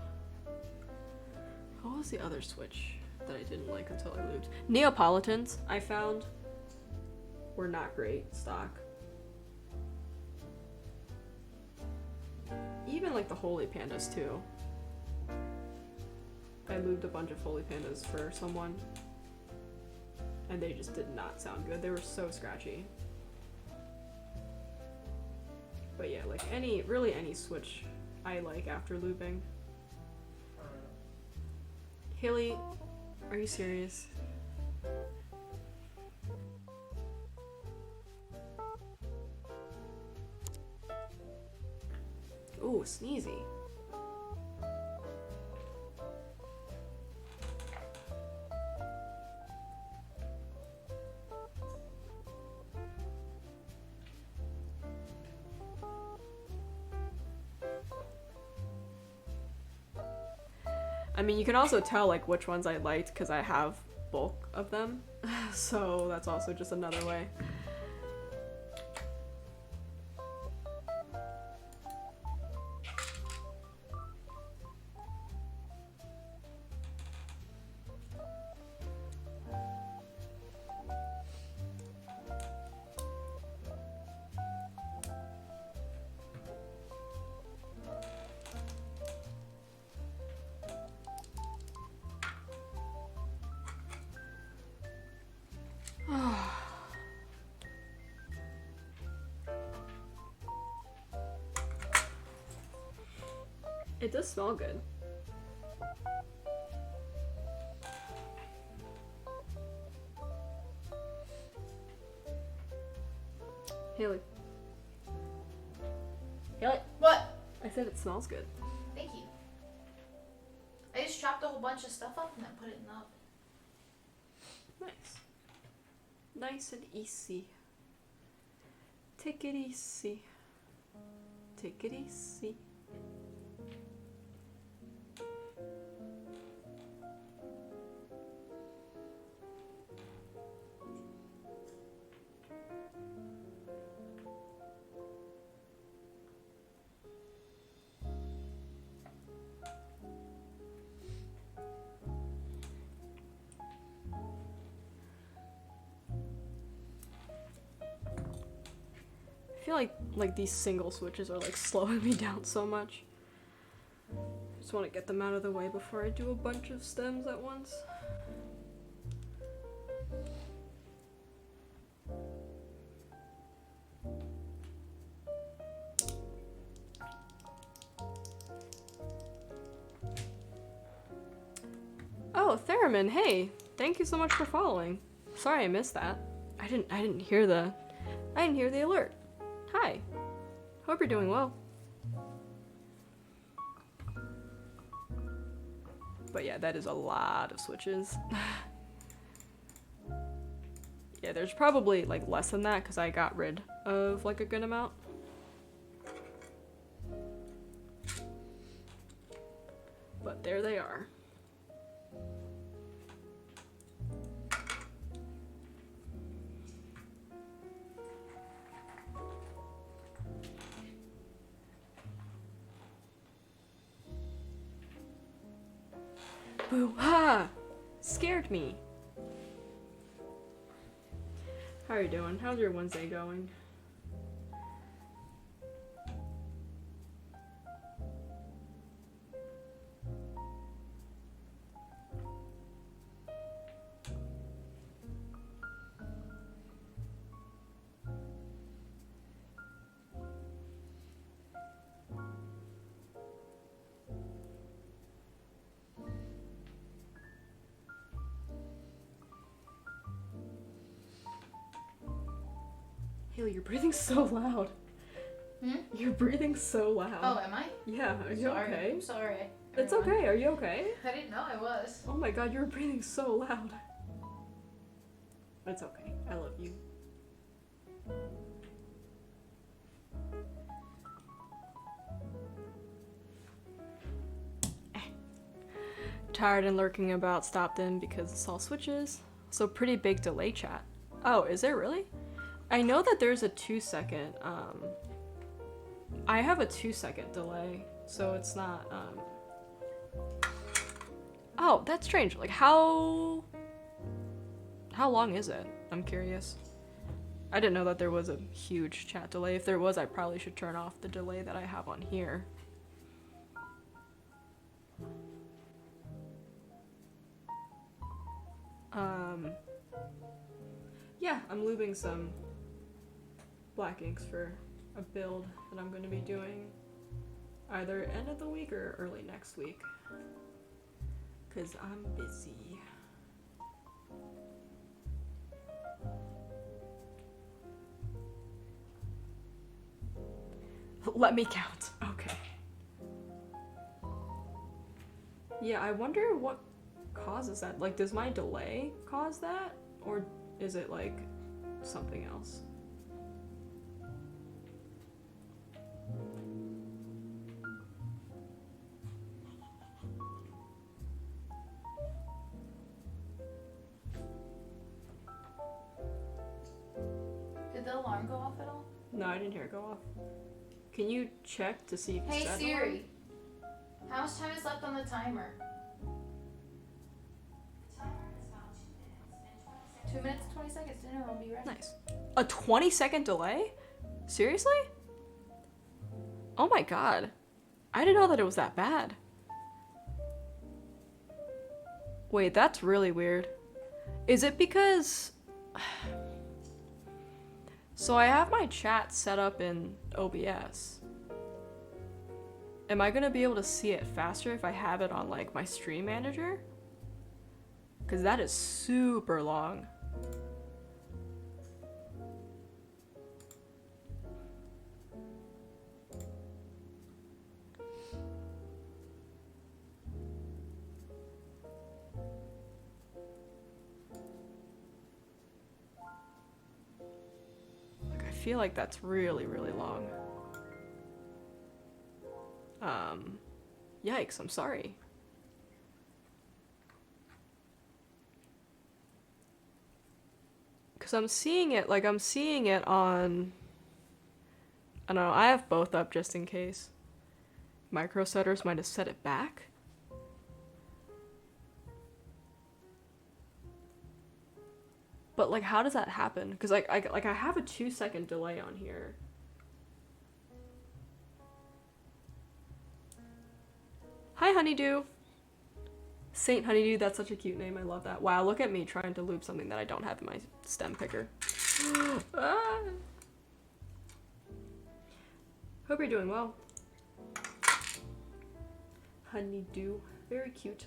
what was the other switch that I didn't like until I lubed? Neapolitans, I found, were not great stock. Even like the Holy Pandas too. I lubed a bunch of Holy Pandas for someone, and they just did not sound good. They were so scratchy. But yeah, like really any switch I like after lubing. Haley, are you serious? Ooh, sneezy. I mean, you can also tell like which ones I liked because I have bulk of them, so that's also just another way. It does smell good. Haley. Haley, what? I said it smells good. Thank you. I just chopped a whole bunch of stuff up and then put it in the oven. Nice. Nice and easy. Take it easy. Take it easy. I feel like these single switches are like slowing me down so much. Just want to get them out of the way before I do a bunch of stems at once. Oh, Theremin, hey! Thank you so much for following. Sorry I missed that. I didn't hear the alert. Hi. Hope you're doing well. But yeah, that is a lot of switches. Yeah, there's probably like less than that because I got rid of like a good amount. But there they are. Boo ha! Scared me. are you doing? How's your Wednesday going? Haley, you're breathing so loud. Hmm? You're breathing so loud. Oh, am I? Yeah, are you Sorry. okay? I'm sorry. It's everyone. okay, are you okay? I didn't know I was. Oh my god, you're breathing so loud. It's okay, I love you. Tired and lurking about stopped in because it's all switches. So pretty big delay chat. Oh, is there really? I know that there's a 2-second, I have a 2-second delay, so it's not, Oh, that's strange. Like, how long is it? I'm curious. I didn't know that there was a huge chat delay. If there was, I probably should turn off the delay that I have on here. Yeah, I'm lubing some black inks for a build that I'm going to be doing either end of the week or early next week. Because I'm busy. Let me count. Okay. Yeah, I wonder what causes that. Like, does my delay cause that? Or is it, like, something else? Did the alarm go off at all? No, I didn't hear it go off. Can you check to see if it Hey said Siri, how much time is left on the timer? 2 minutes, 20 seconds. Dinner will be ready. Nice. A 20-second delay? Seriously? Oh my god. I didn't know that it was that bad. Wait, that's really weird. Is it because... So I have my chat set up in OBS. Am I gonna be able to see it faster if I have it on, like, my stream manager? Because that is super long. I feel like that's really, really long. Yikes, I'm sorry. Because I'm seeing it on... I don't know, I have both up just in case. Micro setters might have set it back. But, like, how does that happen? Because, I have a 2-second delay on here. Hi, Honeydew. Saint Honeydew, that's such a cute name. I love that. Wow, look at me trying to loop something that I don't have in my stem picker. Ah. Hope you're doing well. Honeydew. Very cute.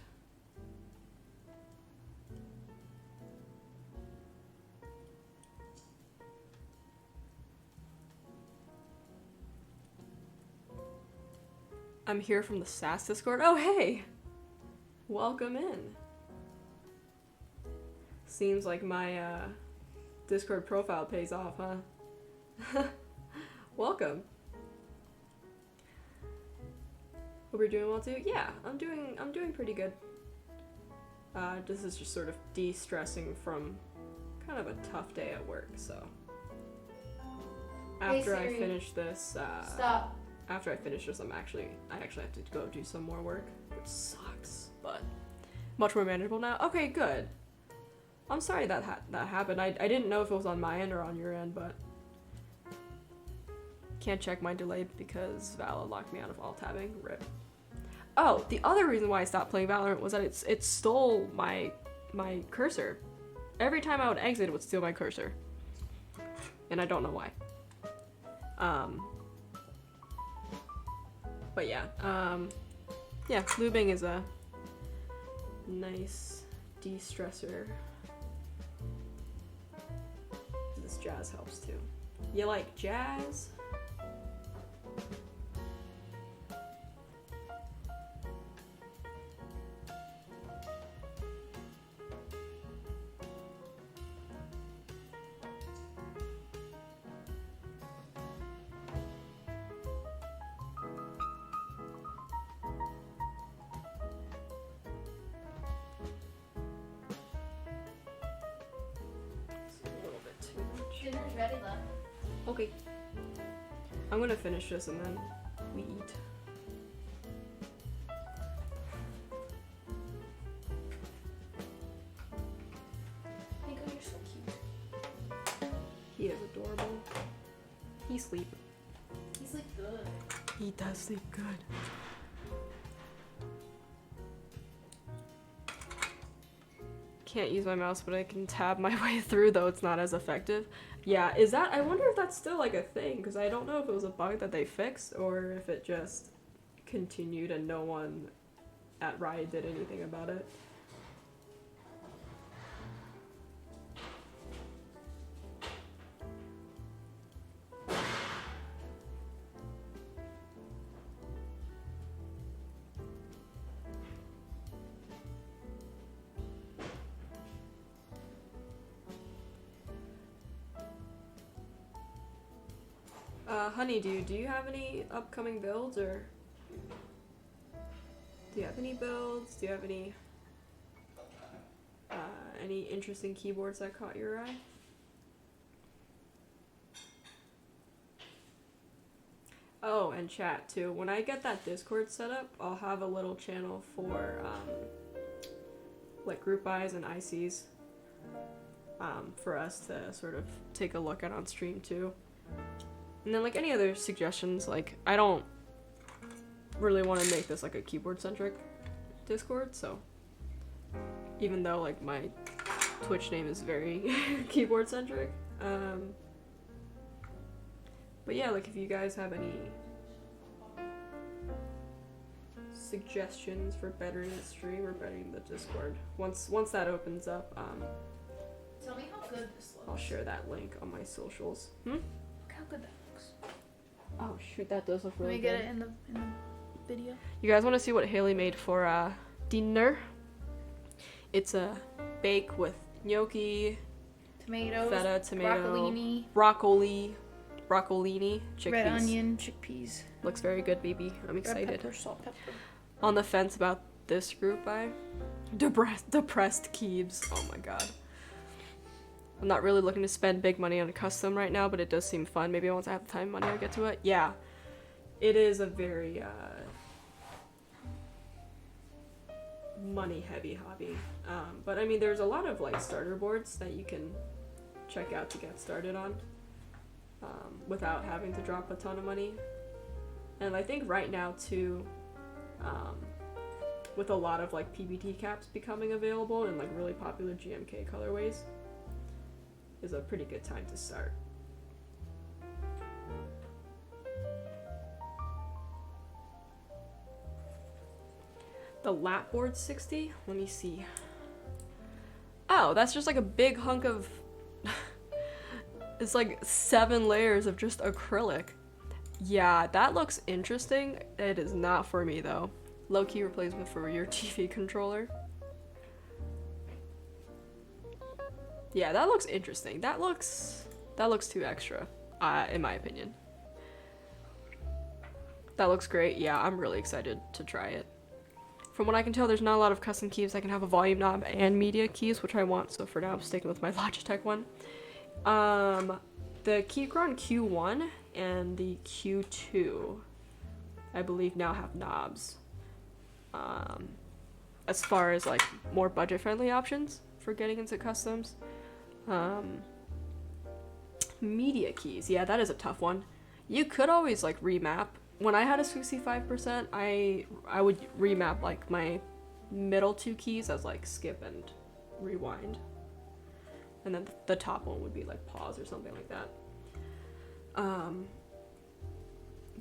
I'm here from the SAS Discord. Oh, hey! Welcome in. Seems like my Discord profile pays off, huh? Welcome. Hope you're doing well too. Yeah, I'm doing pretty good. This is just sort of de-stressing from kind of a tough day at work, so after I finish this, Stop. After I finish this, I actually have to go do some more work, which sucks, but much more manageable now. Okay, good. I'm sorry that that happened. I didn't know if it was on my end or on your end, but can't check my delay because Vala locked me out of alt-tabbing. Rip. Oh, the other reason why I stopped playing Valorant was that it stole my cursor. Every time I would exit, it would steal my cursor. And I don't know why. But yeah, yeah, lubing is a nice de-stressor. This jazz helps too. You like jazz? Dinner's ready, love. Okay. I'm gonna finish this and then we eat. Nico, you're so cute. He is adorable. He sleep. He's like good. He does sleep good. Can't use my mouse, but I can tab my way through, though it's not as effective. Yeah, is that, I wonder if that's still like a thing, because I don't know if it was a bug that they fixed or if it just continued and no one at Riot did anything about it. Honeydew, do you have any upcoming builds, or do you have any builds? Do you have any interesting keyboards that caught your eye? Oh, and chat too. When I get that Discord set up, I'll have a little channel for like group buys and ICs for us to sort of take a look at on stream too. And then like any other suggestions, like I don't really want to make this like a keyboard centric Discord, so even though like my Twitch name is very keyboard centric, but yeah, like if you guys have any suggestions for bettering the stream or bettering the Discord, once that opens up, Tell me how good this looks. I'll share that link on my socials. Look how good that looks. Oh shoot, that does look really Let me good. get it in the video. You guys want to see what Haley made for dinner? It's a bake with gnocchi, Tomatoes, feta, tomato, broccolini, broccolini, chickpeas. red onion, chickpeas, Looks very good, baby. I'm red excited. pepper, salt, pepper. On the fence about this group by depressed Keebs. Oh my god. I'm not really looking to spend big money on a custom right now, but it does seem fun. Maybe once I have the time and money, I'll get to it. Yeah, it is a very money-heavy hobby. But I mean, there's a lot of like starter boards that you can check out to get started on without having to drop a ton of money. And I think right now too, with a lot of like PBT caps becoming available and like really popular GMK colorways, is a pretty good time to start. The lapboard 60? Let me see. Oh, that's just like a big hunk of it's like 7 layers of just acrylic. Yeah, that looks interesting. It is not for me though. Low-key replacement for your TV controller. Yeah, that looks interesting. That looks too extra, in my opinion. That looks great. Yeah, I'm really excited to try it. From what I can tell, there's not a lot of custom keys. I can have a volume knob and media keys, which I want, so for now I'm sticking with my Logitech one. The Keychron Q1 and the Q2, I believe, now have knobs. As far as like more budget-friendly options for for getting into customs. Media keys, yeah, that is a tough one. You could always like remap. When I had a 65%, I would remap like my middle two keys as like skip and rewind, and then the top one would be like pause or something like that. But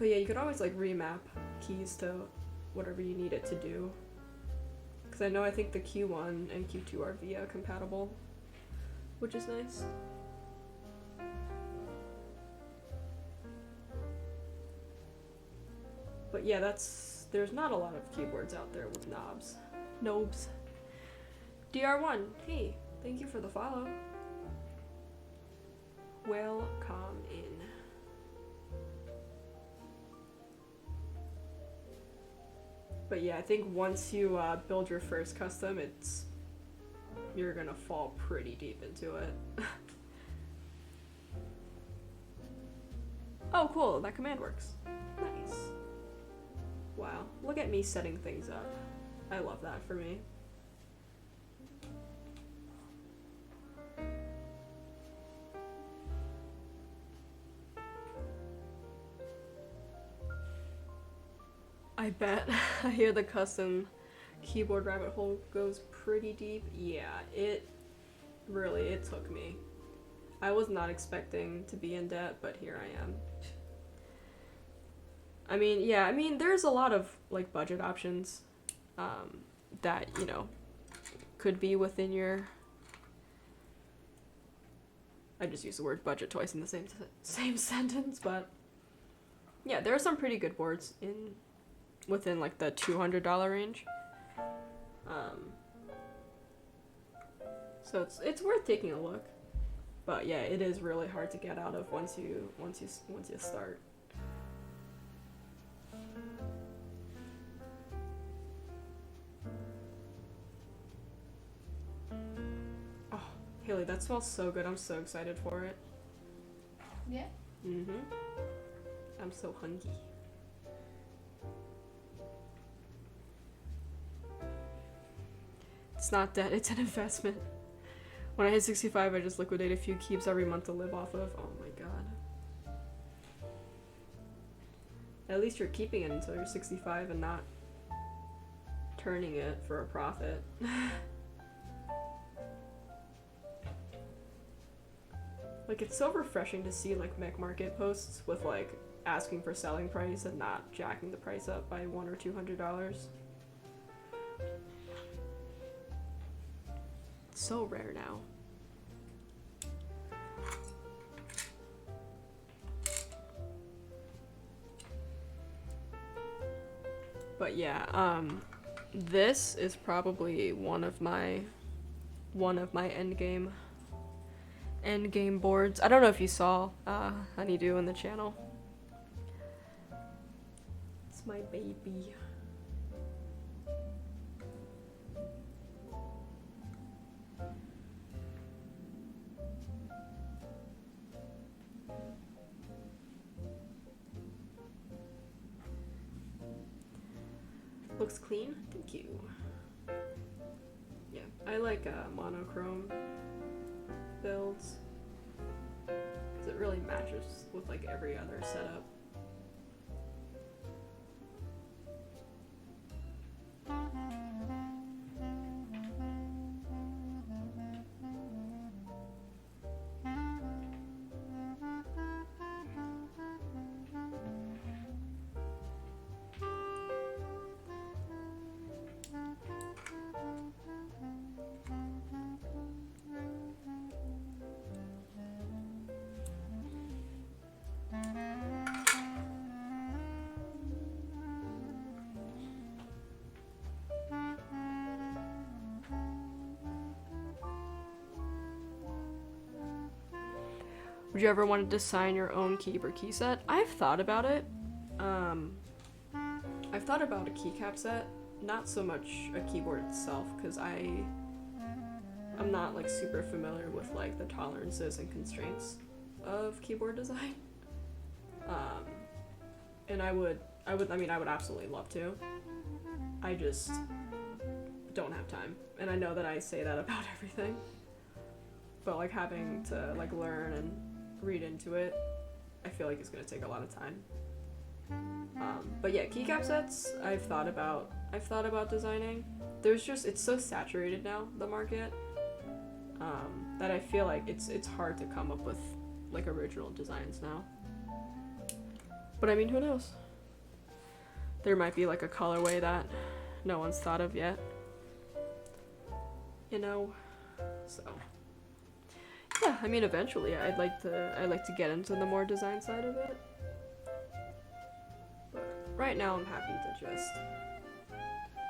yeah, you could always like remap keys to whatever you need it to do. Because I think the Q1 and Q2 are VIA compatible, which is nice. But yeah, there's not a lot of keyboards out there with knobs. Nobs. DR1, hey, thank you for the follow. Welcome in. But yeah, I think once you build your first custom, you're gonna fall pretty deep into it. Oh, cool, that command works. Nice. Wow, look at me setting things up. I love that for me. I bet. I hear the custom keyboard rabbit hole goes pretty deep. Yeah, it took me. I was not expecting to be in debt, but here I am. I mean, there's a lot of like budget options that, could be within your... I just used the word budget twice in the same sentence, but yeah, there are some pretty good boards within like the $200 range. So it's worth taking a look. But yeah, it is really hard to get out of once you start. Oh, Haley, that smells so good. I'm so excited for it. Yeah. Mm-hmm. I'm so hungry. It's not debt, it's an investment. When I hit 65, I just liquidate a few keeps every month to live off of. Oh my god. At least you're keeping it until you're 65 and not turning it for a profit. Like, it's so refreshing to see like mech market posts with like asking for selling price and not jacking the price up by $100 or $200. It's so rare now. But yeah, this is probably one of my end game boards. I don't know if you saw Honeydew in the channel. It's my baby. Looks clean. Thank you. Yeah, I like monochrome builds because it really matches with like every other setup. Would you ever want to design your own keyboard key set? I've thought about it. I've thought about a keycap set, not so much a keyboard itself, because I'm not like super familiar with like the tolerances and constraints of keyboard design. And I would absolutely love to. I just don't have time. And I know that I say that about everything. But like having to like learn and read into it, I feel like it's gonna take a lot of time. But yeah, keycap sets I've thought about designing. There's just, it's so saturated now, the market, that I feel like it's hard to come up with like original designs now. But I mean, who knows? There might be like a colorway that no one's thought of yet. You know? So yeah, I mean, eventually I'd like to get into the more design side of it. But right now I'm happy to just,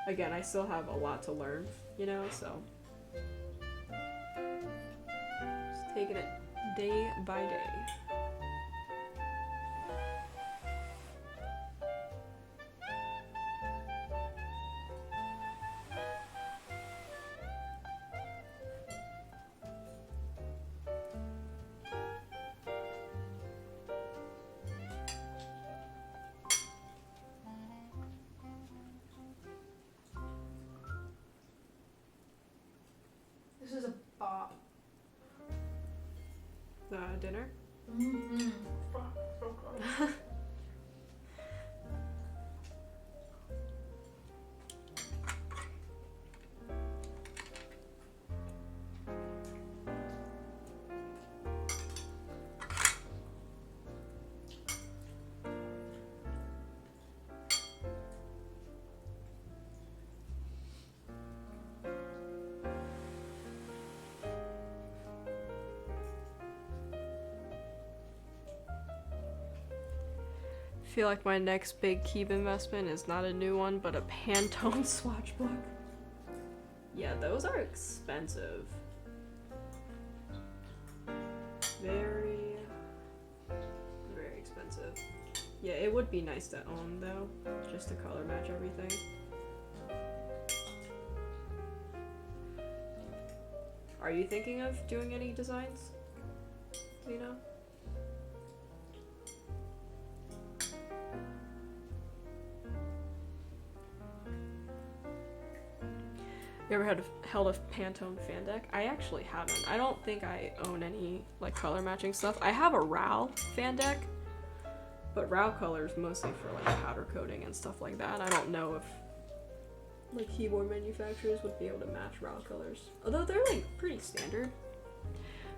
again, I still have a lot to learn, you know, so just taking it day by day. This is a bop. Dinner? Mm-hmm. Fuck, so good. I feel like my next big keep investment is not a new one, but a Pantone swatch book. Yeah, those are expensive. Very, very expensive. Yeah, it would be nice to own though, just to color match everything. Are you thinking of doing any designs? Do you know? You ever held a Pantone fan deck? I actually haven't. I don't think I own any like color matching stuff. I have a RAL fan deck, but RAL colors mostly for like powder coating and stuff like that. I don't know if like keyboard manufacturers would be able to match RAL colors. Although they're like pretty standard.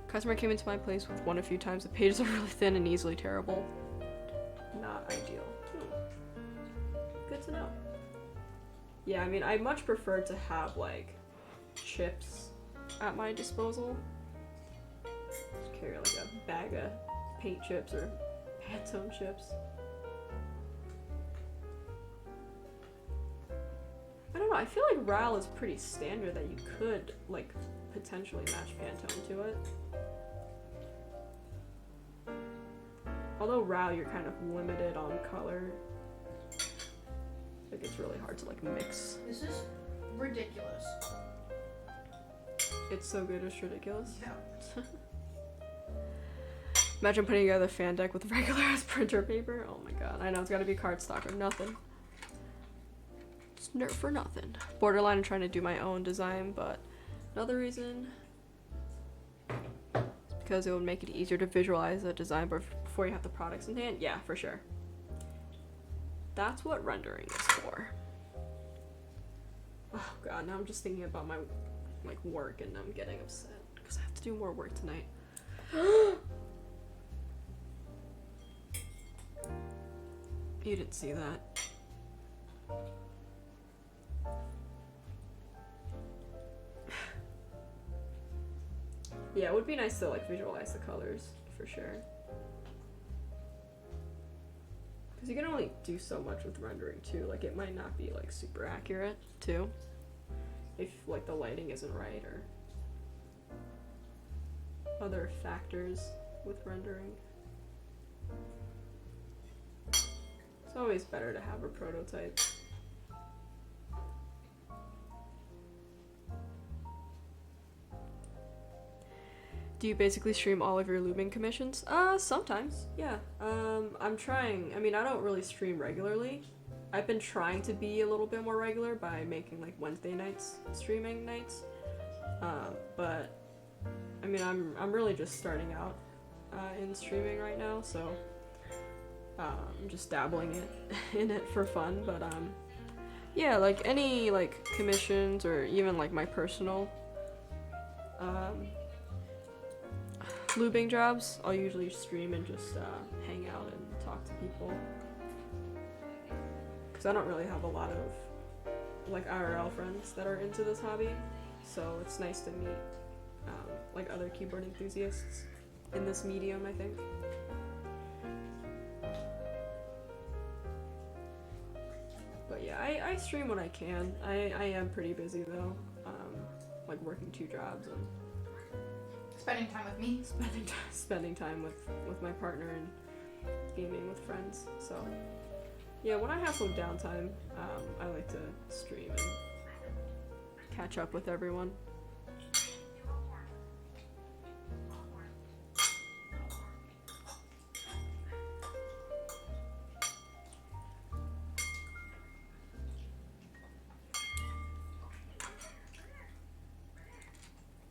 Customer came into my place with one a few times. The pages are really thin and easily tearable. Not ideal. Good to know. Yeah, I mean, I much prefer to have, like, chips at my disposal. Just carry, like, a bag of paint chips or Pantone chips. I don't know, I feel like RAL is pretty standard that you could, like, potentially match Pantone to it. Although RAL, you're kind of limited on color. Like, it's really hard to like mix. This is ridiculous. It's so good, it's ridiculous. Yeah. Imagine putting together a fan deck with regular ass printer paper. Oh my god. I know, it's gotta be cardstock or nothing. It's nerf for nothing. Borderline, I'm trying to do my own design, but another reason is because it would make it easier to visualize the design before you have the products in hand. Yeah, for sure. That's what rendering is for. Oh god, now I'm just thinking about my like work and I'm getting upset because I have to do more work tonight. You didn't see that. Yeah, it would be nice to like visualize the colors for sure. Because you can only do so much with rendering too. Like it might not be like super accurate too. If like the lighting isn't right or other factors with rendering. It's always better to have a prototype. Do you basically stream all of your lubing commissions? Sometimes, yeah. I'm trying. I mean, I don't really stream regularly, I've been trying to be a little bit more regular by making like Wednesday nights streaming nights, but I mean I'm really just starting out in streaming right now, so I'm just dabbling in it for fun. But yeah, like any like commissions or even like my personal lubing jobs, I'll usually stream and just hang out and talk to people. Because I don't really have a lot of like IRL friends that are into this hobby, so it's nice to meet like other keyboard enthusiasts in this medium, I think. But yeah, I stream when I can. I am pretty busy though, like working 2 jobs and Spending time with me. spending time with my partner and gaming with friends. So yeah, when I have some downtime, I like to stream and catch up with everyone.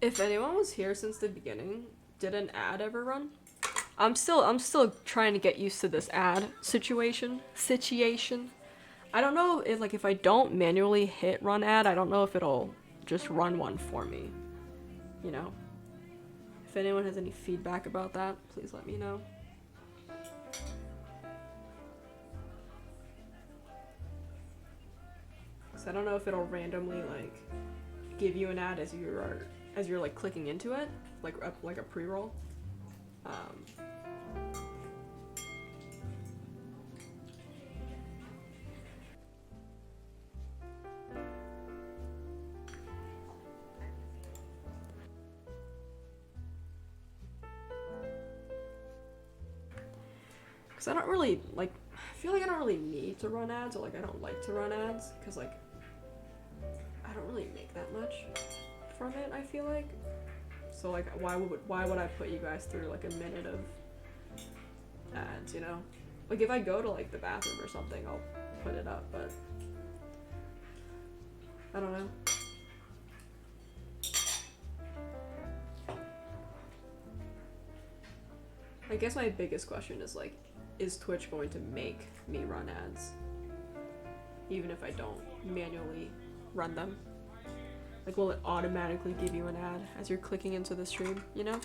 If anyone was here since the beginning, did an ad ever run? I'm still trying to get used to this ad situation. I don't know if I don't manually hit run ad, I don't know if it'll just run one for me. You know? If anyone has any feedback about that, please let me know. So I don't know if it'll randomly like give you an ad as you're like clicking into it, like a pre-roll. Because I don't really like, I feel like I don't really need to run ads, or like I don't like to run ads, because like I don't really make that much from it, I feel like. So like why would I put you guys through like a minute of ads, you know? Like if I go to like the bathroom or something, I'll put it up, but I don't know. I guess my biggest question is like, is Twitch going to make me run ads? Even if I don't manually run them? Like, will it automatically give you an ad as you're clicking into the stream, you know?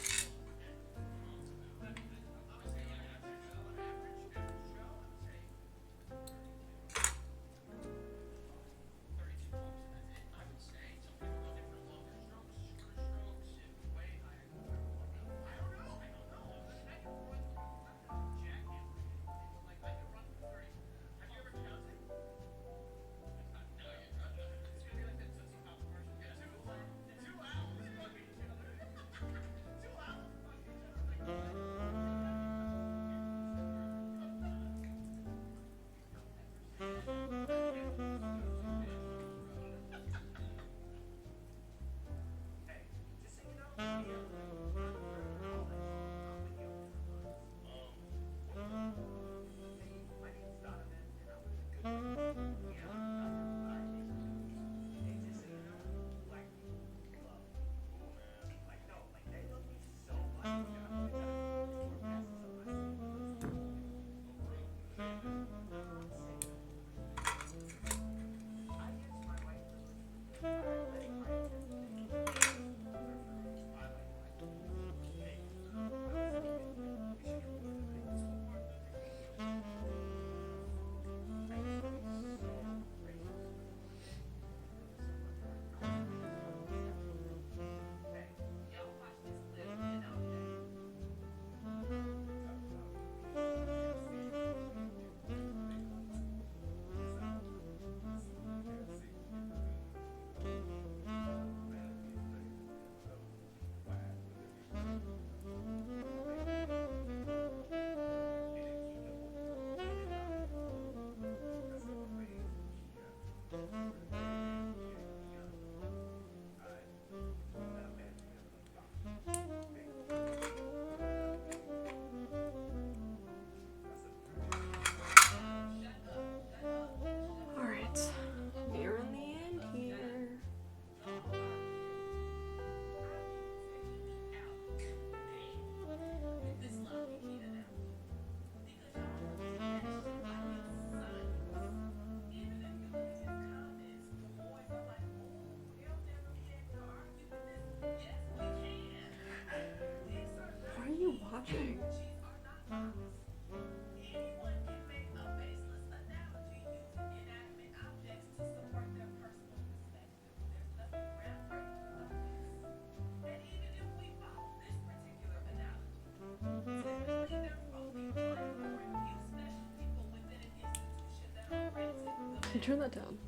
Can you turn that down?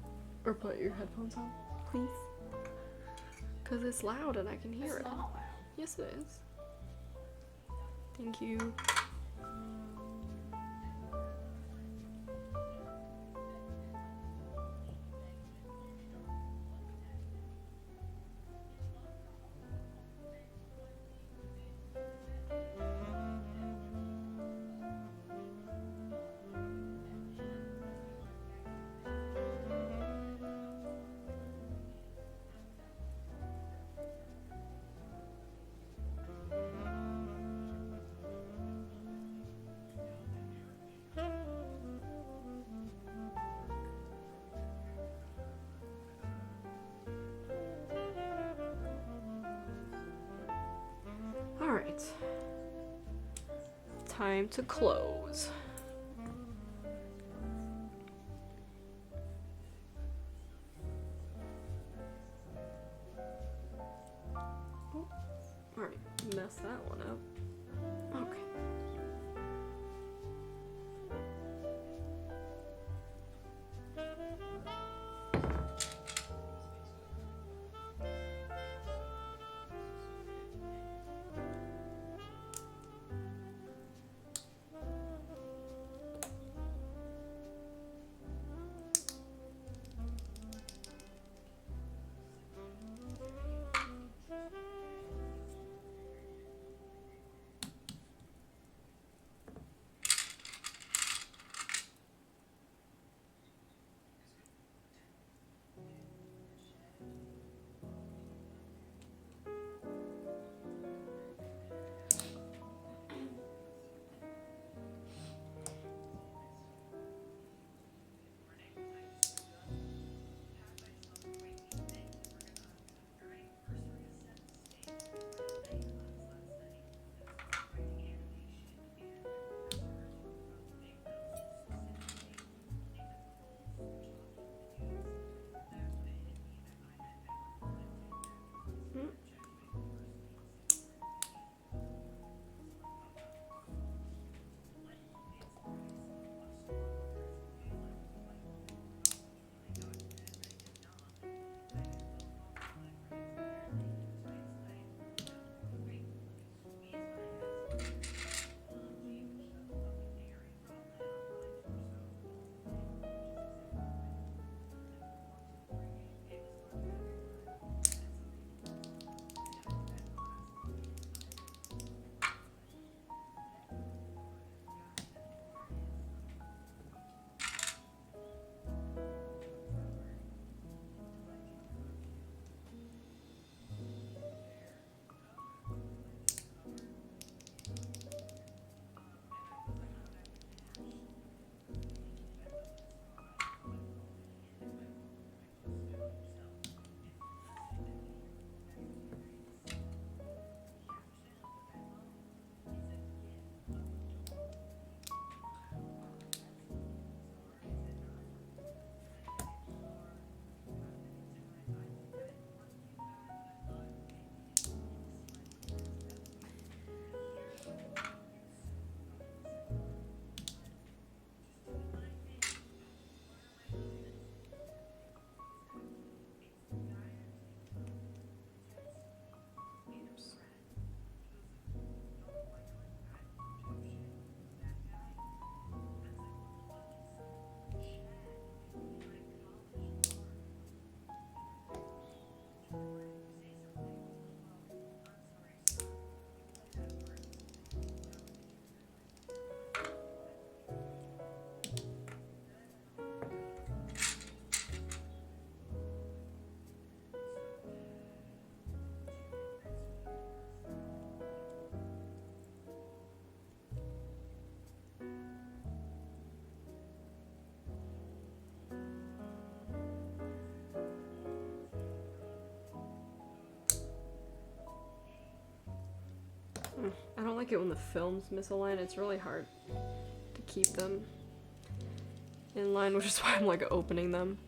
Or put your headphones on, please? Because it's loud and I can hear it. It's not loud. Yes, it is. Thank you. Alright. Time to close. Oh, already messed that one up. Okay. I don't like it when the films misalign. It's really hard to keep them in line, which is why I'm like opening them.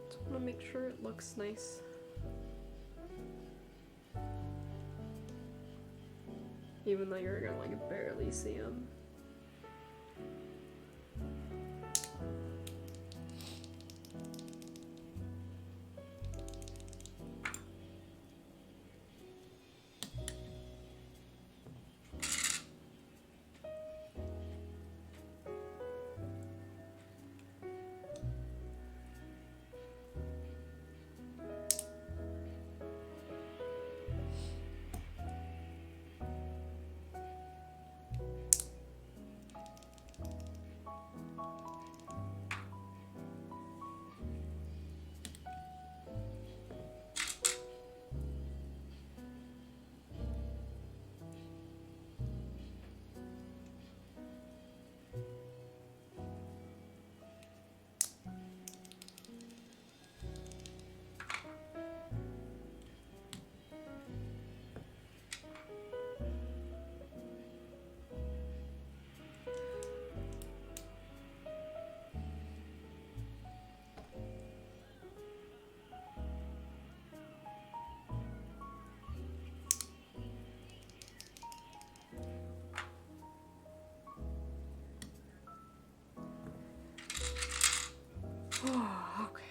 Just want to make sure it looks nice. Even though you're gonna like barely see him. Okay.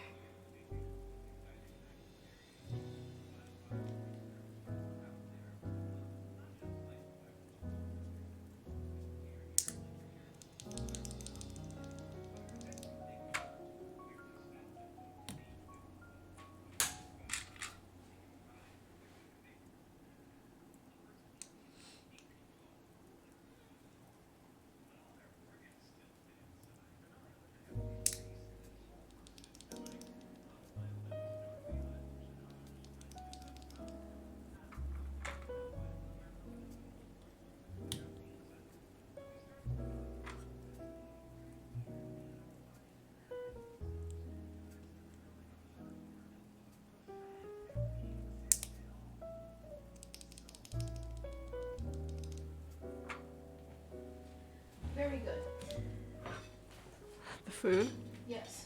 Very good. The food? Yes.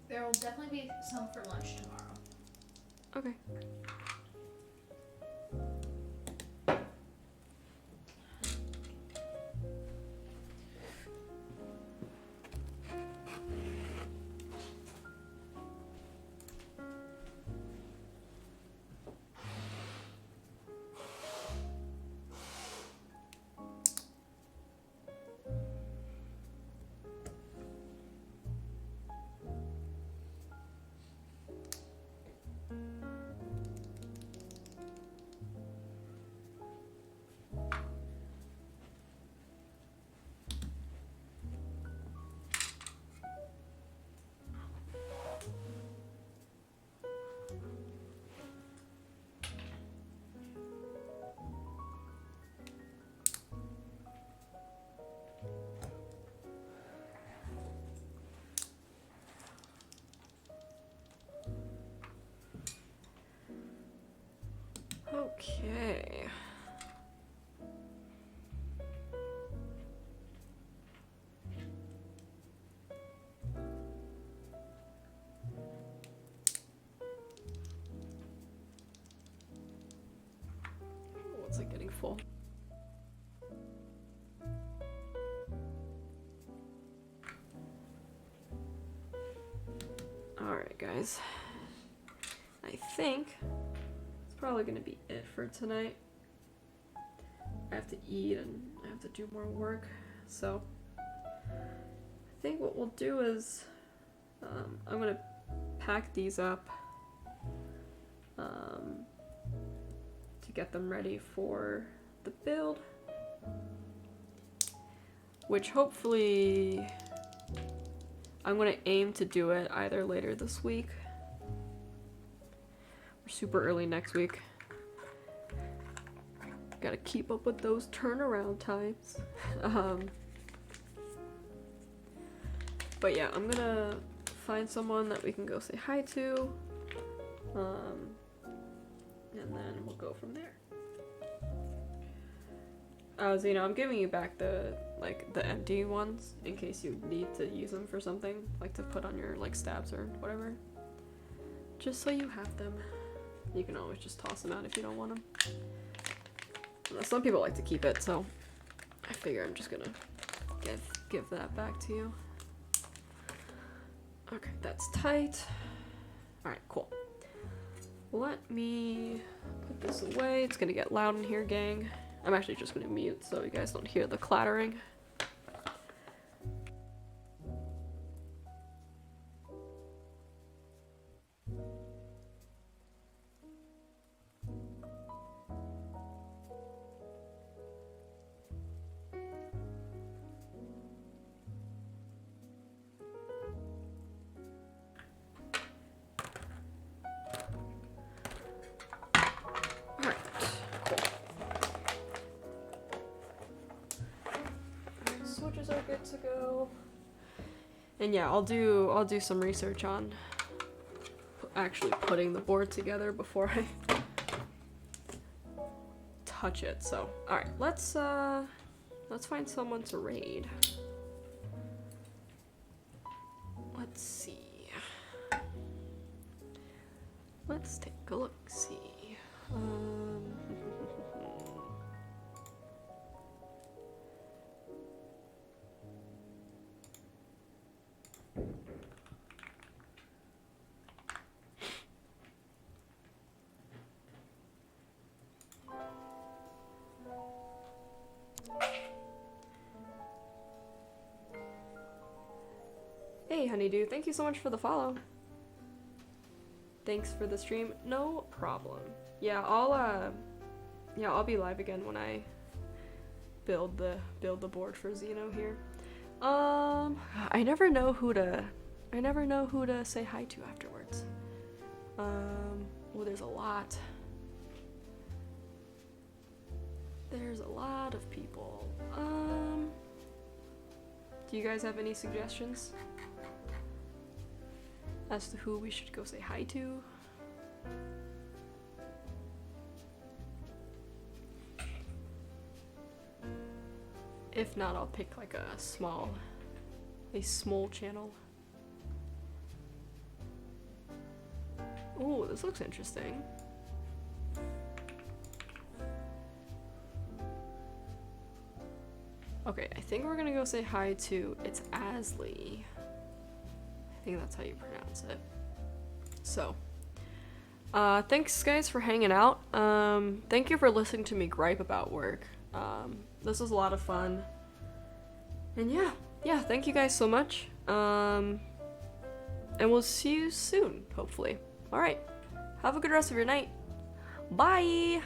There will definitely be some for lunch tomorrow. Okay. Okay. What's it getting full? Alright, guys. I think it's probably gonna be it for tonight. I have to eat and I have to do more work, so I think what we'll do is I'm gonna pack these up to get them ready for the build, which hopefully I'm gonna aim to do it either later this week or super early next week. Gotta keep up with those turnaround times. But yeah, I'm gonna find someone that we can go say hi to. And then we'll go from there. Zeno, I'm giving you back the empty ones in case you need to use them for something, like to put on your like stabs or whatever. Just so you have them. You can always just toss them out if you don't want them. Some people like to keep it, so I figure I'm just gonna give that back to you. Okay, that's tight. Alright, cool. Let me put this away. It's gonna get loud in here, gang. I'm actually just gonna mute so you guys don't hear the clattering. Switches are good to go. And yeah, I'll do some research on actually putting the board together before I touch it. So, all right, let's find someone to raid. Let's see. Let's take a look. See. Hey, Honeydew, thank you so much for the follow. Thanks for the stream. No problem. Yeah, I'll be live again when I build the board for Zeno here. I never know who to say hi to afterwards. Well, there's a lot. There's a lot of people. Do you guys have any suggestions as to who we should go say hi to? If not, I'll pick like a small channel. Ooh, this looks interesting. Okay, I think we're gonna go say hi to, it's Asley. I think that's how you pronounce it. So, thanks guys for hanging out. Thank you for listening to me gripe about work. This was a lot of fun. And yeah, thank you guys so much. And we'll see you soon, hopefully. Alright, have a good rest of your night. Bye!